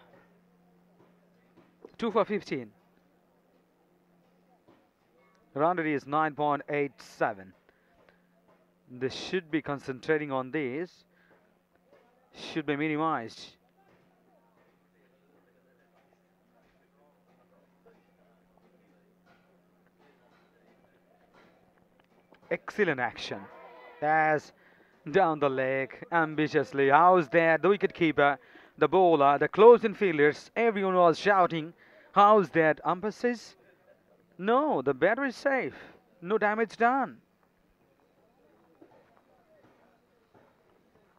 2 for 15. Run rate is 9.87. They should be concentrating on this. Should be minimized. Excellent action. As down the leg, ambitiously. How's that? The wicket keeper, the bowler, the close-in fielders, everyone was shouting. How's that? Umpire says, no, the batter is safe. No damage done.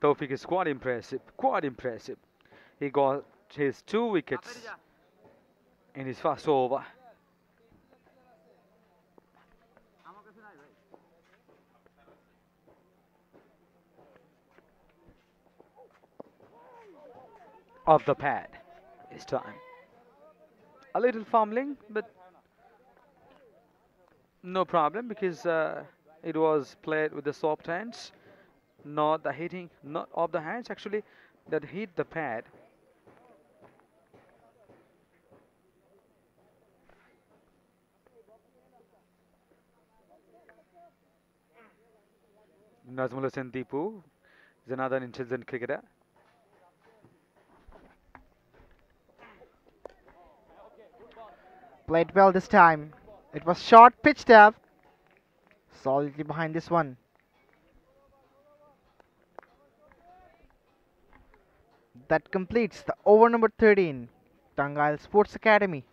Tawfiq is quite impressive. Quite impressive. He got his 2 wickets in his first over. Of the pad this time. A little fumbling, but no problem because it was played with the soft hands, not the hitting, not of the hands actually, that hit the pad. Nazmul Hussain Deepu is another intelligent cricketer. Played well this time. It was short pitch tap. Solidly behind this one. That completes the over number 13. Tangail Sports Academy.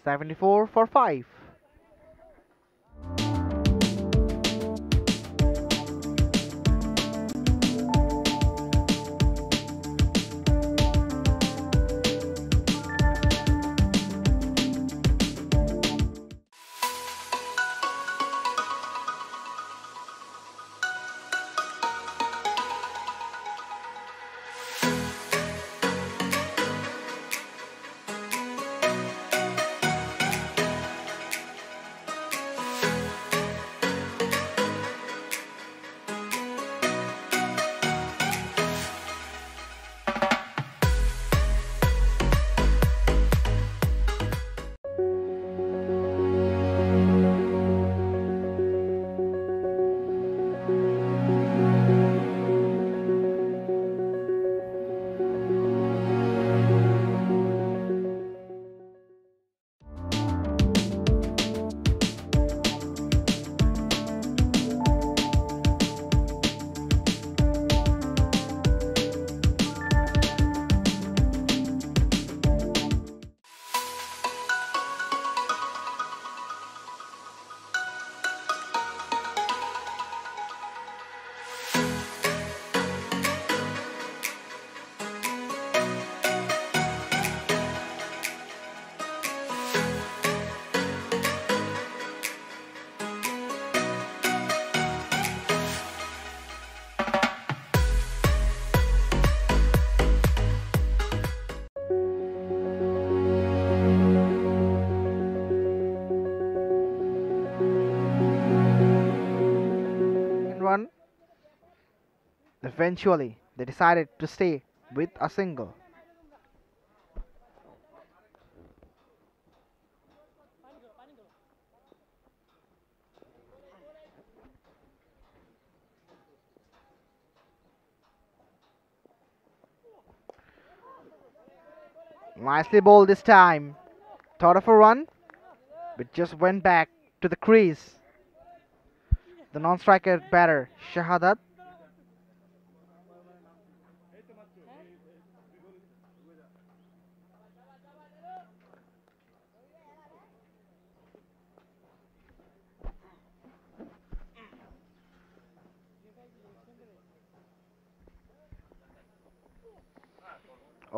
74 for 5. Eventually, they decided to stay with a single. Nicely bowled this time. Thought of a run, but just went back to the crease. The non-striker batter, Shahadat.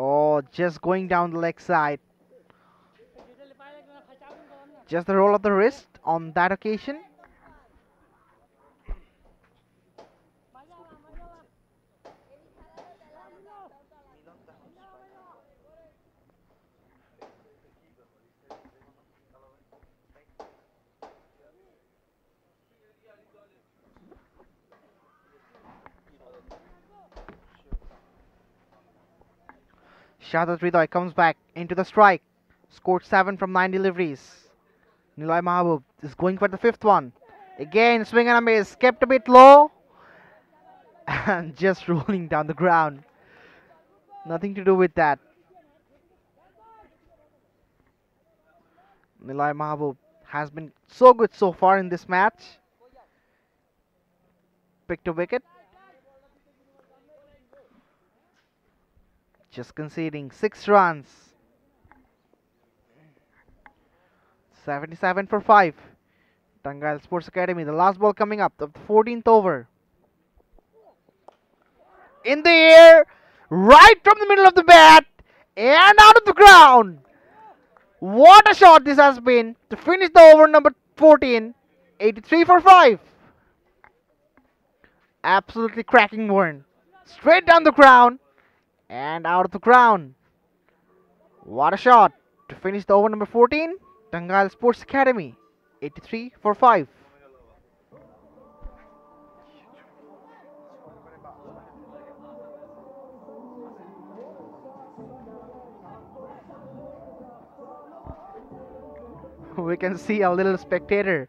Oh, just going down the leg side. Just the roll of the wrist on that occasion. Shahadat Ridoy comes back into the strike. Scored 7 from 9 deliveries. Nilay Mahabub is going for the 5th one. Again, swing and a miss. Kept a bit low. And just rolling down the ground. Nothing to do with that. Nilay Mahabub has been so good so far in this match. Picked a wicket. Just conceding 6 runs. 77 for 5. Tangail Sports Academy, the last ball coming up of the 14th over. In the air, right from the middle of the bat, and out of the ground. What a shot this has been to finish the over number 14. 83 for 5. Absolutely cracking one. Straight down the ground and out of the ground. What a shot to finish the over number 14. Tangail Sports Academy. 83 for 5. We can see a little spectator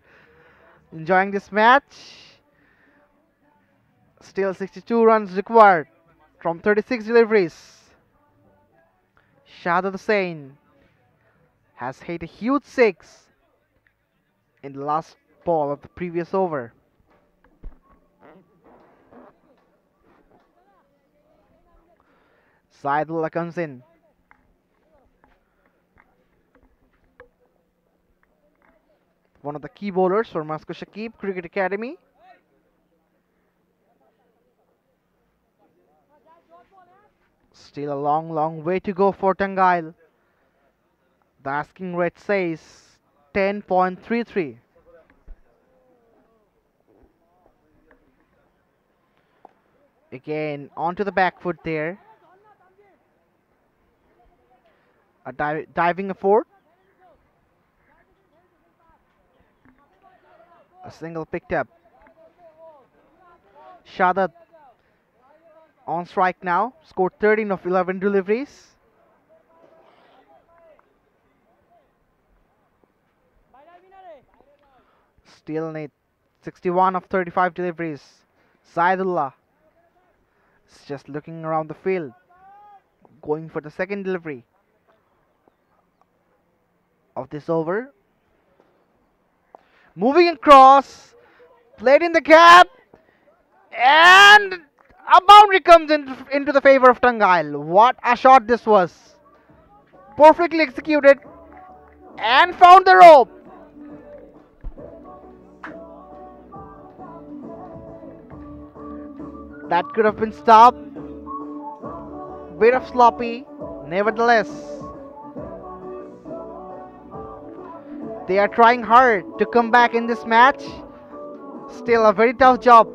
enjoying this match. Still 62 runs required from 36 deliveries. Shahadat Hussain has hit a huge 6 in the last ball of the previous over. Saidullah comes in. One of the key bowlers for Masco Shakib Cricket Academy. Still a long way to go for Tangail. The asking rate says 10.33. Again, onto the back foot there. A diving effort. A single picked up. Shahadat on strike now. Scored 13 of 11 deliveries. Still need 61 of 35 deliveries. Saidullah is just looking around the field. Going for the second delivery of this over. Moving across. Played in the gap. And a boundary comes into the favor of Tangail. What a shot this was. Perfectly executed. And found the rope. That could have been stopped. Bit of sloppy. Nevertheless, they are trying hard to come back in this match. Still a very tough job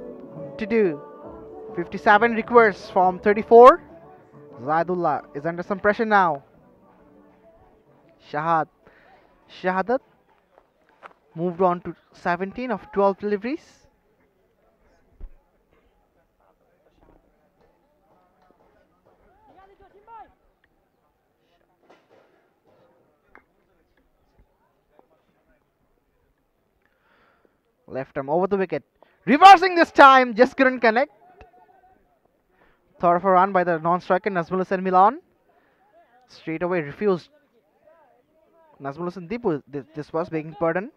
to do. 57 requests from 34. Zaidullah is under some pressure now. Shahadat moved on to 17 of 12 deliveries. Left arm over the wicket. Reversing this time, just couldn't connect. Thought of a run by the non-striker Nazmul Hussain Milan. Straight away refused. Nazmul Hussain Deepu, this was begging pardon.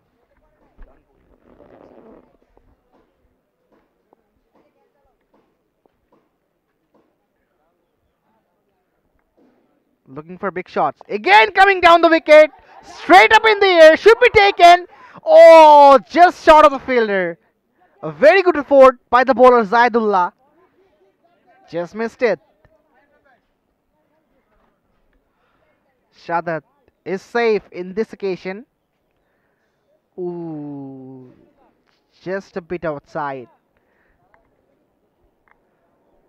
Looking for big shots. Again coming down the wicket. Straight up in the air. Should be taken. Oh, just short of the fielder. A very good effort by the bowler Zaidullah. Just missed it. Shadat is safe in this occasion. Ooh, just a bit outside.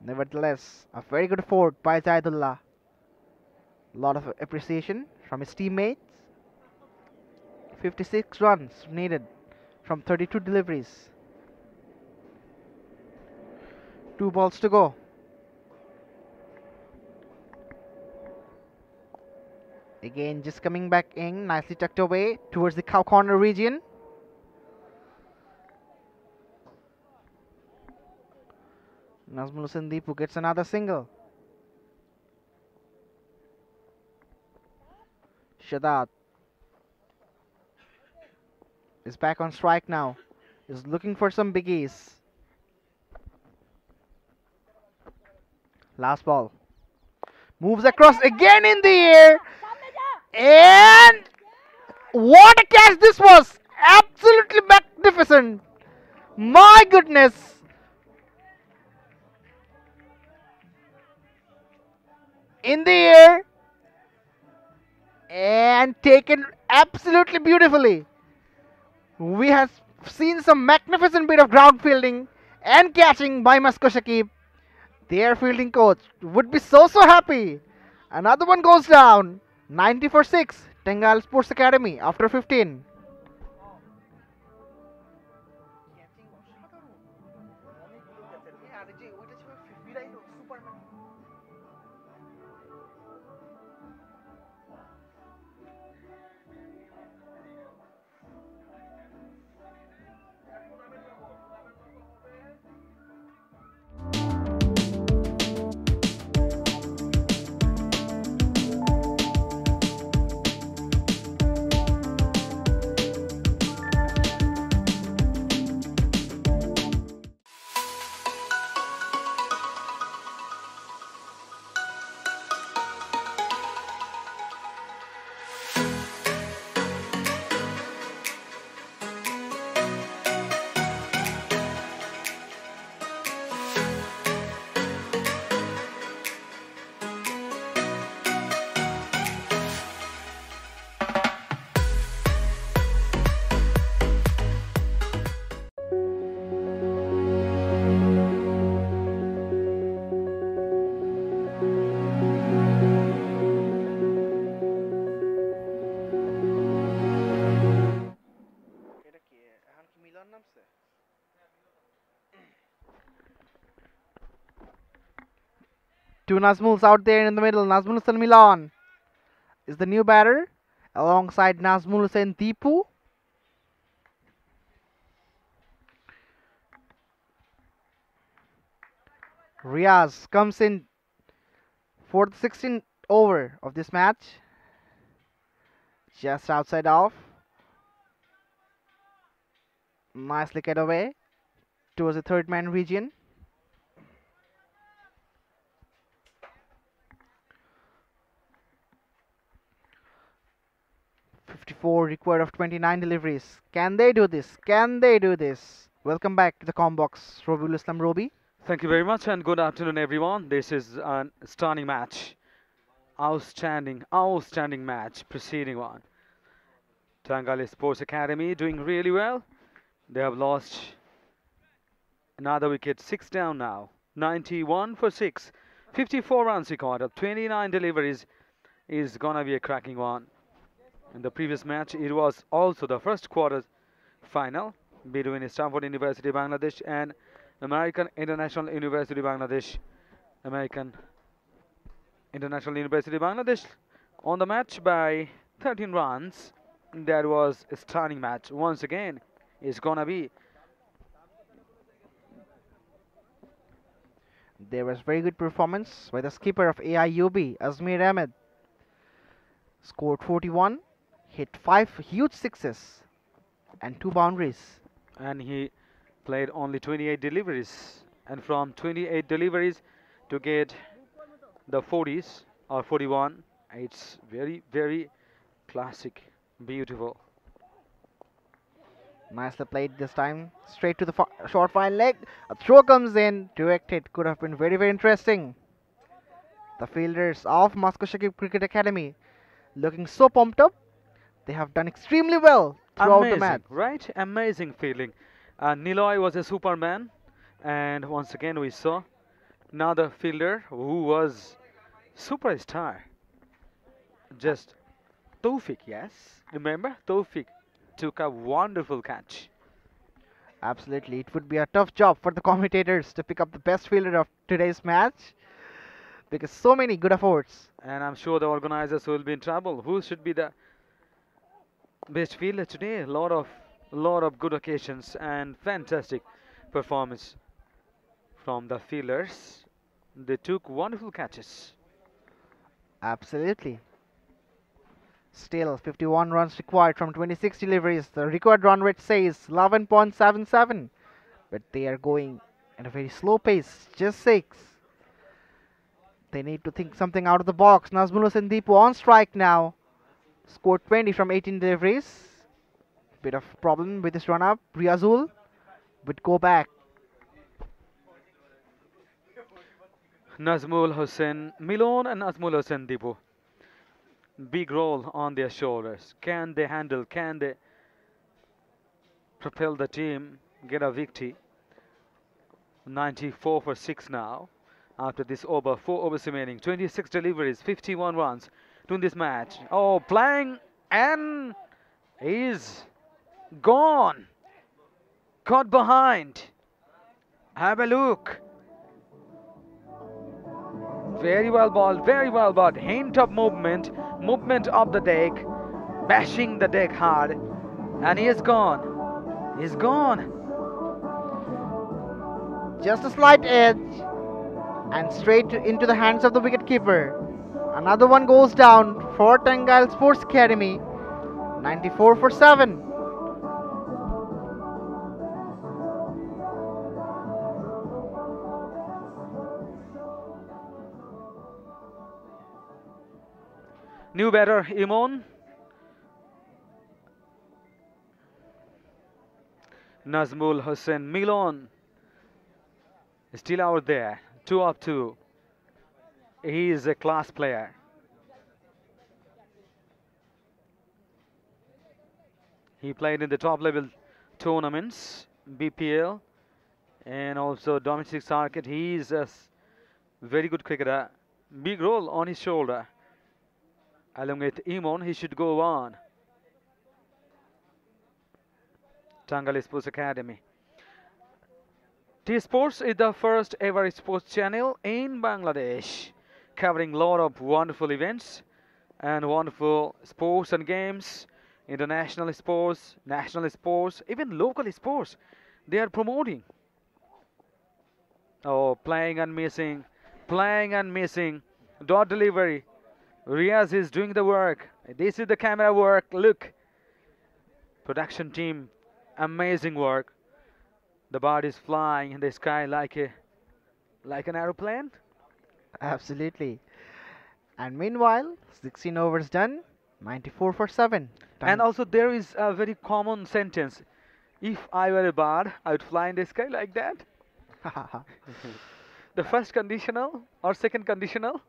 Nevertheless, a very good effort by Zaidullah. Lot of appreciation from his teammates. 56 runs needed from 32 deliveries. 2 balls to go. Again, just coming back in, nicely tucked away towards the cow corner region. Nazmul Hussain Deepu gets another single. Shadat is back on strike now. Is looking for some biggies. Last ball. Moves across again in the air. And what a catch this was! Absolutely magnificent. My goodness. In the air. And taken absolutely beautifully. We have seen some magnificent bit of ground fielding and catching by Masco Shakib. Their fielding coach would be so happy. Another one goes down. 90 for 6. Tangail Sports Academy after 15. Two Nazmuls out there in the middle. Nazmul Hussain Milan is the new batter alongside Nazmul Hussain Deepu. Riaz comes in for the 16th over of this match. Just outside off. Nicely cut away towards the third man region. .54 required of 29 deliveries. Can they do this? Can they do this? Welcome back to the Combox, Robiul Islam Robi. Thank you very much and good afternoon, everyone. This is a stunning match. Outstanding match. Preceding one. Tangail Sports Academy doing really well. They have lost another wicket. 6 down now. 91 for 6. 54 runs required of 29 deliveries is gonna be a cracking one. In the previous match, it was also the first quarter final between Stanford University Bangladesh and American International University Bangladesh. American International University Bangladesh on the match by 13 runs. That was a stunning match. Once again, it's gonna be. There was very good performance by the skipper of AIUB, Azmir Ahmed. Scored 41, hit 5 huge sixes and 2 boundaries. And he played only 28 deliveries. And from 28 deliveries to get the 40s or 41, it's very, very classic, beautiful. Nicely played this time. Straight to the short fine leg. A throw comes in. Directed. Could have been very, very interesting. The fielders of Masco Shakib Cricket Academy looking so pumped up. They have done extremely well throughout the Amazing, match. right? Amazing feeling. Niloy was a superman, and once again we saw another fielder who was superstar. Just Tawfiq, yes. Remember, Tawfiq took a wonderful catch. Absolutely. It would be a tough job for the commentators to pick up the best fielder of today's match because so many good efforts. And I'm sure the organizers will be in trouble. Who should be the best fielder today? A lot of good occasions and fantastic performance from the fielders. They took wonderful catches. Absolutely. Still, 51 runs required from 26 deliveries. The required run rate says 11.77. But they are going at a very slow pace, just 6. They need to think something out of the box. Nazmul Hossain Deepu on strike now. Scored 20 from 18 deliveries. Bit of problem with this run up. Riazul would go back. Nazmul Hossain Milon and Nazmul Hossain Dibu. Big role on their shoulders. Can they handle? Can they propel the team, get a victory? 94 for 6 now. After this over, 4 overs remaining, 26 deliveries, 51 runs to win this match. Oh, playing and is gone. Caught behind. Have a look. Very well balled, very well balled. Hint of movement of the deck, bashing the deck hard, and he is gone. He's gone. Just a slight edge. And straight into the hands of the wicketkeeper. Another one goes down for Tangail Sports Academy. 94 for 7. New batter, Imon. Nazmul Hossain Milon still out there. 2 of 2. He is a class player. He played in the top level tournaments, BPL, and also domestic circuit. He is a very good cricketer. Big role on his shoulder. Along with Imon, he should go on. Tangail Sports Academy. T-Sports is the first ever sports channel in Bangladesh, covering a lot of wonderful events and wonderful sports and games, international sports, national sports, even local sports. They are promoting. Oh, playing and missing, dot delivery. Riaz is doing the work. This is the camera work. Look, production team, amazing work. The bird is flying in the sky like an aeroplane. Absolutely. And meanwhile, 16 overs done. 94 for 7. And also there is a very common sentence. If I were a bird, I would fly in the sky like that. The first conditional or second conditional?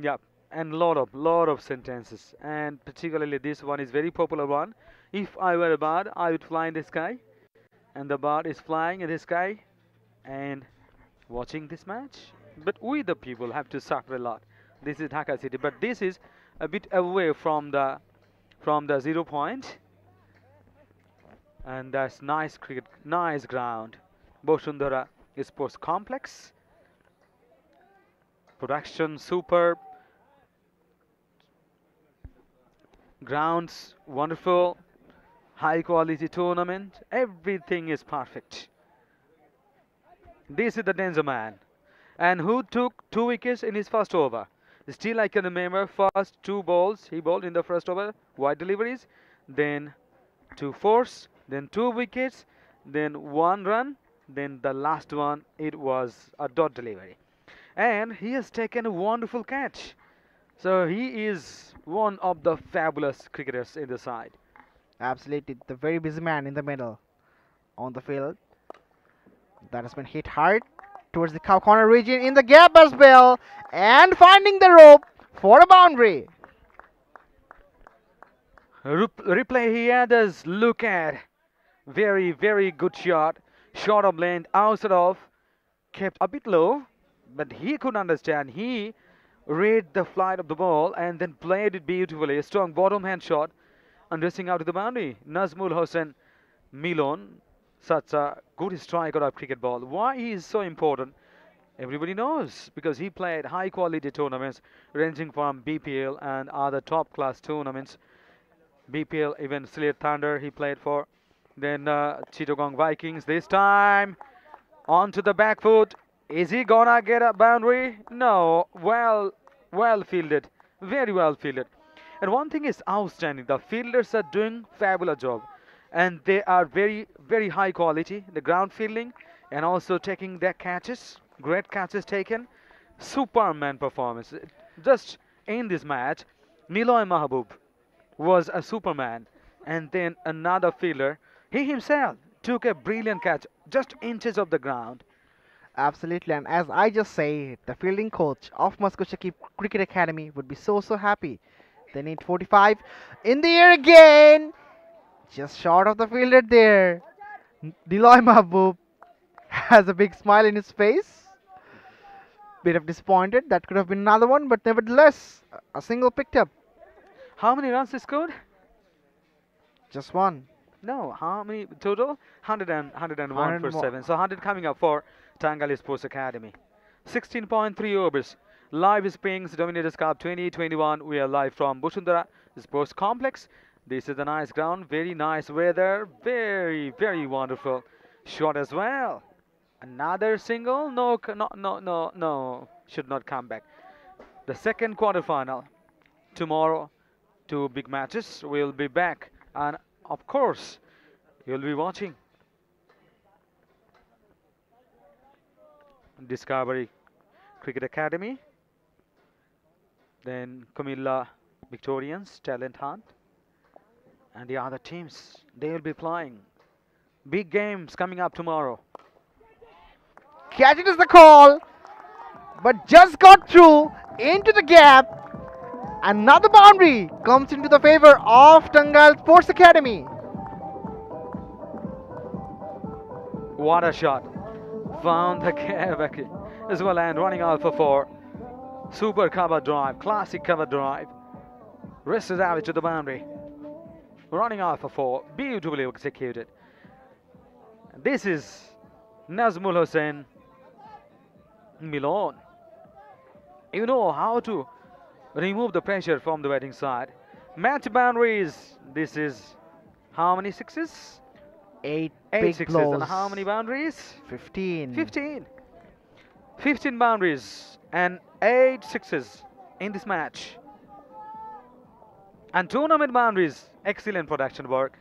Yeah, and lot of sentences, and particularly this one is very popular one. If I were a bird, I would fly in the sky, and the bird is flying in the sky and watching this match. But we the people have to suffer a lot. This is Dhaka city, but this is a bit away from the 0 point, and that's nice cricket, nice ground. Bashundhara Sports Complex. Production superb. Grounds wonderful. High quality tournament. Everything is perfect. This is the danger man. And who took 2 wickets in his first over? Still, I can remember first 2 balls he bowled in the first over, wide deliveries, then 2 fours, then 2 wickets, then 1 run, then the last one it was a dot delivery. And he has taken a wonderful catch. So he is one of the fabulous cricketers in the side. Absolutely, the very busy man in the middle on the field. That has been hit hard towards the cow corner region in the gap as well, and finding the rope for a boundary. Replay here, there's look at. Very, very good shot. Short of length, outside off, kept a bit low, but he could understand. He read the flight of the ball and then played it beautifully. A strong bottom hand shot and racing out to the boundary. Nazmul Hossain Milon, such a good striker of cricket ball. Why he is so important? Everybody knows because he played high quality tournaments ranging from BPL and other top class tournaments. BPL, even Sylhet Thunder he played for. Then Chittagong Vikings this time. Onto the back foot. Is he gonna get a boundary? No. Well fielded. Very well fielded. And one thing is outstanding. The fielders are doing fabulous job. And they are very, very high quality. The ground fielding and also taking their catches. Great catches taken. Superman performance. Just in this match, Niloy Mahabub was a superman. And then another fielder, he himself took a brilliant catch just inches of the ground. Absolutely, and as I just say, the fielding coach of Masco Shakib Cricket Academy would be so happy. They need 45 in the air again, just short of the fielder there. Niloy Mahbub has a big smile in his face. Bit of disappointed. That could have been another one, but nevertheless, a single picked up. How many runs he scored? Just one. No, how many total? 101 for 101. 7. So 100 coming up for Tangail Sports Academy. 16.3 overs. Live Springs Dominators Cup 2021. We are live from Bashundhara Sports Complex. This is a nice ground. Very nice weather. Very, very wonderful. Shot as well. Another single. No, no. Should not come back. The second quarterfinal. Tomorrow, 2 big matches. We'll be back. And of course, you'll be watching Discovery Cricket Academy, then Camilla Victorians Talent Hunt, and the other teams. They will be playing big games coming up tomorrow. Catch it is the call, but just got through into the gap. Another boundary comes into the favor of Tangail Sports Academy. What a shot! Found the gap as well and running out for 4. Super cover drive, classic cover drive. Wristed out to the boundary. Running out for 4, beautifully executed. This is Nazmul Hossain Milon. You know how to remove the pressure from the batting side. Match boundaries. This is how many sixes? 8 8 big sixes. blows. And how many boundaries? 15. 15. 15 boundaries and 8 sixes in this match. And tournament boundaries. Excellent production work.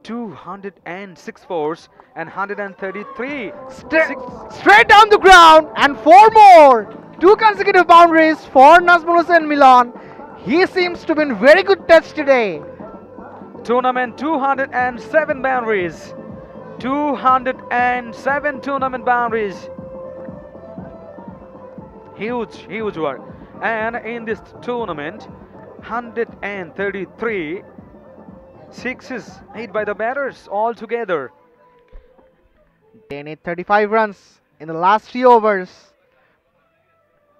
206 fours and 133. Straight down the ground and 4 more. 2 consecutive boundaries for Nazmul Hossain Milan. He seems to be in very good touch today. Tournament 207 boundaries. 207 tournament boundaries. Huge work. And in this tournament, 133 sixes hit by the batters altogether. They need 35 runs in the last 3 overs.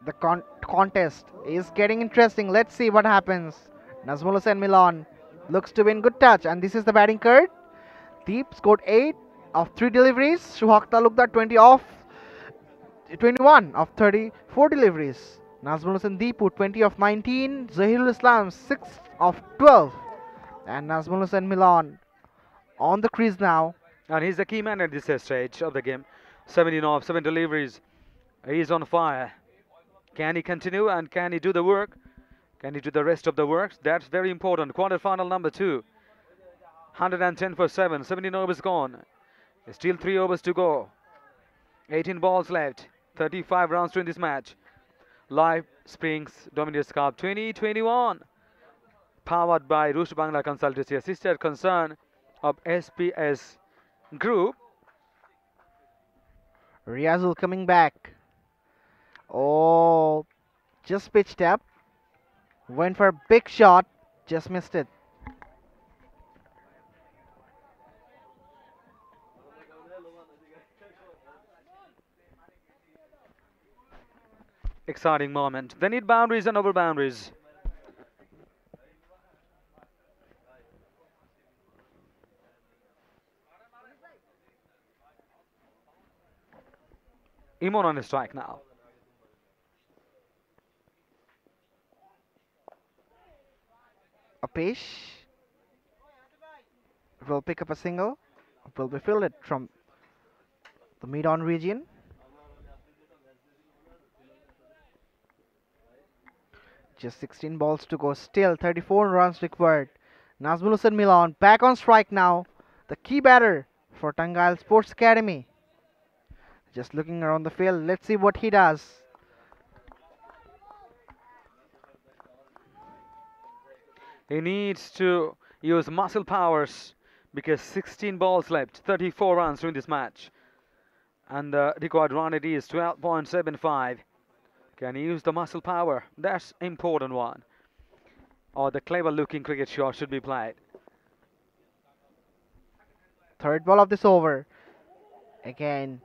The contest is getting interesting. Let's see what happens. Nazmul Hossain Milan looks to be in good touch, and this is the batting card. Deep scored 8 of 3 deliveries. Suhak Talukdar 21 of 34 deliveries. Nazmul Hussain Deepu 20 of 19. Zahirul Islam 6 of 12. And Nazmul Hussain Milan on the crease now. And he's the key man at this stage of the game. 17 off, 7 deliveries. He's on fire. Can he continue and can he do the work? Can he do the rest of the work? That's very important. Quarterfinal number 2. 110 for 7. 17 overs gone. Still 3 overs to go. 18 balls left. 35 rounds to win this match. Live Springs Dominators Cup 2021. Powered by Rush Bangla Consultancy, a sister concern of SPS Group. Riazul coming back. Oh, just pitched up. Went for a big shot. Just missed it. Exciting moment. They need boundaries and over boundaries. Imon on a strike now. Apesh will pick up a single. Will be fielded from the mid-on region. Just 16 balls to go. Still 34 runs required. Nazmul Hussain Milan back on strike now. The key batter for Tangail Sports Academy. Just looking around the field. Let's see what he does. He needs to use muscle powers because 16 balls left, 34 runs to win this match. And the required run it is 12.75. Can he use the muscle power? That's important one. Or the clever looking cricket shot should be played. Third ball of this over. Again,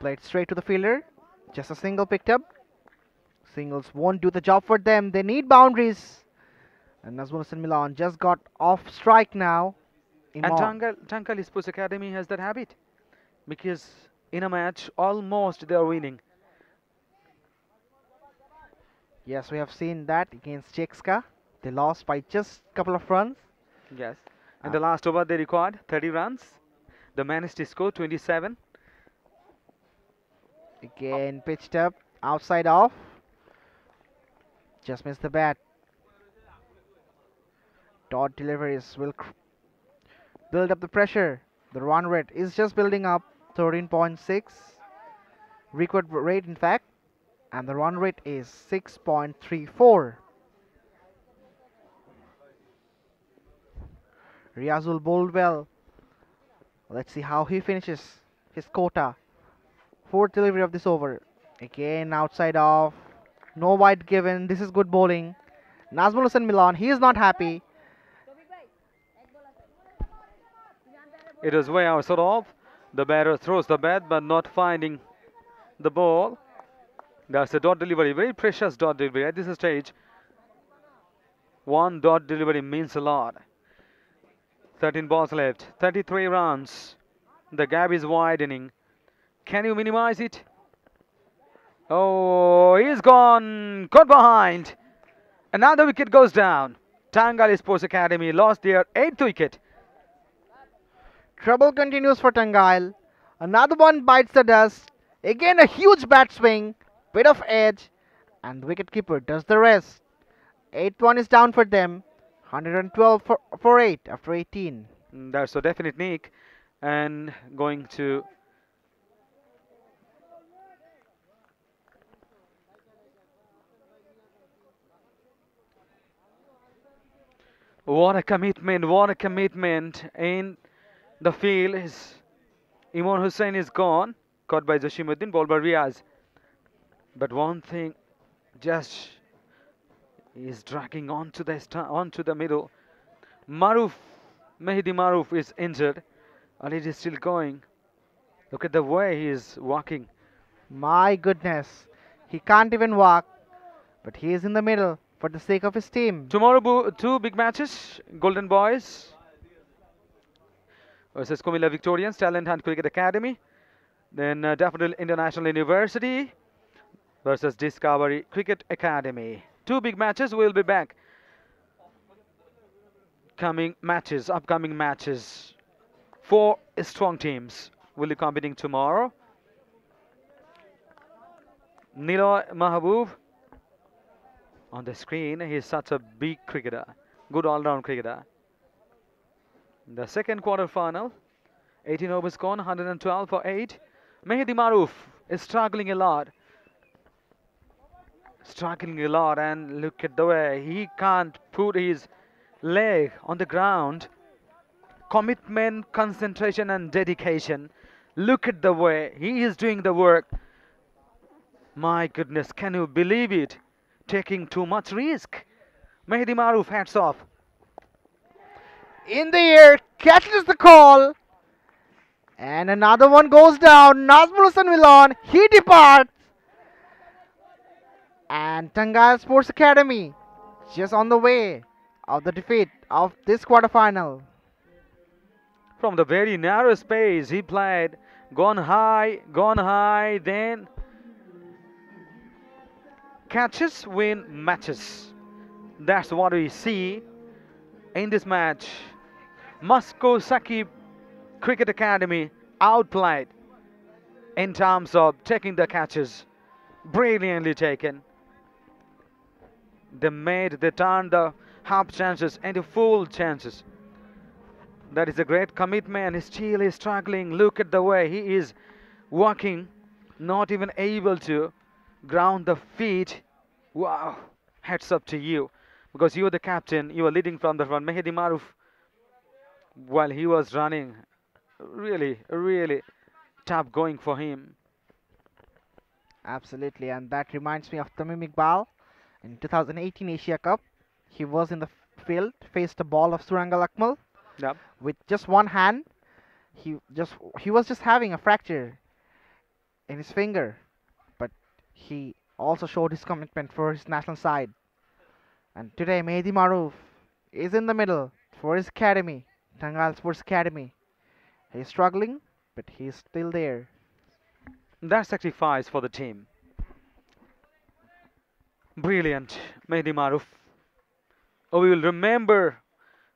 played straight to the fielder. Just a single picked up. Singles won't do the job for them. They need boundaries. And Nazmul Hussain Milan just got off strike now. And Imam. Tangail Sports Academy has that habit. Because in a match, almost they are winning. Yes, we have seen that against Chekska. They lost by just a couple of runs. Yes. In the last over, they required 30 runs. The managed to score 27. Again, pitched up, outside off. Just missed the bat. Dot deliveries will build up the pressure. The run rate is just building up, 13.6. Record rate, in fact, and the run rate is 6.34. Riazul bowled well. Let's see how he finishes his quota. Fourth delivery of this over. Again, outside off. No wide given. This is good bowling. Nazmul Hussain Milan, he is not happy. It is way outside off. The batter throws the bat but not finding the ball. That's a dot delivery. Very precious dot delivery at this stage. One dot delivery means a lot. 13 balls left. 33 runs. The gap is widening. Can you minimize it? Oh, he's gone. Caught behind. Another wicket goes down. Tangail Sports Academy lost their 8th wicket. Trouble continues for Tangail. Another one bites the dust. Again, a huge bat swing. Bit of edge. And the wicketkeeper does the rest. 8th one is down for them. 112 for 8 after 18. That's a definite nick. And going to... What a commitment in the field. Imran Hussain is gone, caught by Jashimuddin, bowled by Riaz. But one thing, just is dragging onto the middle. Mehdi Maruf is injured, and it is still going. Look at the way he is walking. My goodness. He can't even walk. But he is in the middle for the sake of his team. Tomorrow, 2 big matches. Golden Boys versus Comilla Victorians, Talent Hunt Cricket Academy. Then Daffodil International University versus Discovery Cricket Academy. Two big matches will be back. Upcoming matches. Four strong teams will be competing tomorrow. Niloy Mahabub on the screen. He's such a big cricketer, good all-round cricketer. The second quarter final, 18 overs gone, 112 for 8. Mehdi Maroof is struggling a lot, and look at the way he can't put his leg on the ground. Commitment, concentration, and dedication. Look at the way he is doing the work. My goodness, can you believe it? Taking too much risk. Mehdi Maroof, hats off. In the air, catches the call. And another one goes down. Nazmul Hussain Milan, he departs. And Tangail Sports Academy just on the way of the defeat of this quarterfinal. From the very narrow space he played, gone high, then catches win matches. That's what we see in this match. Masco Shakib Cricket Academy outplayed in terms of taking the catches. Brilliantly taken. They turned the half chances into full chances. That is a great commitment. He still is struggling. Look at the way he is walking, not even able to ground the feet. Wow, hats up to you, because you are the captain. You are leading from the front. Mehdi Maroof, while he was running, really tough going for him. Absolutely, and that reminds me of Tamim Iqbal in 2018 Asia Cup. He was in the field, faced a ball of Surangal Akmal Yep. with just one hand. He was just having a fracture in his finger, but he also showed his commitment for his national side. And today Mehdi Maroof is in the middle for his academy, Tangail Sports Academy. He's struggling, but he's still there. That sacrifice for the team. Brilliant, Mehdi Maroof. Oh, we will remember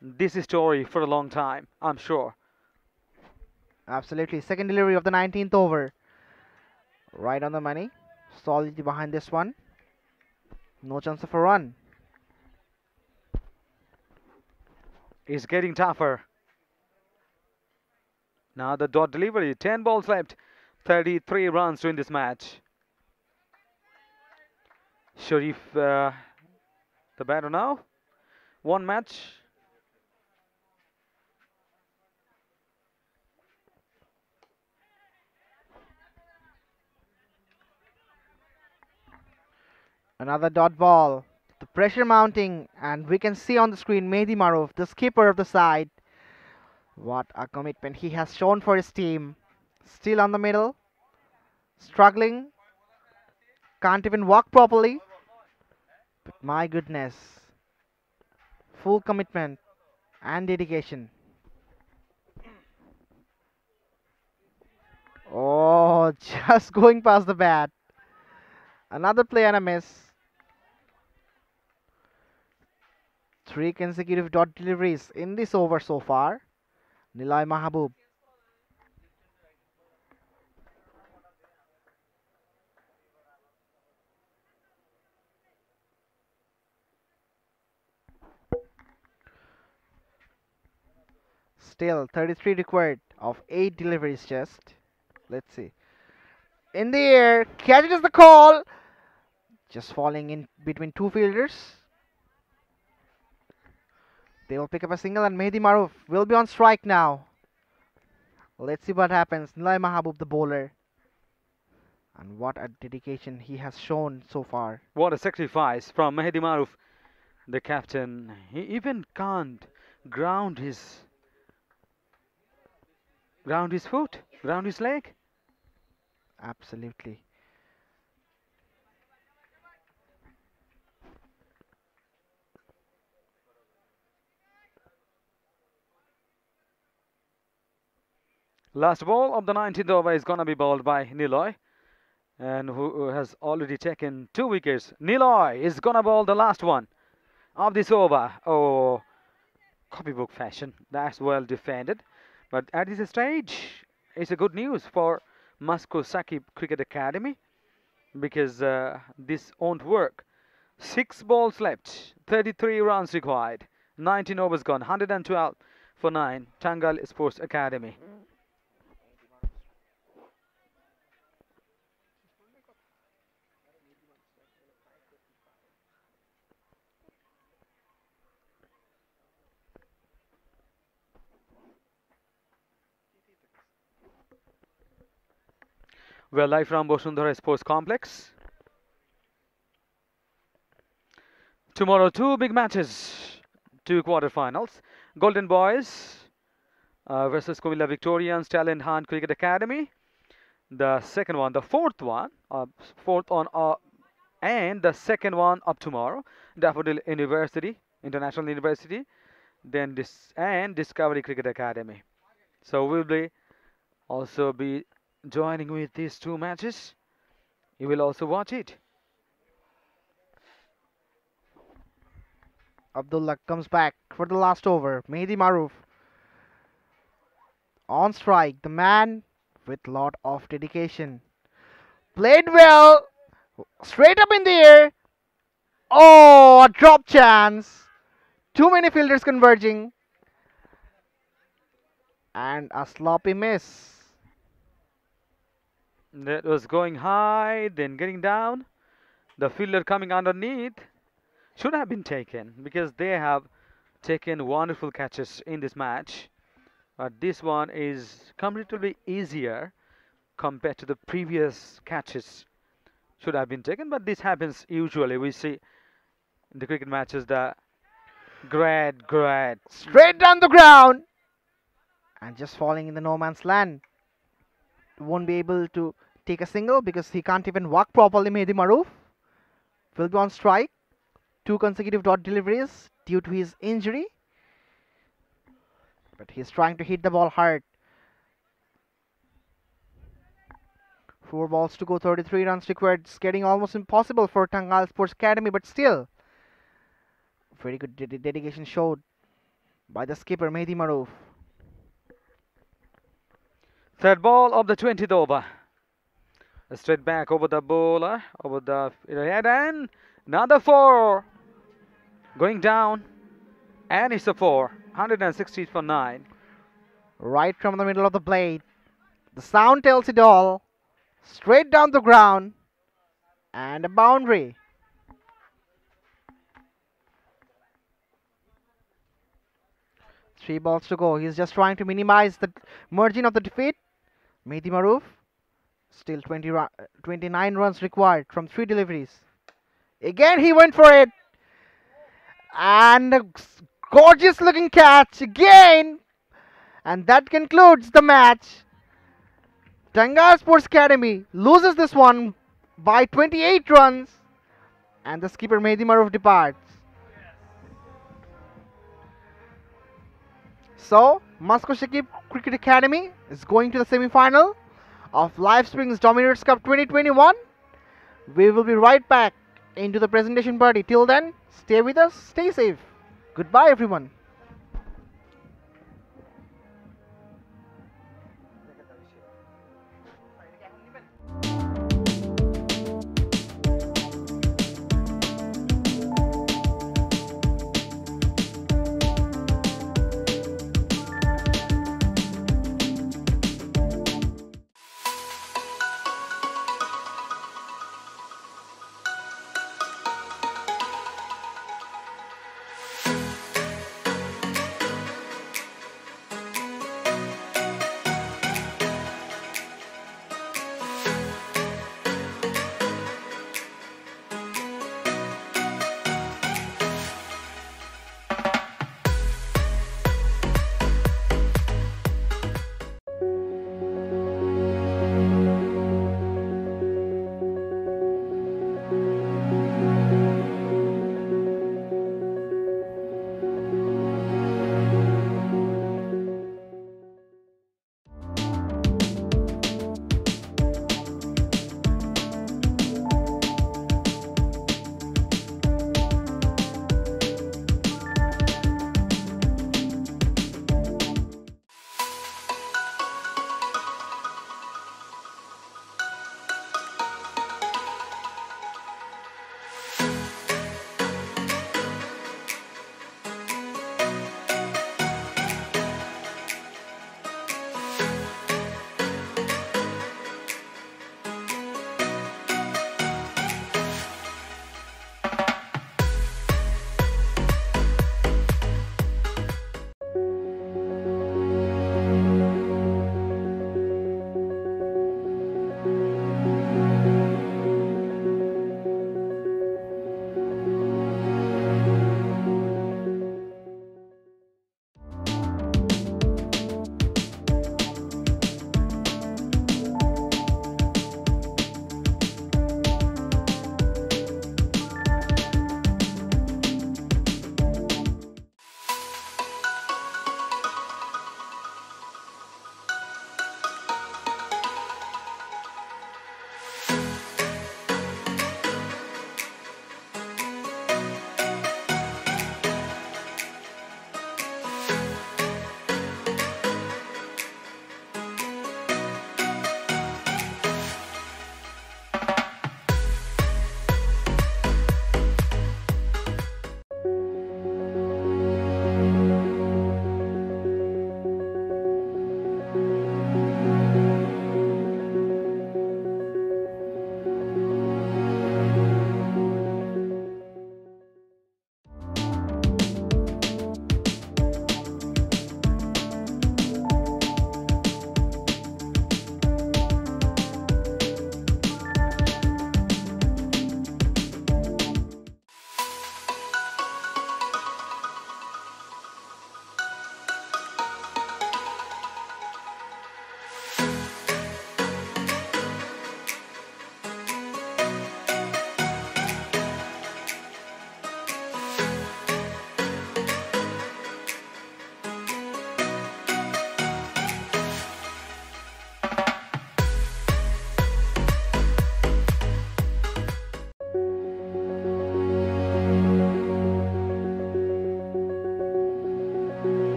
this story for a long time, I'm sure. Absolutely. Second delivery of the 19th over. Right on the money. Solidly behind this one. No chance of a run. It's getting tougher. Now the dot delivery. 10 balls left. 33 runs to win this match. Sharif, the batter now. One match. Another dot ball. The pressure mounting, and we can see on the screen Mehdi Maroof, the skipper of the side. What a commitment he has shown for his team. Still on the middle. Struggling. Can't even walk properly. But my goodness. Full commitment and dedication. Oh, just going past the bat. Another play and a miss. Three consecutive dot deliveries in this over so far. Niloy Mahabub. Still 33 required of 8 deliveries just. Let's see. In the air, catches the call. Just falling in between two fielders. They will pick up a single, and Mehdi Maroof will be on strike now. Let's see what happens. Niloy Mahabub, the bowler. And what a dedication he has shown so far. What a sacrifice from Mehdi Maroof, the captain. He even can't ground his foot, ground his leg. Absolutely. Last ball of the 19th over is gonna be bowled by Niloy. and who has already taken 2 wickets. Niloy is gonna bowl the last one of this over. Oh, copybook fashion. That's well defended. But at this stage, it's a good news for Masco Shakib Cricket Academy because this won't work. 6 balls left, 33 runs required, 19 overs gone, 112 for 9. Tangail Sports Academy. We're live from Bashundhara Sports Complex. Tomorrow, 2 big matches, 2 quarterfinals. Golden Boys versus Kumilla Victorians Talent Hunt Cricket Academy. The second one, the fourth one, fourth on, and the second one up tomorrow. Daffodil University, International University, then this and Discovery Cricket Academy. So we'll be also be joining with these 2 matches. You will also watch it. Abdullah comes back for the last over. Mehdi Maroof on strike. The man with lot of dedication. Played well. Straight up in the air. Oh, a drop chance. Too many fielders converging. And a sloppy miss. That was going high, then getting down. The fielder coming underneath should have been taken because they have taken wonderful catches in this match. But this one is comparatively easier compared to the previous catches. Should have been taken, but this happens usually. We see in the cricket matches the great. Straight down the ground. And just falling in the no man's land. Won't be able to take a single because he can't even walk properly. Mehdi Maroof will be on strike. 2 consecutive dot deliveries due to his injury. But he's trying to hit the ball hard. 4 balls to go, 33 runs required. It's getting almost impossible for Tangail Sports Academy, but still, very good dedication showed by the skipper Mehdi Maroof. Third ball of the 20th over. Straight back over the bowler, over the head, and another 4. Going down, and it's a 4. 160 for 9. Right from the middle of the blade. The sound tells it all. Straight down the ground. And a boundary. Three balls to go. He's just trying to minimize the margin of the defeat. Mehdi Maroof. Still 29 runs required from 3 deliveries. Again he went for it. And a gorgeous looking catch again. And that concludes the match. Tangail Sports Academy loses this one by 28 runs. And the skipper Mehdi Maroof departs. So, Masco Shakib Cricket Academy is going to the semi-final of Live Springs Dominators Cup 2021. We will be right back into the presentation party. Till then, stay with us, stay safe. Goodbye, everyone.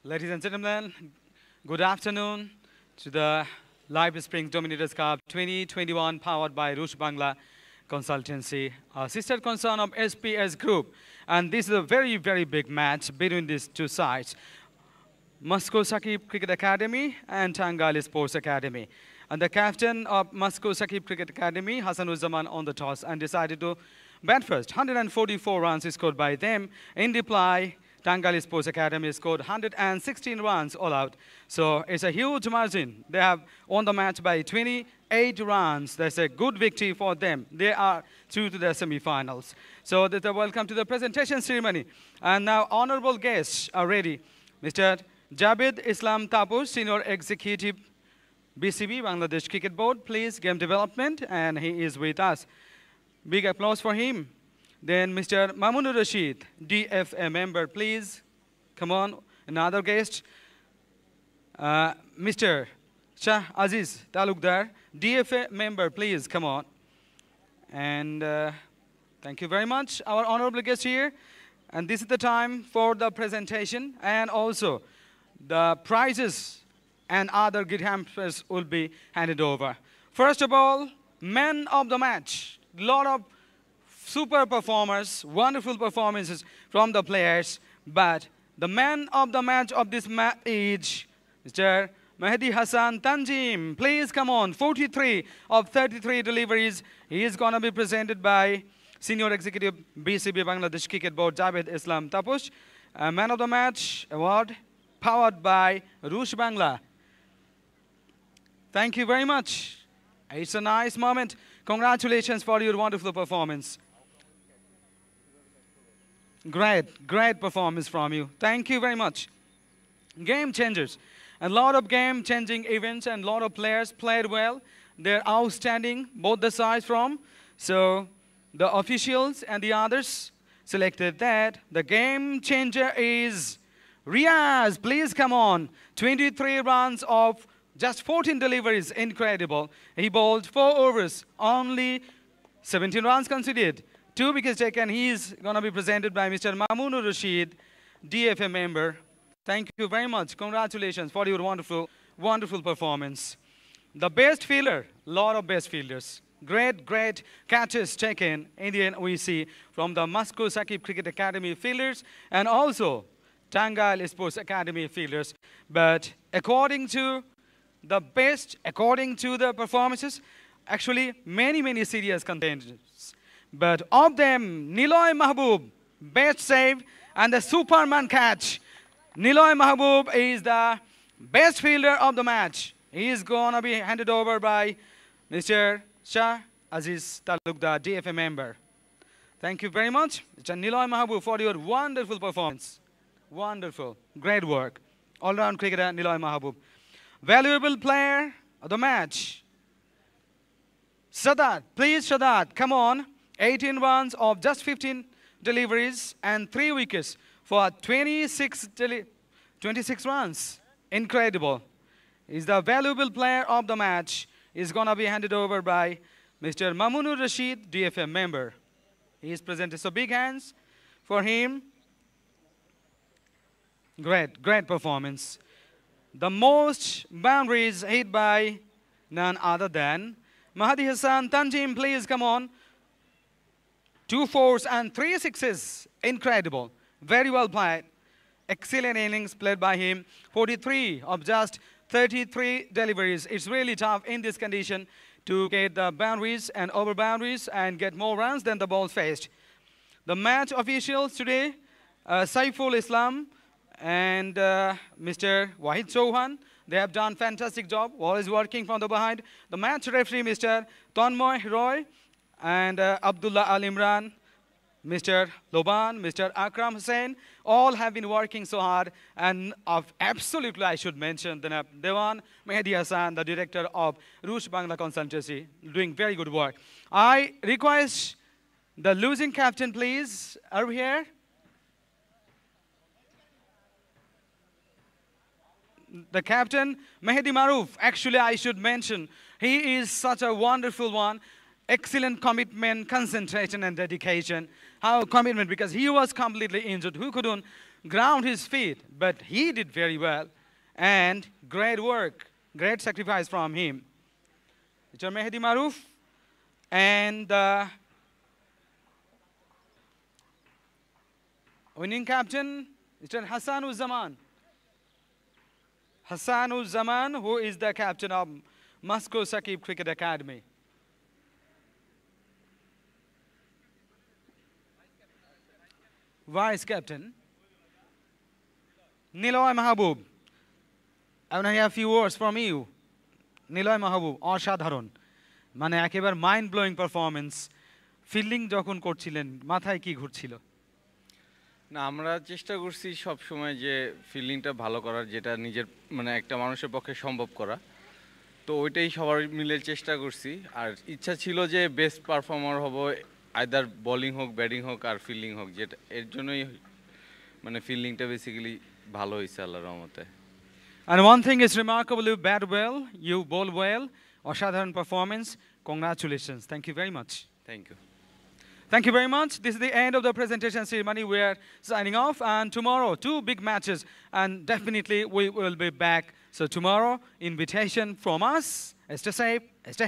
Ladies and gentlemen, good afternoon to the Live Springs Dominators Cup 2021 powered by Rush Bangla Consultancy, a sister concern of SPS Group. And this is a very, very big match between these two sides. Masco Shakib Cricket Academy and Tangail Sports Academy. And the captain of Masco Shakib Cricket Academy, Hassanuzzaman, on the toss and decided to bat first. 144 runs scored by them. In reply, Tangail Sports Academy scored 116 runs all out. So it's a huge margin. They have won the match by 28 runs. That's a good victory for them. They are through to the semi-finals. So welcome to the presentation ceremony. And now honorable guests are ready. Mr. Javed Islam Tapus, Senior Executive BCB, Bangladesh Cricket Board, please, game development, and he is with us. Big applause for him. Then Mr. Mamunur Rashid, DFA member, please. Come on, another guest. Mr. Shah Aziz Talukdar, DFA member, please, come on. And thank you very much, our honorable guest here. And this is the time for the presentation, and also the prizes and other gift hampers will be handed over. First of all, man of the match. Lot of super performers, wonderful performances from the players, but the man of the match of this match is Mr. Mehdi Hassan Tanjim. Please come on, 43 of 33 deliveries. He is going to be presented by Senior Executive BCB Bangladesh Cricket Board, Javed Islam Tapush. Man of the match award powered by Rush Bangla. Thank you very much. It's a nice moment. Congratulations for your wonderful performance. Great performance from you. Thank you very much. Game changers. A lot of game-changing events and a lot of players played well. They're outstanding, both the sides from. So the officials and the others selected that. The game changer is Riaz. Please come on. 23 runs of just 14 deliveries. Incredible. He bowled 4 overs. Only 17 runs conceded. 2 wickets taken. He is going to be presented by Mr. Mamunur Rashid, DFA member. Thank you very much. Congratulations for your wonderful performance. The best fielder, lot of best fielders. Great catches taken. Indian we see from the Masco Shakib Cricket Academy fielders and also Tangail Sports Academy fielders. But according to the performances, actually many serious contenders. But of them, Niloy Mahbub, best save and the Superman catch. Niloy Mahbub is the best fielder of the match. He is going to be handed over by Mr. Shah Aziz Talukdar, DFA member. Thank you very much, Mr. Niloy Mahbub, for your wonderful performance. Wonderful. Great work. All-round cricketer Niloy Mahbub. Valuable player of the match. Sadat, please Sadat, come on. 18 runs of just 15 deliveries and 3 wickets for 26 runs. Incredible. He's the valuable player of the match. He's going to be handed over by Mr. Mamunur Rashid, DFM member. He is presented. So big hands for him. Great performance. The most boundaries hit by none other than Mehdi Hassan Tanjim. Please come on. 2 fours and 3 sixes. Incredible. Very well played. Excellent innings played by him. 43 of just 33 deliveries. It's really tough in this condition to get the boundaries and over boundaries and get more runs than the ball faced. The match officials today, Saiful Islam and Mr. Wahid Chauhan, they have done fantastic job. Always working from the behind. The match referee, Mr. Tanmoy Roy, and Abdullah Al Imran, Mr. Loban, Mr. Akram Hussain, all have been working so hard. And absolutely, I should mention the Dewan Mehdi Hassan, the director of Rush Bangla Consultancy, doing very good work. I request the losing captain, please. Are we here? The captain, Mehdi Maruf. Actually, I should mention, he is such a wonderful one. Excellent commitment, concentration, and dedication. How commitment? Because he was completely injured. Who couldn't ground his feet, but he did very well. And great work, great sacrifice from him. Mr. Mehdi Maruf and the winning captain, Mr. Hassanuzzaman. Hassanuzzaman, who is the captain of Masco Shakib Cricket Academy. Vice captain, Niloy Mahabub. I want to hear a few words from you. Niloy Mahabub, অসাধারণ মানে একেবারে mind blowing performance fielding যখন করছিলেন মাথায় কি ঘুরছিল না আমরা চেষ্টা করছি সব সময় যে ফিল্ডিংটা ভালো করার যেটা নিজের মানে একটা মানুষের পক্ষে সম্ভব করা তো ওইটাই সবার মিলে চেষ্টা করছি আর ইচ্ছা ছিল যে বেস্ট পারফর্মার হব আইদার বোলিং হোক ব্যাটিং হোক আর ফিল্ডিং হোক যেটা এর জন্যই মানে ফিল্ডিংটা বেসিক্যালি ভালো হয়েছে আল্লাহর রহমতে And one thing is remarkable, you bat well, you bowl well, অসাধারণ performance. Congratulations. Thank you very much. Thank you Thank you very much. This is the end of the presentation ceremony. We are signing off. And tomorrow, 2 big matches. And definitely we will be back. So tomorrow, invitation from us. Stay safe. Stay